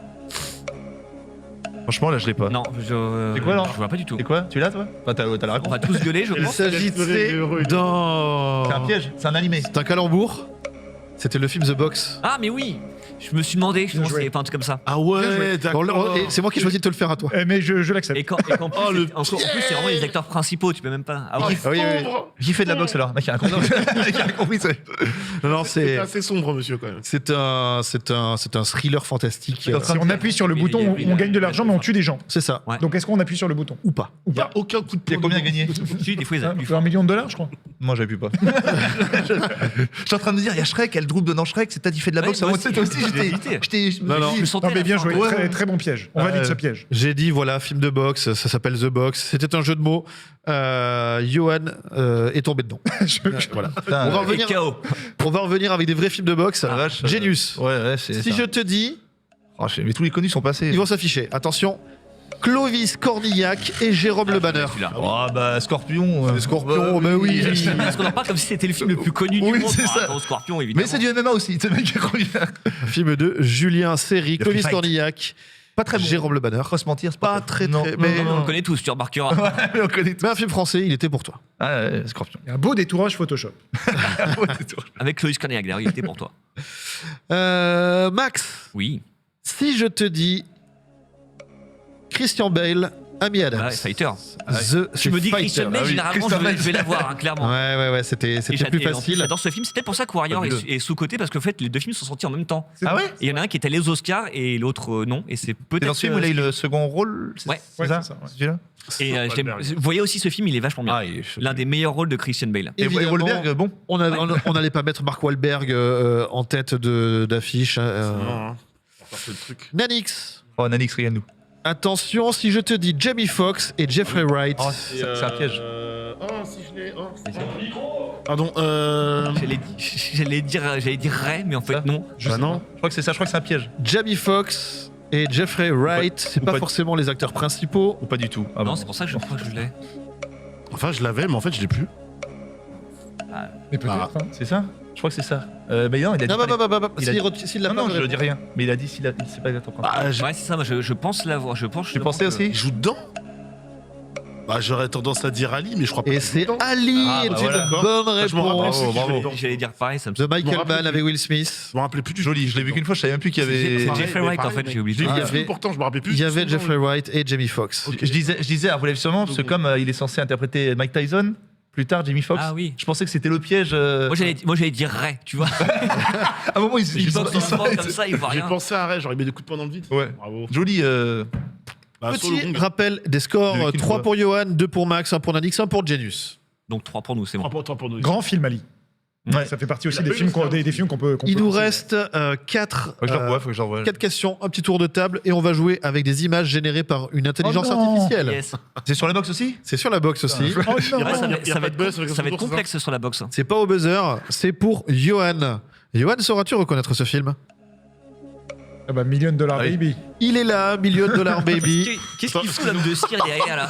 Franchement, là, je l'ai pas. Non, je. C'est quoi, alors Je vois pas du tout. C'est quoi? Tu l'as, toi? Enfin, t'as la On réponse. va tous gueuler, je Il pense. s'agissait d'un... C'est un piège. C'est un animé. C'est un calembour. C'était le film The Box. Ah, mais oui. Je me suis demandé. Je Bien pense que joué. c'est pas un truc comme ça. Ah Bon, ouais, d'accord. et c'est moi qui choisis de te le faire à toi. Mais je l'accepte. Et quand en plus, Oh, le en plus, c'est vraiment les acteurs principaux. Tu peux même pas. Ah oui. Ah oui, oui. Qui fait de la boxe alors? Mec, il y a un compris. Il y a un compris, ça. Non, C'est c'est... assez sombre, monsieur, quand même. C'est un thriller fantastique. C'est en train Si on appuie sur le bouton, on gagne de l'argent, mais on tue des gens. C'est ça. Ouais. Donc est-ce qu'on appuie sur le bouton Ou pas. Ou Il n'y a pas aucun coup de Il y a poing combien dedans. gagné? Si, des fois, ils Hein, appuient. $1 million, je crois. Moi, j'avais pu pas. Je suis en train de me dire, il y a Shrek, il y a le groupe dedans Shrek, c'est peut-être il fait de la Ouais, boxe. moi Moi aussi, toi aussi, j'ai hésité. Non, non. Je me sentais Non, mais bien à la fin. joué. Ouais. Très, très bon piège. On valide ce piège. J'ai dit, voilà, film de boxe, ça s'appelle The Box. C'était un jeu de mots. Johan est tombé dedans. Voilà. Putain, On va Et revenir, KO. on va revenir avec des vrais films de boxe. la vache, Genius. Ouais, c'est. Si je te dis, Oh, mais tous les connus sont passés. ils vont s'afficher. Attention, Clovis Cornillac et Jérôme Le Banner. Celui-là. Oh, bah, Scorpion. Scorpion, bah oui. Parce qu'on en parle comme si c'était le film le plus connu du Oui, monde. c'est Par ça. rapport au Scorpion, évidemment. Mais c'est du MMA aussi, ce mec qui revient. Film de Julien Serry, Le Clovis Free Fight. Cornillac, Pas très bon. Jérôme Le Banner. Faut se mentir, c'est Pas très, non, très- non, mais- non, On non. le connaît tous, tu remarqueras. Mais on connaît tout. Mais un film français, il était pour toi. Ah, ouais, Scorpion. Et un beau détourage Photoshop. Avec Clovis Cornillac, d'ailleurs, il était pour toi. Max, Oui. si je te dis Christian Bale, Amy Adams. Ouais, Fighter. Tu me dis Christian Bale, Ah oui, généralement, Christian je vais l'avoir, clairement. Ouais, c'était Et plus en plus, facile. J'adore ce film. C'était pour ça que Warrior Fabuleux. est sous-côté, parce qu'en fait, les deux films sont sortis en même temps. Ah ouais? Et il y en a un qui est allé aux Oscars et l'autre non. Et c'est C'est peut-être. dans ce film où il a eu le second rôle? Ouais. Ouais, ça, c'est ça, ouais. celui-là. Et vous voyez aussi ce film, il est vachement bien. Ah, il est L'un des meilleurs rôles de Christian Bale. Et Évidemment, Wahlberg, bon. on n'allait pas mettre Mark Wahlberg en tête d'affiche. Non, hein. On va faire le truc. Nanix, Oh, Nanix, regarde-nous. attention, si je te dis Jamie Foxx et Jeffrey Wright. Oh, c'est un piège. Oh, si je l'ai. Oh. Pardon. J'allais dire Ray, mais en fait Ça non. Bah non. Je crois que c'est ça, je crois que c'est un piège. Jamie Foxx et Jeffrey Wright, c'est ou pas pas- forcément les acteurs principaux. Ou pas du tout. Ah Non, bon. c'est pour ça que je crois que je l'ai. Enfin, je l'avais, mais en fait, je l'ai plus. Mais peut-être. Ah. hein. C'est ça? Je crois que c'est ça. Mais non, il a dit. Non, pas s'il l'a non, pas, non, je je réponds. dis rien. Mais il a dit s'il sait pas exactement. Bah, Ouais, c'est ça, moi je pense l'avoir. Je pense. Tu pensais aussi? il joue dedans. Bah, j'aurais tendance à dire Ali, mais je crois pas. Et qu'il joue c'est dedans. Ali, Ah, bah c'est voilà. une bonne Je me rappelle, réponse. c'est qui bravo. joue dedans. J'allais dire pareil, ça me De Michael Je me rappelle Mann avec Will Smith. Je me rappelais plus du Joli, je l'ai vu qu'une fois, je savais même plus qu'il y avait. C'est pareil, Jeffrey mais Wright en pareil, fait, mais- j'ai oublié. J'ai vu Ah, il y le film, avait- pourtant, je me rappelais plus. Il y avait Son nom, Jeffrey Wright et Jamie Foxx. Je disais, vous l'avez sûrement, parce que comme il est censé interpréter Mike Tyson, plus tard Jamie Foxx, Ah oui. je pensais que c'était le piège. Moi j'allais dire Ray, tu vois. À un moment, il Il boxe en sport comme ça, il voit J'ai rien. pensé à Ray, j'aurais mis des coups de poing dans le vide. Ouais. Bravo. Joli. Bah, solo Petit gong. rappel des scores, J'ai vu qu'une 3 fois. pour Johan, 2 pour Max, 1 pour Nanix, 1 pour Genius. Donc 3 pour nous, c'est bon. Trois pour nous. Grand film, Ali. Ouais. Ça fait partie aussi Il a des pas eu films l'Oscar qu'on peut. Il peut nous considérer. reste 4 Faut que je le revoie, faut que je le revoie. questions, un petit tour de table et on va jouer avec des images générées par une intelligence Oh non. artificielle. Yes. C'est sur la boxe aussi? C'est sur la box aussi. Oh non. Ouais, ça va y a pas de buzz avec ça va le être tour, complexe sur la boxe. C'est pas au buzzer, c'est pour Johan. Johan, sauras-tu reconnaître ce film? Ah bah, $1 million Ah oui. Baby. Il est là, $1 million baby. Qu'est-ce qu'il fout l'homme de cire derrière là?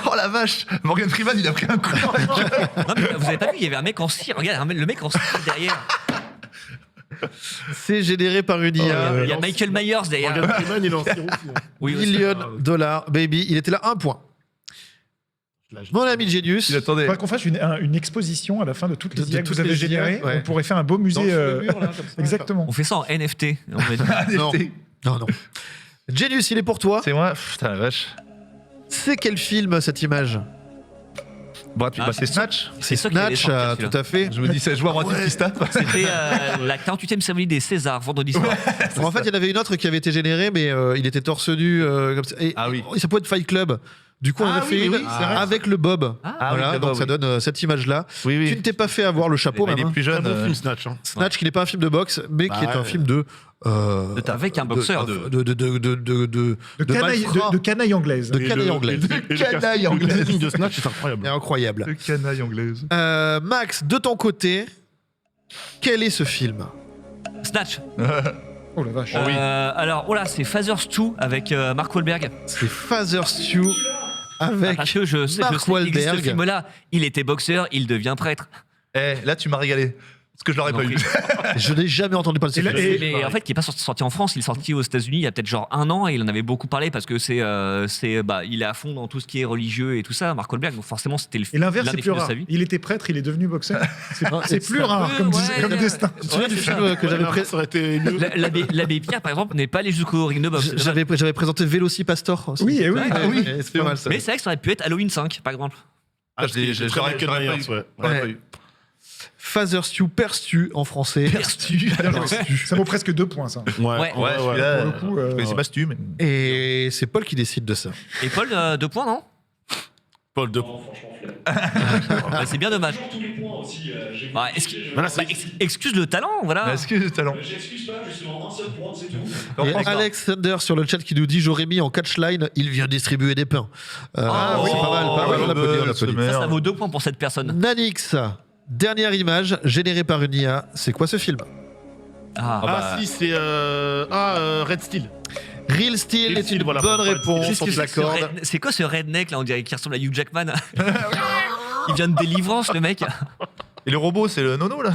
Oh la vache! Morgan Freeman, il a pris un coup. Non, mais vous avez pas vu, il y avait un mec en cire. Regarde, le mec en cire derrière. C'est généré par une IA. Il y a Michael Myers derrière. Morgan Freeman, il est en sirop aussi. hein. Oui, aussi. $1 million baby. Il était là, 1 point. Là, je- Mon ami Genius. Il attendait. Il faudrait qu'on fasse une exposition à la fin de toutes les De IA que toutes vous avez les IA, générées. ouais. On pourrait faire un beau Dans musée. le mur, là, comme ça. Exactement. On fait ça en NFT. On va dire. Non. Non. Genius, il est pour toi. C'est moi? Putain la vache. C'est quel film cette image? Brad Pitt, Ah, bah, c'est Snatch. C'est ça qui allait Snatch, sortir, celui-là. tout à fait. Je me dis, ça joue à Brad Pitt qui se tape. C'était la 48e cérémonie des Césars, vendredi soir. En fait, il y en avait une autre qui avait été générée, mais il était torse nu. Comme ça. Et, Ah oui. Ça pouvait être Fight Club. Du coup, on en a Ah fait oui, une oui, c'est vrai. avec le Bob. Ah Voilà, oui, le donc Bob, ça oui. donne cette image-là. Oui, Tu ne oui. t'es pas fait avoir le chapeau, Mais il même. est plus Très jeune. bon film, Snatch. hein. Snatch, qui n'est pas un film de boxe, mais qui Bah est un ouais. film de. Avec un boxeur. De canaille, malfrats. de canaille anglaise. De Et canaille le- anglaise. et le Canaille casting- anglaise. Le casting de Snatch est incroyable. C'est incroyable. Canaille anglaise. Max, de ton côté, quel est ce film? Snatch. Oh la vache. Alors, oh là, c'est Father's 2 avec Mark Wahlberg. C'est Father Stew avec Parce que je sais Mark qu'il existe ce Wahlberg. film-là. Il était boxeur, il devient prêtre. Eh, là, tu m'as régalé. Parce que je l'aurais Non, pas eu. pris. Je n'ai jamais entendu parler de ce Et là- film. et- Mais en fait, qui n'est pas sorti en France, il est sorti aux États-Unis il y a peut-être genre 1 an et il en avait beaucoup parlé parce que il est à fond dans tout ce qui est religieux et tout ça, Mark Wahlberg. Donc forcément, c'était Et l'inverse, l'un c'est des plus films de rare. sa vie. Il était prêtre, il est devenu boxeur. C'est plus ça rare peut, comme, ouais, comme ouais. destin. Tu te souviens du c'est film que j'avais Ça aurait été mieux. L'abbé Pierre, par exemple, n'est pas allé jusqu'au ring de boxe. j'avais présenté Velocipastor aussi. Oui, et oui. Ouais, Ah oui. ouais, c'est pas mal ça. Mais c'est vrai que ça aurait pu être Halloween 5, par exemple. Ah, je l'ai- c'est très j'aurais- Michael j'aurais pas Myers, eu. ouais. J'aurais pas eu. Father Stew, Père Stew en français. Ça vaut presque 2 points, ça. Ouais. Ouais, Pour celui-là. le coup, Je connaissais pas ce tu, mais. Et c'est Paul qui décide de ça. Et Paul, 2 points, non Paul de. Bah, c'est bien dommage. aussi. J'ai Ah, excuse le talent, voilà. Mais est-ce que le talent J'excuse pas, je suis en un seul point, c'est tout. Et Alexander sur le chat qui nous dit j'aurais mis en catchline, il vient distribuer des pains. oui. C'est pas mal, pas mal. On applaudit, on applaudit. Ça vaut 2 points pour cette personne. Nanix, dernière image générée par une IA. C'est quoi ce film? Si, c'est Red Steel. Real Steel est une voilà, bonne pour réponse, on te l'accorde. C'est quoi ce redneck là? On dirait qu'il ressemble à Hugh Jackman. Il vient de Délivrance, le mec. Et le robot, c'est le nono, là.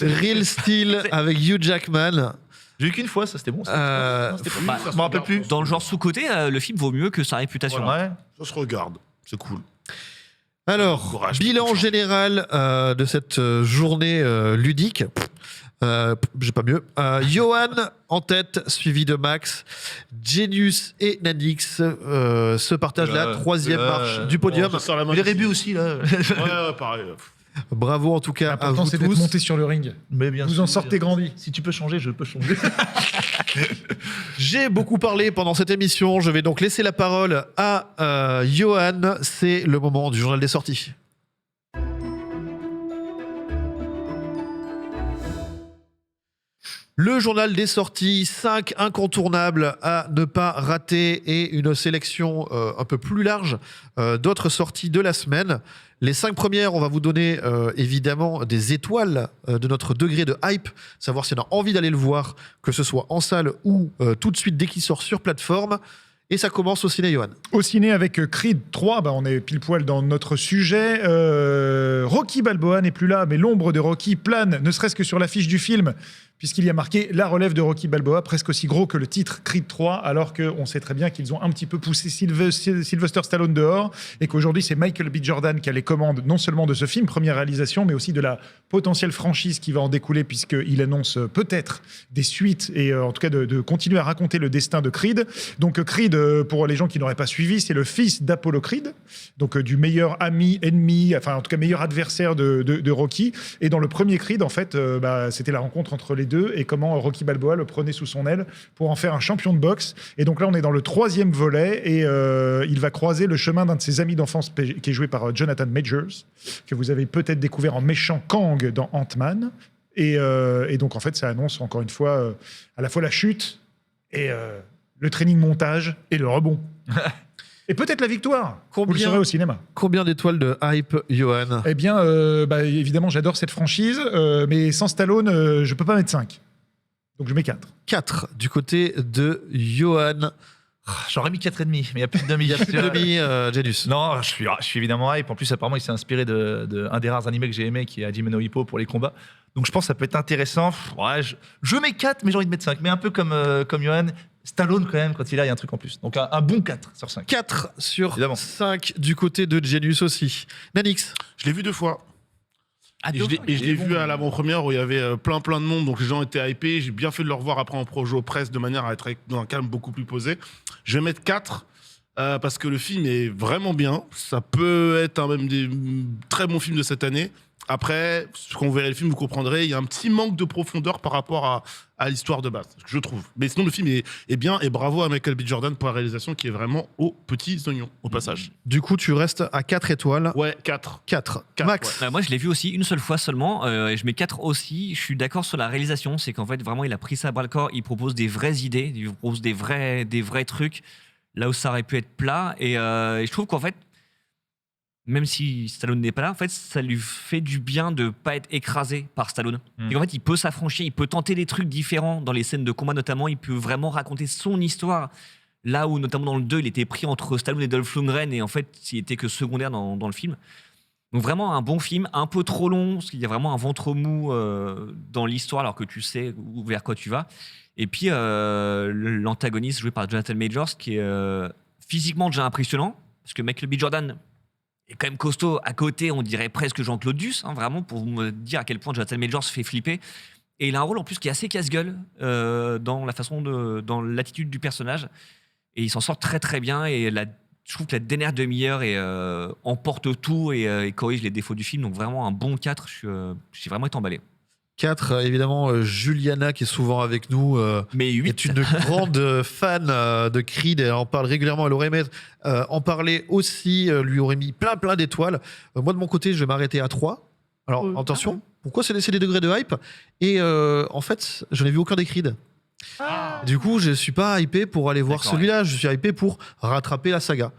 Real Steel avec Hugh Jackman. J'ai eu qu'une fois, ça, c'était bon. Ça. Je me rappelle plus. Dans le genre sous-côté, le film vaut mieux que sa réputation. Ouais. Ça se regarde, c'est cool. Alors, Courage, bilan putain. général de cette journée ludique. J'ai pas mieux. Johan en tête, suivi de Max. Genius et Nanix se partagent la troisième marche du podium. Ça sort la main Les ici. rébus aussi, là. Ouais, pareil. Bravo en tout cas à L'important, vous c'est d'être tous. monté sur le ring. Mais bien Vous sûr, en sortez grandi. Si tu peux changer, je peux changer. J'ai beaucoup parlé pendant cette émission. Je vais donc laisser la parole à Johan. C'est le moment du journal des sorties. Le journal des sorties, 5 incontournables à ne pas rater et une sélection un peu plus large d'autres sorties de la semaine. Les 5 premières, on va vous donner évidemment des étoiles de notre degré de hype, savoir si on a envie d'aller le voir, que ce soit en salle ou tout de suite dès qu'il sort sur plateforme. Et ça commence au ciné, Johan. Au ciné avec Creed 3, on est pile poil dans notre sujet. Rocky Balboa n'est plus là, mais l'ombre de Rocky plane, ne serait-ce que sur l'affiche du film, puisqu'il y a marqué la relève de Rocky Balboa, presque aussi gros que le titre Creed 3, alors qu'on sait très bien qu'ils ont un petit peu poussé Sylvester Stallone dehors, et qu'aujourd'hui c'est Michael B. Jordan qui a les commandes non seulement de ce film, première réalisation, mais aussi de la potentielle franchise qui va en découler, puisqu'il annonce peut-être des suites, et en tout cas de continuer à raconter le destin de Creed. Donc Creed, pour les gens qui n'auraient pas suivi, c'est le fils d'Apollo Creed, donc du meilleur ennemi, enfin en tout cas meilleur adversaire de Rocky. Et dans le premier Creed, en fait, c'était la rencontre entre les deux et comment Rocky Balboa le prenait sous son aile pour en faire un champion de boxe. Et donc là, on est dans le 3e volet et il va croiser le chemin d'un de ses amis d'enfance qui est joué par Jonathan Majors, que vous avez peut-être découvert en méchant Kang dans Ant-Man. Et donc, en fait, ça annonce encore une fois à la fois la chute et le training montage et le rebond. Et peut-être la victoire. Vous le saurez au cinéma. Combien d'étoiles de hype, Johan? Eh bien, évidemment, j'adore cette franchise, mais sans Stallone, je peux pas mettre 5. Donc je mets 4. 4 du côté de Johan. J'aurais mis 4,5, mais il y a plus de demi. Il y a plus de demi, Genius. Non, je suis évidemment hype. En plus, apparemment, il s'est inspiré de un des rares animés que j'ai aimé, qui est Hajime no Ippo pour les combats. Donc je pense que ça peut être intéressant. Ouais, je mets 4, mais j'ai envie de mettre 5. Mais un peu comme Johan, Stallone, quand même, quand il est là, il y a un truc en plus. Donc un bon 4 sur 5. 4 sur Évidemment. 5 du côté de Genius aussi. Nanix. Je l'ai vu 2 fois. Ah, Et je l'ai vu à l'avant-première où il y avait plein de monde, donc les gens étaient hypés. J'ai bien fait de le revoir après en projo presse de manière à être dans un calme beaucoup plus posé. Je vais mettre 4 parce que le film est vraiment bien. Ça peut être même des très bons films de cette année. Après, quand vous verrez le film, vous comprendrez, il y a un petit manque de profondeur par rapport à l'histoire de base, je trouve. Mais sinon, le film est bien et bravo à Michael B. Jordan pour la réalisation qui est vraiment aux petits oignons, au passage. Du coup, tu restes à 4 étoiles. Ouais, 4. 4. 4, Max. Moi, je l'ai vu aussi une seule fois seulement, et je mets 4 aussi. Je suis d'accord sur la réalisation, c'est qu'en fait, vraiment, il a pris ça à bras-le-corps, il propose des vraies idées, il propose des vrais trucs, là où ça aurait pu être plat, et je trouve qu'en fait, même si Stallone n'est pas là, en fait, ça lui fait du bien de pas être écrasé par Stallone. Et en fait, il peut s'affranchir, il peut tenter des trucs différents dans les scènes de combat notamment, il peut vraiment raconter son histoire. Là où, notamment dans le 2, il était pris entre Stallone et Dolph Lundgren, et en fait, il était que secondaire dans le film. Donc vraiment un bon film, un peu trop long, parce qu'il y a vraiment un ventre mou dans l'histoire, alors que tu sais vers quoi tu vas. Et puis, l'antagoniste joué par Jonathan Majors, qui est physiquement déjà impressionnant, parce que Michael B. Jordan est quand même costaud. À côté, on dirait presque Jean-Claude Duss, vraiment, pour me dire à quel point Jonathan Majors fait flipper. Et il a un rôle en plus qui est assez casse-gueule dans dans l'attitude du personnage. Et il s'en sort très très bien. Et je trouve que la dernière demi-heure emporte tout et corrige les défauts du film. Donc vraiment un bon 4. J'ai vraiment été emballé. 4, évidemment, Juliana, qui est souvent avec nous, Mais 8. est une grande fan de Creed. Elle en parle régulièrement. Elle aurait aimé en parler aussi. Lui aurait mis plein d'étoiles. Moi, de mon côté, je vais m'arrêter à 3. Alors, attention, pourquoi c'est des degrés de hype? Et en fait, je n'ai vu aucun des Creed. Du coup, je suis pas hypé pour aller voir D'accord, celui-là, je suis hypé pour rattraper la saga.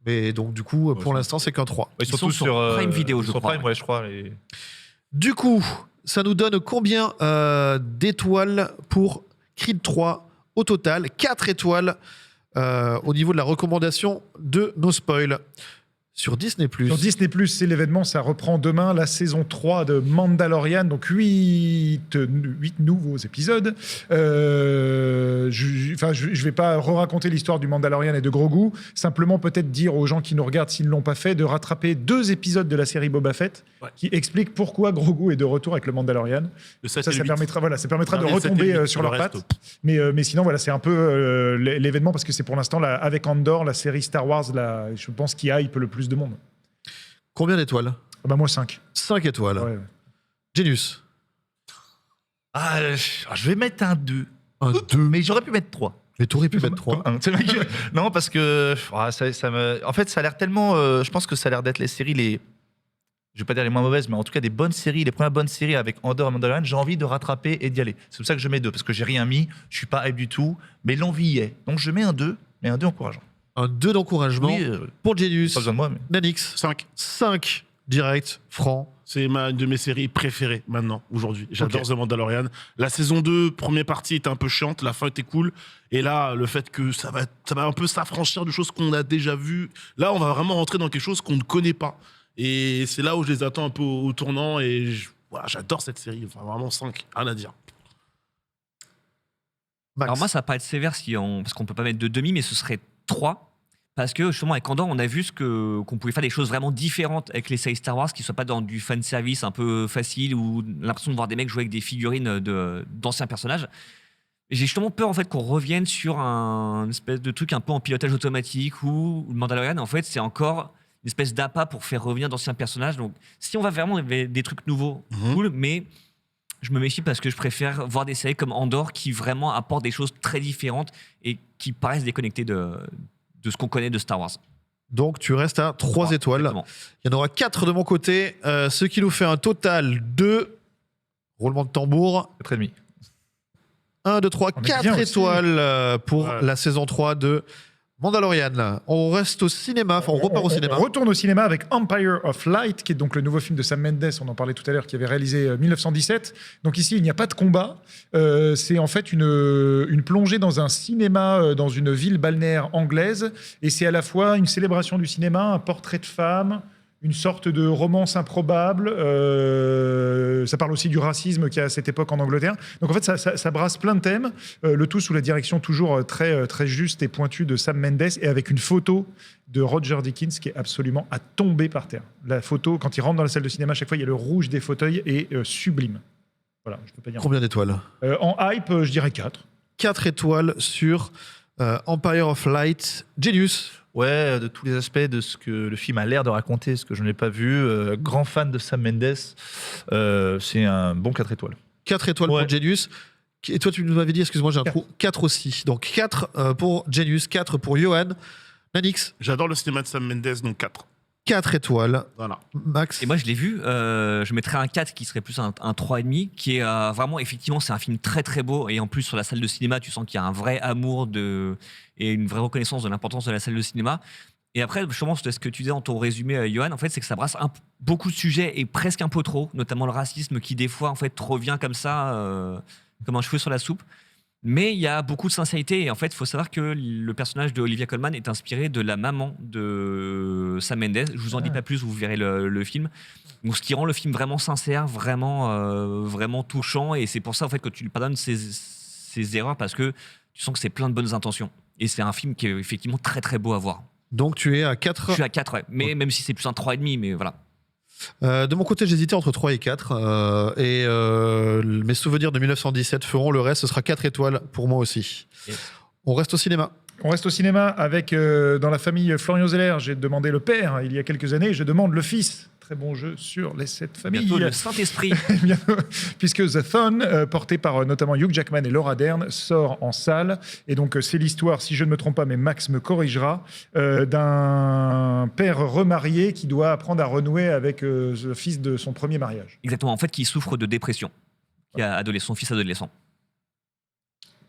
Mais donc, du coup, pour l'instant, c'est qu'un 3. Ils sont sont tous sur sur Prime Video, je sur crois, Prime, ouais, je crois. Du coup, ça nous donne combien d'étoiles pour Creed 3 au total? 4 étoiles au niveau de la recommandation de nos spoils. Sur Disney+. Sur Disney+, c'est l'événement, ça reprend demain la saison 3 de Mandalorian, donc 8 nouveaux épisodes. Je vais pas raconter l'histoire du Mandalorian et de Grogu, simplement peut-être dire aux gens qui nous regardent s'ils ne l'ont pas fait, de rattraper 2 épisodes de la série Boba Fett, qui expliquent pourquoi Grogu est de retour avec le Mandalorian. Le 7 Ça et le 8. permettra de Ah, le 7 et le retomber 8, sur le leurs reste, pattes. Mais sinon, voilà, c'est un peu l'événement, parce que c'est pour l'instant, avec Andor, la série Star Wars, je pense, qui hype le plus de monde. Combien d'étoiles? Moi, 5. 5 étoiles. Ouais. Genius. Je vais mettre un 2. Un 2. Mais j'aurais pu mettre 3. Mais t'aurais pu mettre 3. Non, parce que en fait, ça a l'air tellement. Je pense que ça a l'air d'être les séries je vais pas dire les moins mauvaises, mais en tout cas des bonnes séries, les premières bonnes séries avec Andor et Mandalorian. J'ai envie de rattraper et d'y aller. C'est pour ça que je mets 2, parce que j'ai rien mis, je suis pas hype du tout, mais l'envie y est. Donc je mets un 2, mais un 2 encourageant. Un 2 d'encouragement Oui, pour Genius. pas besoin de moi, mais. Nanix. 5. 5 direct, franc. C'est une de mes séries préférées maintenant, aujourd'hui. J'adore Ok. The Mandalorian. La saison 2, première partie était un peu chiante, la fin était cool. Et là, le fait que ça va un peu s'affranchir de choses qu'on a déjà vues. Là, on va vraiment rentrer dans quelque chose qu'on ne connaît pas. Et c'est là où je les attends un peu au tournant. Et j'adore cette série. Enfin, vraiment 5, rien à dire. Max. Alors moi, ça va pas être sévère parce qu'on peut pas mettre de demi, mais ce serait 3. Parce que justement, avec Andor, on a vu qu'on pouvait faire des choses vraiment différentes avec les séries Star Wars, qui ne soient pas dans du fanservice un peu facile ou l'impression de voir des mecs jouer avec des figurines d'anciens personnages. Et j'ai justement peur en fait qu'on revienne sur un espèce de truc un peu en pilotage automatique où le Mandalorian, en fait, c'est encore une espèce d'appât pour faire revenir d'anciens personnages. Donc, si on va vraiment des trucs nouveaux, cool, mais je me méfie parce que je préfère voir des séries comme Andor qui vraiment apportent des choses très différentes et qui paraissent déconnectées de ce qu'on connaît de Star Wars. Donc tu restes à 3 étoiles. Exactement. Il y en aura 4 de mon côté, ce qui nous fait un total de roulement de tambour. 4,5. 1, 2, 3, On est 4 bien aussi. étoiles pour Ouais. la saison 3 de Mandalorian. On reste au cinéma, enfin on repart au cinéma. On retourne au cinéma avec Empire of Light, qui est donc le nouveau film de Sam Mendes, on en parlait tout à l'heure, qui avait réalisé 1917. Donc ici, il n'y a pas de combat. C'est en fait une plongée dans un cinéma, dans une ville balnéaire anglaise. Et c'est à la fois une célébration du cinéma, un portrait de femme, une sorte de romance improbable. Ça parle aussi du racisme qu'il y a à cette époque en Angleterre. Donc en fait, ça brasse plein de thèmes, le tout sous la direction toujours très, très juste et pointue de Sam Mendes, et avec une photo de Roger Deakins qui est absolument à tomber par terre. La photo, quand il rentre dans la salle de cinéma, à chaque fois, il y a le rouge des fauteuils et sublime. Voilà, je peux pas dire. Combien d'étoiles? En hype, je dirais 4. 4 étoiles sur Empire of Light. Genius. Ouais, de tous les aspects de ce que le film a l'air de raconter, ce que je n'ai pas vu. Grand fan de Sam Mendes. C'est un bon 4 étoiles. 4 étoiles Ouais. pour Genius. Et toi, tu nous avais dit, excuse-moi, j'ai un trou. 4 aussi. Donc 4 pour Genius, 4 pour Johan. Nanix, J'adore le cinéma de Sam Mendes, donc 4. 4 étoiles. Voilà. Max. Et moi, je l'ai vu. Je mettrais un 4 qui serait plus un 3,5, qui est vraiment, effectivement, c'est un film très très beau. Et en plus, sur la salle de cinéma, tu sens qu'il y a un vrai amour et une vraie reconnaissance de l'importance de la salle de cinéma. Et après, justement, ce que tu disais dans ton résumé, Johan, en fait, c'est que ça brasse beaucoup de sujets et presque un peu trop, notamment le racisme qui, des fois, en fait, revient comme ça, comme un cheveu sur la soupe. Mais il y a beaucoup de sincérité et en fait, il faut savoir que le personnage de Olivia Colman est inspiré de la maman de Sam Mendes. Je vous en dis pas plus, vous verrez le film. Donc, ce qui rend le film vraiment sincère, vraiment touchant. Et c'est pour ça en fait que tu lui pardonnes ses erreurs parce que tu sens que c'est plein de bonnes intentions. Et c'est un film qui est effectivement très très beau à voir. Donc tu es à 4. Je suis à 4, ouais. Mais même si c'est plus un 3,5, mais voilà. De mon côté, j'hésitais entre 3 et 4. Mes souvenirs de 1917 feront le reste. Ce sera 4 étoiles pour moi aussi. Yes. On reste au cinéma. On reste au cinéma avec, dans la famille Florian Zeller, j'ai demandé le père il y a quelques années, je demande le fils. très bon jeu sur les 7 familles. Bientôt le Saint-Esprit. Puisque The Thon, porté par notamment Hugh Jackman et Laura Dern, sort en salle. Et donc, c'est l'histoire, si je ne me trompe pas, mais Max me corrigera, d'un père remarié qui doit apprendre à renouer avec le fils de son premier mariage. Exactement, en fait, qui souffre de dépression. Qui a son fils adolescent.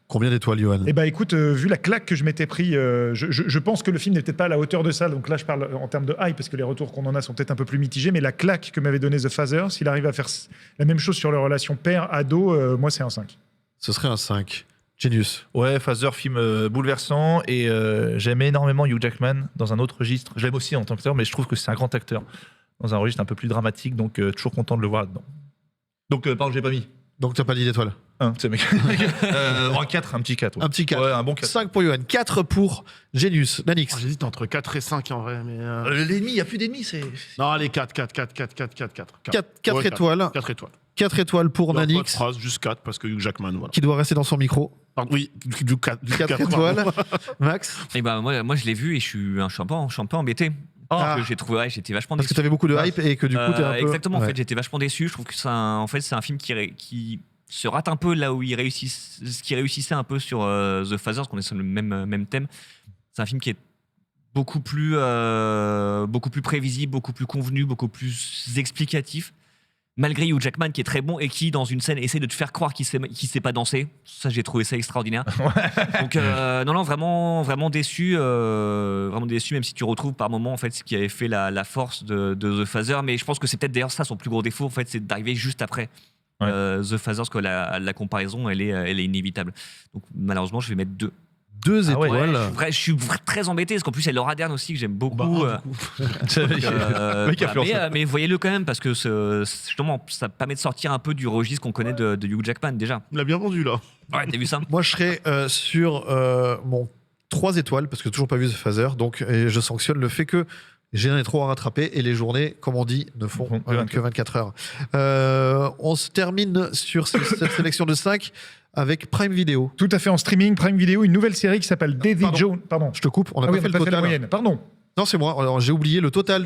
Combien d'étoiles, Johan? Eh ben, écoute, vu la claque que je m'étais pris, je pense que le film n'est peut-être pas à la hauteur de ça. Donc là, je parle en termes de hype, parce que les retours qu'on en a sont peut-être un peu plus mitigés. Mais la claque que m'avait donné The Father, s'il arrive à faire la même chose sur leur relation père-ado, moi, c'est un 5. Ce serait un 5. Genius. Ouais, Phaser, film bouleversant. Et j'aime énormément Hugh Jackman dans un autre registre. Je l'aime aussi en tant qu'acteur, mais je trouve que c'est un grand acteur. Dans un registre un peu plus dramatique, donc toujours content de le voir là-dedans. Donc, pardon, j'ai pas mis. Donc, t'as pas dit d'étoiles. C'est mec. Un 4, un petit 4. Ouais. Un petit 4. Ouais, un bon 4. 5 pour Johan, 4 pour Genius. Nanix. J'hésite entre 4 et 5 en vrai. Mais L'ennemi, il n'y a plus d'ennemis, c'est. Non, allez, 4. 4 étoiles. 4 étoiles. 4 étoiles pour Pas de Nanix, phrase, juste 4 parce que Hugh Jackman, voilà. qui doit rester dans son micro. Pardon, oui, du 4. 4 étoiles. Max. Et ben moi, je l'ai vu et je suis un peu embêté. Ah. Parce que j'ai trouvé, j'étais vachement Parce que déçu. t'avais beaucoup de hype et que du coup, t'es un peu... Exactement, en Ouais. fait, j'étais vachement déçu. Je trouve que c'est un film qui se rate un peu là où il ce qui réussissait un peu sur The Father, parce qu'on est sur le même thème. C'est un film qui est beaucoup plus prévisible, beaucoup plus convenu, beaucoup plus explicatif. Malgré Hugh Jackman qui est très bon et qui, dans une scène, essaie de te faire croire qu'il sait pas danser. Ça, j'ai trouvé ça extraordinaire. Donc, non, vraiment déçu. Vraiment déçu, même si tu retrouves par moments en fait, ce qui avait fait la force de The Father. Mais je pense que c'est peut-être d'ailleurs ça son plus gros défaut, en fait, c'est d'arriver juste après The Father, parce que la comparaison, elle est inévitable. Donc, malheureusement, je vais mettre 2. 2 Ah ouais. étoiles. Je suis très embêté, parce qu'en plus, il y a Laura Dern aussi, que j'aime beaucoup. Mais voyez-le quand même, parce que justement, ça permet de sortir un peu du registre qu'on connaît de Hugh Jackman déjà. Il l'a bien vendu là. Ouais, t'as vu ça? Moi, je serais sur mon 3 étoiles, parce que toujours pas vu The Father. Donc, et je sanctionne le fait que j'ai un trop à rattraper et les journées, comme on dit, ne font que 24 heures. On se termine sur cette sélection de 5 avec Prime Video. Tout à fait, en streaming, Prime Video, une nouvelle série qui s'appelle Daisy Jones. Pardon. Je te coupe, on n'a Ah pas oui, fait on le n'a pas fait la total. moyenne. Pardon. Non, c'est moi. Alors, j'ai oublié le total.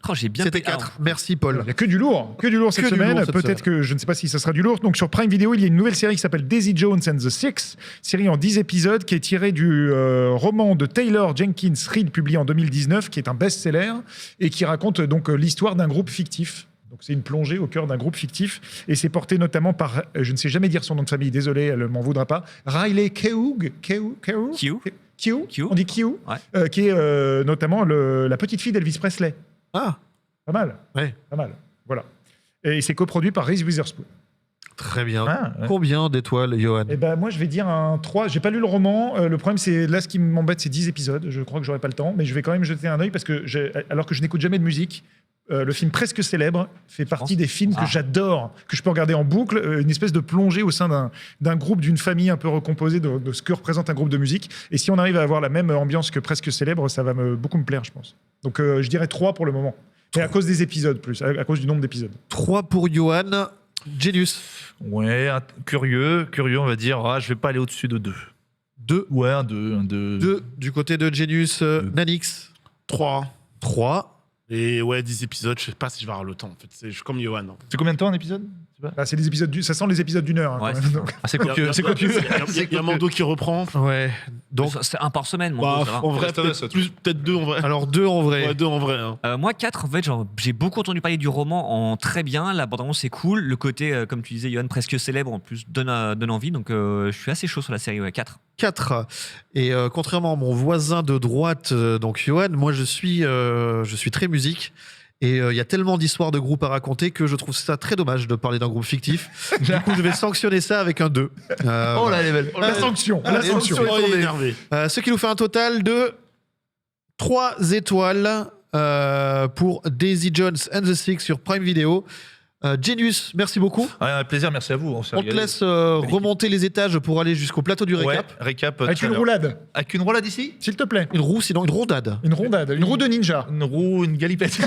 Oh, j'ai bien C'était payé. 4. Merci, Paul. Il n'y a que du lourd cette Que du semaine. lourd cette Peut-être semaine. que je ne sais pas si ça sera du lourd. Donc sur Prime Video, il y a une nouvelle série qui s'appelle Daisy Jones and the Six, série en 10 épisodes qui est tirée du roman de Taylor Jenkins Reid publié en 2019, qui est un best-seller et qui raconte donc l'histoire d'un groupe fictif. Donc c'est une plongée au cœur d'un groupe fictif et c'est porté notamment par, je ne sais jamais dire son nom de famille, désolé, elle ne m'en voudra pas, Riley Keough, Q. on dit Q, Ouais. qui est notamment la petite fille d'Elvis Presley. Ah, Pas mal. ouais. Pas mal. Voilà. Et c'est coproduit par Reese Witherspoon. Très bien. Ah, ouais. Combien d'étoiles, Johan? Et ben moi, je vais dire un 3. J'ai pas lu le roman. Le problème, c'est là, ce qui m'embête, c'est 10 épisodes. Je crois que j'aurai pas le temps. Mais je vais quand même jeter un œil parce que, alors que je n'écoute jamais de musique, le film Presque Célèbre fait partie des films que j'adore, que je peux regarder en boucle. Une espèce de plongée au sein d'un groupe, d'une famille un peu recomposée de ce que représente un groupe de musique. Et si on arrive à avoir la même ambiance que Presque Célèbre, ça va beaucoup me plaire, je pense. Donc je dirais 3 pour le moment. Et à cause des épisodes, plus, à cause du nombre d'épisodes. 3 pour Johan. Genius. Ouais, curieux, on va dire. Je vais pas aller au-dessus de 2. 2. Ouais, un 2. 2 du côté de Genius. Nanix. 3. 3. Et ouais, 10 épisodes, je sais pas si je vais avoir le temps. En fait, je suis comme Johan. Hein. C'est combien de temps un épisode? Bah, c'est des épisodes ça sent les épisodes d'1 heure. Hein, Ouais, quand c'est même, donc. C'est copieux. C'est copieux. Il y a Mando qui reprend. Ouais. Donc, C'est un par semaine, mon Bah, gros, ça va. en vrai, Reste à ça, peut-être 2 en vrai. alors 2 en vrai. Ouais, 2 en vrai. Hein. Moi, 4, en fait, j'ai beaucoup entendu parler du roman en très bien. La bande-annonce, c'est cool. Le côté, comme tu disais, Johan, presque célèbre, en plus, donne envie. Donc, je suis assez chaud sur la série. Ouais, 4. 4. Et contrairement à mon voisin de droite, donc Johan, moi je suis très musique. Et il y a tellement d'histoires de groupes à raconter que je trouve ça très dommage de parler d'un groupe fictif. Du coup, je vais sanctionner ça avec un 2. Oh là, elle est belle. La sanction. La Allez, sanction. sanction. Oh, il est énervé. Ce qui nous fait un total de 3 étoiles pour Daisy Jones and the Six sur Prime Video. Genius, merci beaucoup. Ouais, un plaisir, merci à vous. On te laisse remonter les étages pour aller jusqu'au plateau du récap. Ouais, récap. Avec tout à une l'heure. roulade, Avec une roulade ici? s'il te plaît. Une roue, sinon une rondade. Une rondade, une roue de ninja. Une roue, une galipette.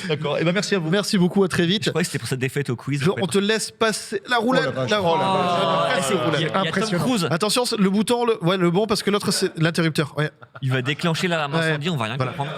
D'accord. Et ben merci à vous. Merci beaucoup, à très vite. Je crois que c'était pour cette défaite au quiz. On te laisse passer la roulette. Oh la vache. La roulette. Ah, C'est roulette. il y a Tom Impressionnant. Cruise. Attention, le bouton, le bon, parce que l'autre, c'est l'interrupteur. Ouais. Il va déclencher l'alarme Ouais. incendie, on va rien Voilà. comprendre.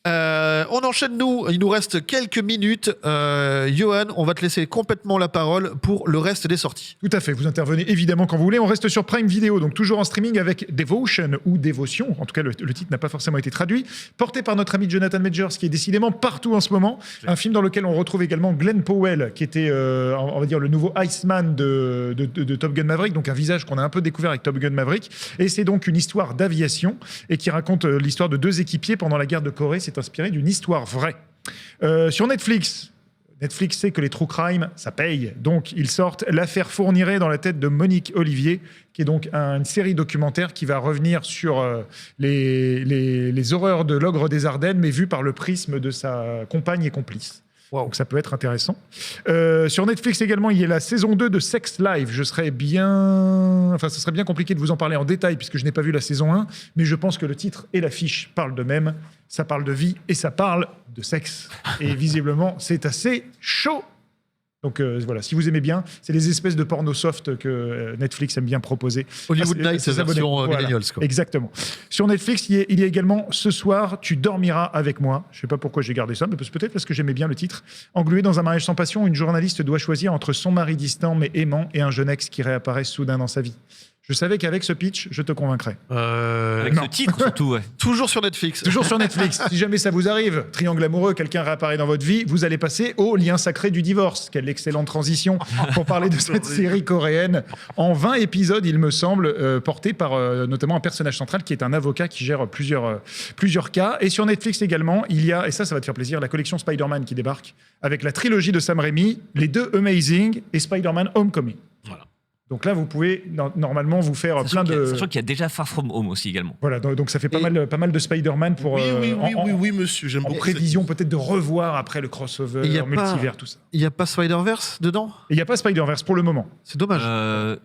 On enchaîne, nous. Il nous reste quelques minutes. Johan, on va te laisser complètement la parole pour le reste des sorties. Tout à fait, vous intervenez évidemment quand vous voulez. On reste sur Prime Video, donc toujours en streaming avec Devotion ou Dévotion. En tout cas, le titre n'a pas forcément été traduit. Porté par notre ami Jonathan Majors, qui est décidément partout en ce moment. Un film dans lequel on retrouve également Glenn Powell, qui était, on va dire, le nouveau Iceman de Top Gun Maverick, donc un visage qu'on a un peu découvert avec Top Gun Maverick. Et c'est donc une histoire d'aviation et qui raconte l'histoire de deux équipiers pendant la guerre de Corée. C'est inspiré d'une histoire vraie. Sur Netflix sait que les true crime, ça paye. Donc, ils sortent L'affaire Fourniret dans la tête de Monique Olivier, qui est donc une série documentaire qui va revenir sur les horreurs de l'ogre des Ardennes, mais vue par le prisme de sa compagne et complice. Wow. Donc ça peut être intéressant. Sur Netflix également, il y a la saison 2 de Sex Live. Ce serait bien compliqué de vous en parler en détail puisque je n'ai pas vu la saison 1, mais je pense que le titre et l'affiche parlent d'eux-mêmes. Ça parle de vie et ça parle de sexe. Et visiblement, c'est assez chaud. Donc voilà, si vous aimez bien, c'est les espèces de porno soft que Netflix aime bien proposer. Hollywood Night, c'est version millennials. Quoi. Exactement. Sur Netflix, il y a également Ce soir, tu dormiras avec moi. Je ne sais pas pourquoi j'ai gardé ça, mais peut-être parce que j'aimais bien le titre. Englué dans un mariage sans passion, une journaliste doit choisir entre son mari distant mais aimant et un jeune ex qui réapparaît soudain dans sa vie. Je savais qu'avec ce pitch, je te convaincrais. Avec ce titre, surtout, ouais. Toujours sur Netflix. Toujours sur Netflix. Si jamais ça vous arrive, triangle amoureux, quelqu'un réapparaît dans votre vie, vous allez passer au lien sacré du divorce. Quelle excellente transition pour parler de cette série coréenne. En 20 épisodes, il me semble, portée par notamment un personnage central qui est un avocat qui gère plusieurs cas. Et sur Netflix également, il y a, et ça va te faire plaisir, la collection Spider-Man qui débarque avec la trilogie de Sam Raimi, les deux Amazing et Spider-Man Homecoming. Voilà. Donc là, vous pouvez normalement vous faire plein de... Sachant qu'il y a déjà Far From Home aussi également. Voilà, donc ça fait pas mal de Spider-Man pour... Oui, monsieur, j'aime en bien prévision peut-être de revoir après le crossover, multivers, tout ça. Il n'y a pas Spider-Verse dedans ? Il n'y a pas Spider-Verse pour le moment. C'est dommage.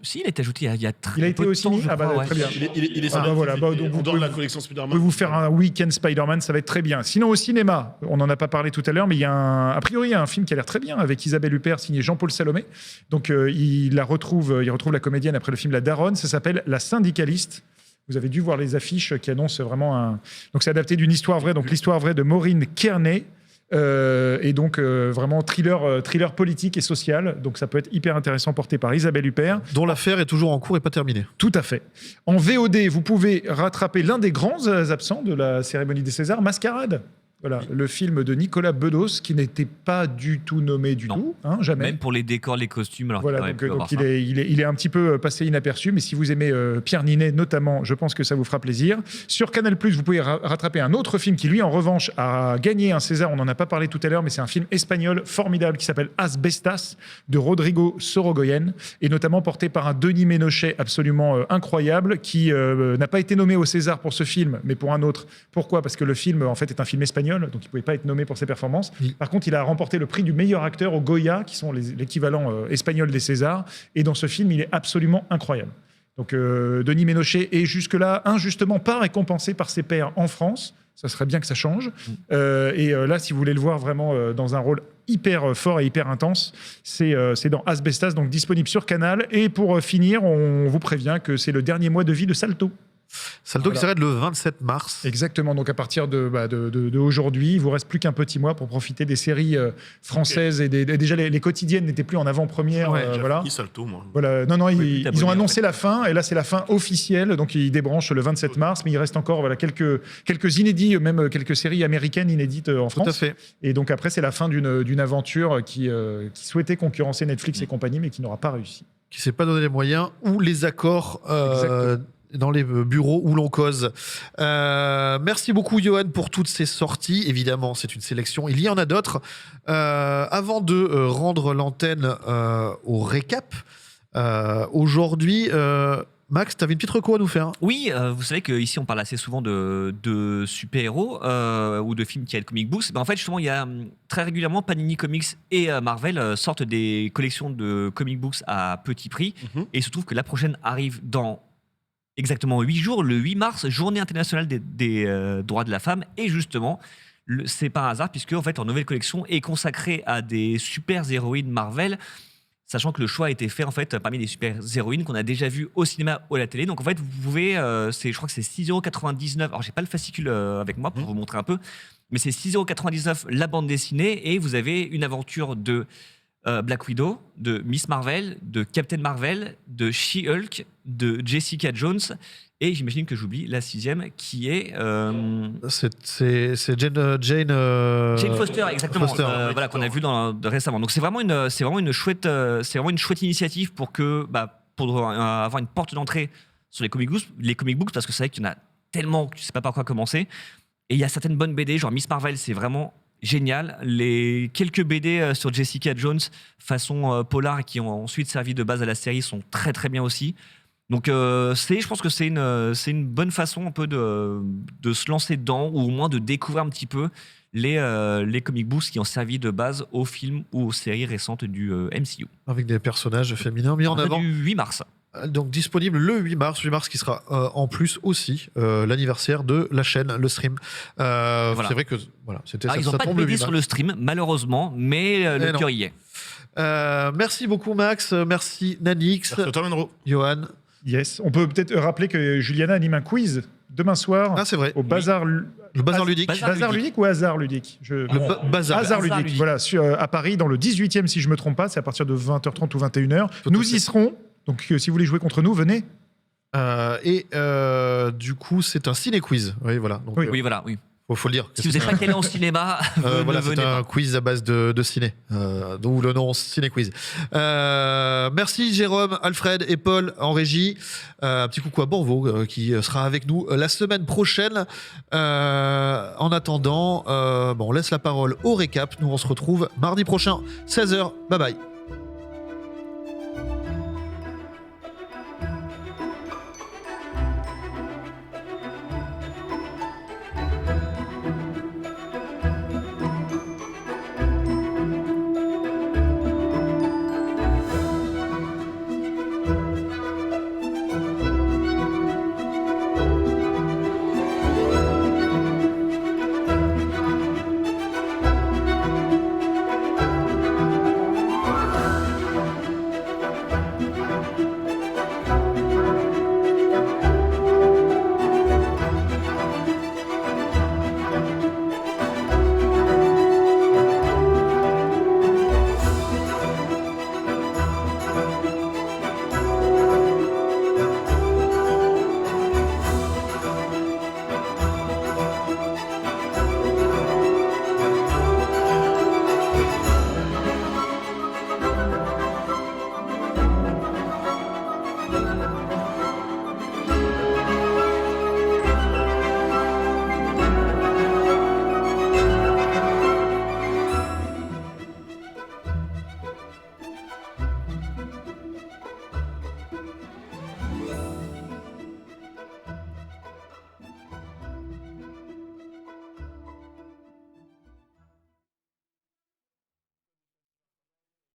Si, il a été ajouté il y a très peu de temps. Il a été aussi mis. Ah bah très bien. Il est donc vous la collection Spider-Man. Vous pouvez vous faire un week-end Spider-Man, ça va être très bien. Sinon au cinéma, on n'en a pas parlé tout à l'heure, mais il y a a priori il y a un film qui a l'air très bien avec Isabelle Huppert signé Jean-Paul Salomé. Donc il retrouve la comédienne après le film La Daronne. Ça s'appelle La Syndicaliste. Vous avez dû voir les affiches qui annoncent vraiment Donc c'est adapté d'une histoire vraie, donc l'histoire vraie de Maureen Kearney. Et donc vraiment thriller politique et social. Donc ça peut être hyper intéressant, porté par Isabelle Huppert. Dont l'affaire est toujours en cours et pas terminée. Tout à fait. En VOD, vous pouvez rattraper l'un des grands absents de la cérémonie des Césars, Mascarade. Voilà, le film de Nicolas Bedos, qui n'était pas du tout nommé du tout, jamais. Même pour les décors, les costumes. Alors voilà, donc il est un petit peu passé inaperçu, mais si vous aimez Pierre Ninet notamment, je pense que ça vous fera plaisir. Sur Canal+, vous pouvez rattraper un autre film qui, lui, en revanche, a gagné un César. On n'en a pas parlé tout à l'heure, mais c'est un film espagnol formidable qui s'appelle Asbestas, de Rodrigo Sorogoyen, et notamment porté par un Denis Ménochet absolument incroyable, qui n'a pas été nommé au César pour ce film, mais pour un autre. Pourquoi ? Parce que le film, en fait, est un film espagnol, donc il ne pouvait pas être nommé pour ses performances. Oui. Par contre, il a remporté le prix du meilleur acteur au Goya, qui sont l'équivalent espagnol des Césars. Et dans ce film, il est absolument incroyable. Donc Denis Ménochet est jusque-là injustement pas récompensé par ses pairs en France. Ça serait bien que ça change. Et là, si vous voulez le voir vraiment dans un rôle hyper fort et hyper intense, c'est dans Asbestas, donc disponible sur Canal. Et pour finir, on vous prévient que c'est le dernier mois de vie de Salto. Salto qui s'arrête le 27 mars. Exactement, donc à partir de aujourd'hui, il vous reste plus qu'un petit mois pour profiter des séries françaises. Okay. Et déjà les quotidiennes n'étaient plus en avant-première. Voilà. Salto, moi. Voilà. Non, ils ont annoncé la fin, et là c'est la fin officielle, donc ils débranchent le 27 mars, mais il reste encore quelques inédits, même quelques séries américaines inédites en France. Tout à fait. Et donc après c'est la fin d'une aventure qui souhaitait concurrencer Netflix et compagnie, mais qui n'aura pas réussi. Qui ne s'est pas donné les moyens ou les accords dans les bureaux où l'on cause. Merci beaucoup, Johan, pour toutes ces sorties. Évidemment, c'est une sélection. Il y en a d'autres. Avant de rendre l'antenne au récap, aujourd'hui, Max, tu avais une petite reco à nous faire. Oui, vous savez qu'ici, on parle assez souvent de super-héros ou de films qui aident Comic Books. En fait, justement, il y a très régulièrement Panini Comics et Marvel sortent des collections de comic books à petit prix. Et il se trouve que la prochaine arrive dans exactement 8 jours, le 8 mars, journée internationale des droits de la femme. Et justement, c'est pas un hasard, puisque en fait, leur nouvelle collection est consacrée à des super héroïnes Marvel. sachant que le choix a été fait en fait parmi les super-héroïnes qu'on a déjà vues au cinéma ou à la télé. Donc en fait, vous pouvez, je crois que c'est 6,99 €. Alors j'ai pas le fascicule avec moi pour vous montrer un peu, mais c'est 6,99 € la bande dessinée et vous avez une aventure de Black Widow, de Miss Marvel, de Captain Marvel, de She-Hulk, de Jessica Jones et j'imagine que j'oublie la 6e qui est C'est Jane Foster, exactement. Foster. Voilà qu'on a vu récemment. Donc c'est vraiment une chouette initiative pour avoir une porte d'entrée sur les comic books parce que c'est vrai qu'il y en a tellement que tu sais pas par quoi commencer. Et il y a certaines bonnes BD, genre Miss Marvel, c'est vraiment génial. Les quelques BD sur Jessica Jones façon polar qui ont ensuite servi de base à la série sont très très bien aussi. Donc je pense que c'est une bonne façon un peu de se lancer dedans ou au moins de découvrir un petit peu les comic books qui ont servi de base aux films ou aux séries récentes du MCU. Avec des personnages féminins mis en avant. Du 8 mars. Donc disponible le 8 mars qui sera en plus aussi l'anniversaire de la chaîne, le stream. Voilà. C'est vrai que voilà, Ils n'ont pas de tombe le BD 8 sur mars. le stream, malheureusement, mais le non. cœur y est. Merci beaucoup Max, merci Nanix, Merci à toi, Menro. Johan. Yes. On peut peut-être rappeler que Juliana anime un quiz demain soir Ah c'est vrai, au Bazar, le bazar ludique. Bazar Ludique ou Hasard Ludique Bazar. Hasard Ludique, Ludique. voilà, à Paris, dans le 18e, si je ne me trompe pas, c'est à partir de 20h30 ou 21h. Tout à Nous fait. y serons, donc si vous voulez jouer contre nous, venez. Du coup c'est un ciné-quiz. Oui voilà. Donc, Oui. Oui, voilà, oui. faut le dire. Si vous n'êtes pas calé en cinéma, Voilà, ne c'est venez un pas. quiz à base de ciné, d'où le nom Ciné Quiz. Merci Jérôme, Alfred et Paul en régie. Un petit coucou à Borvo qui sera avec nous la semaine prochaine. En attendant, on laisse la parole au récap. Nous on se retrouve mardi prochain, 16h. Bye bye.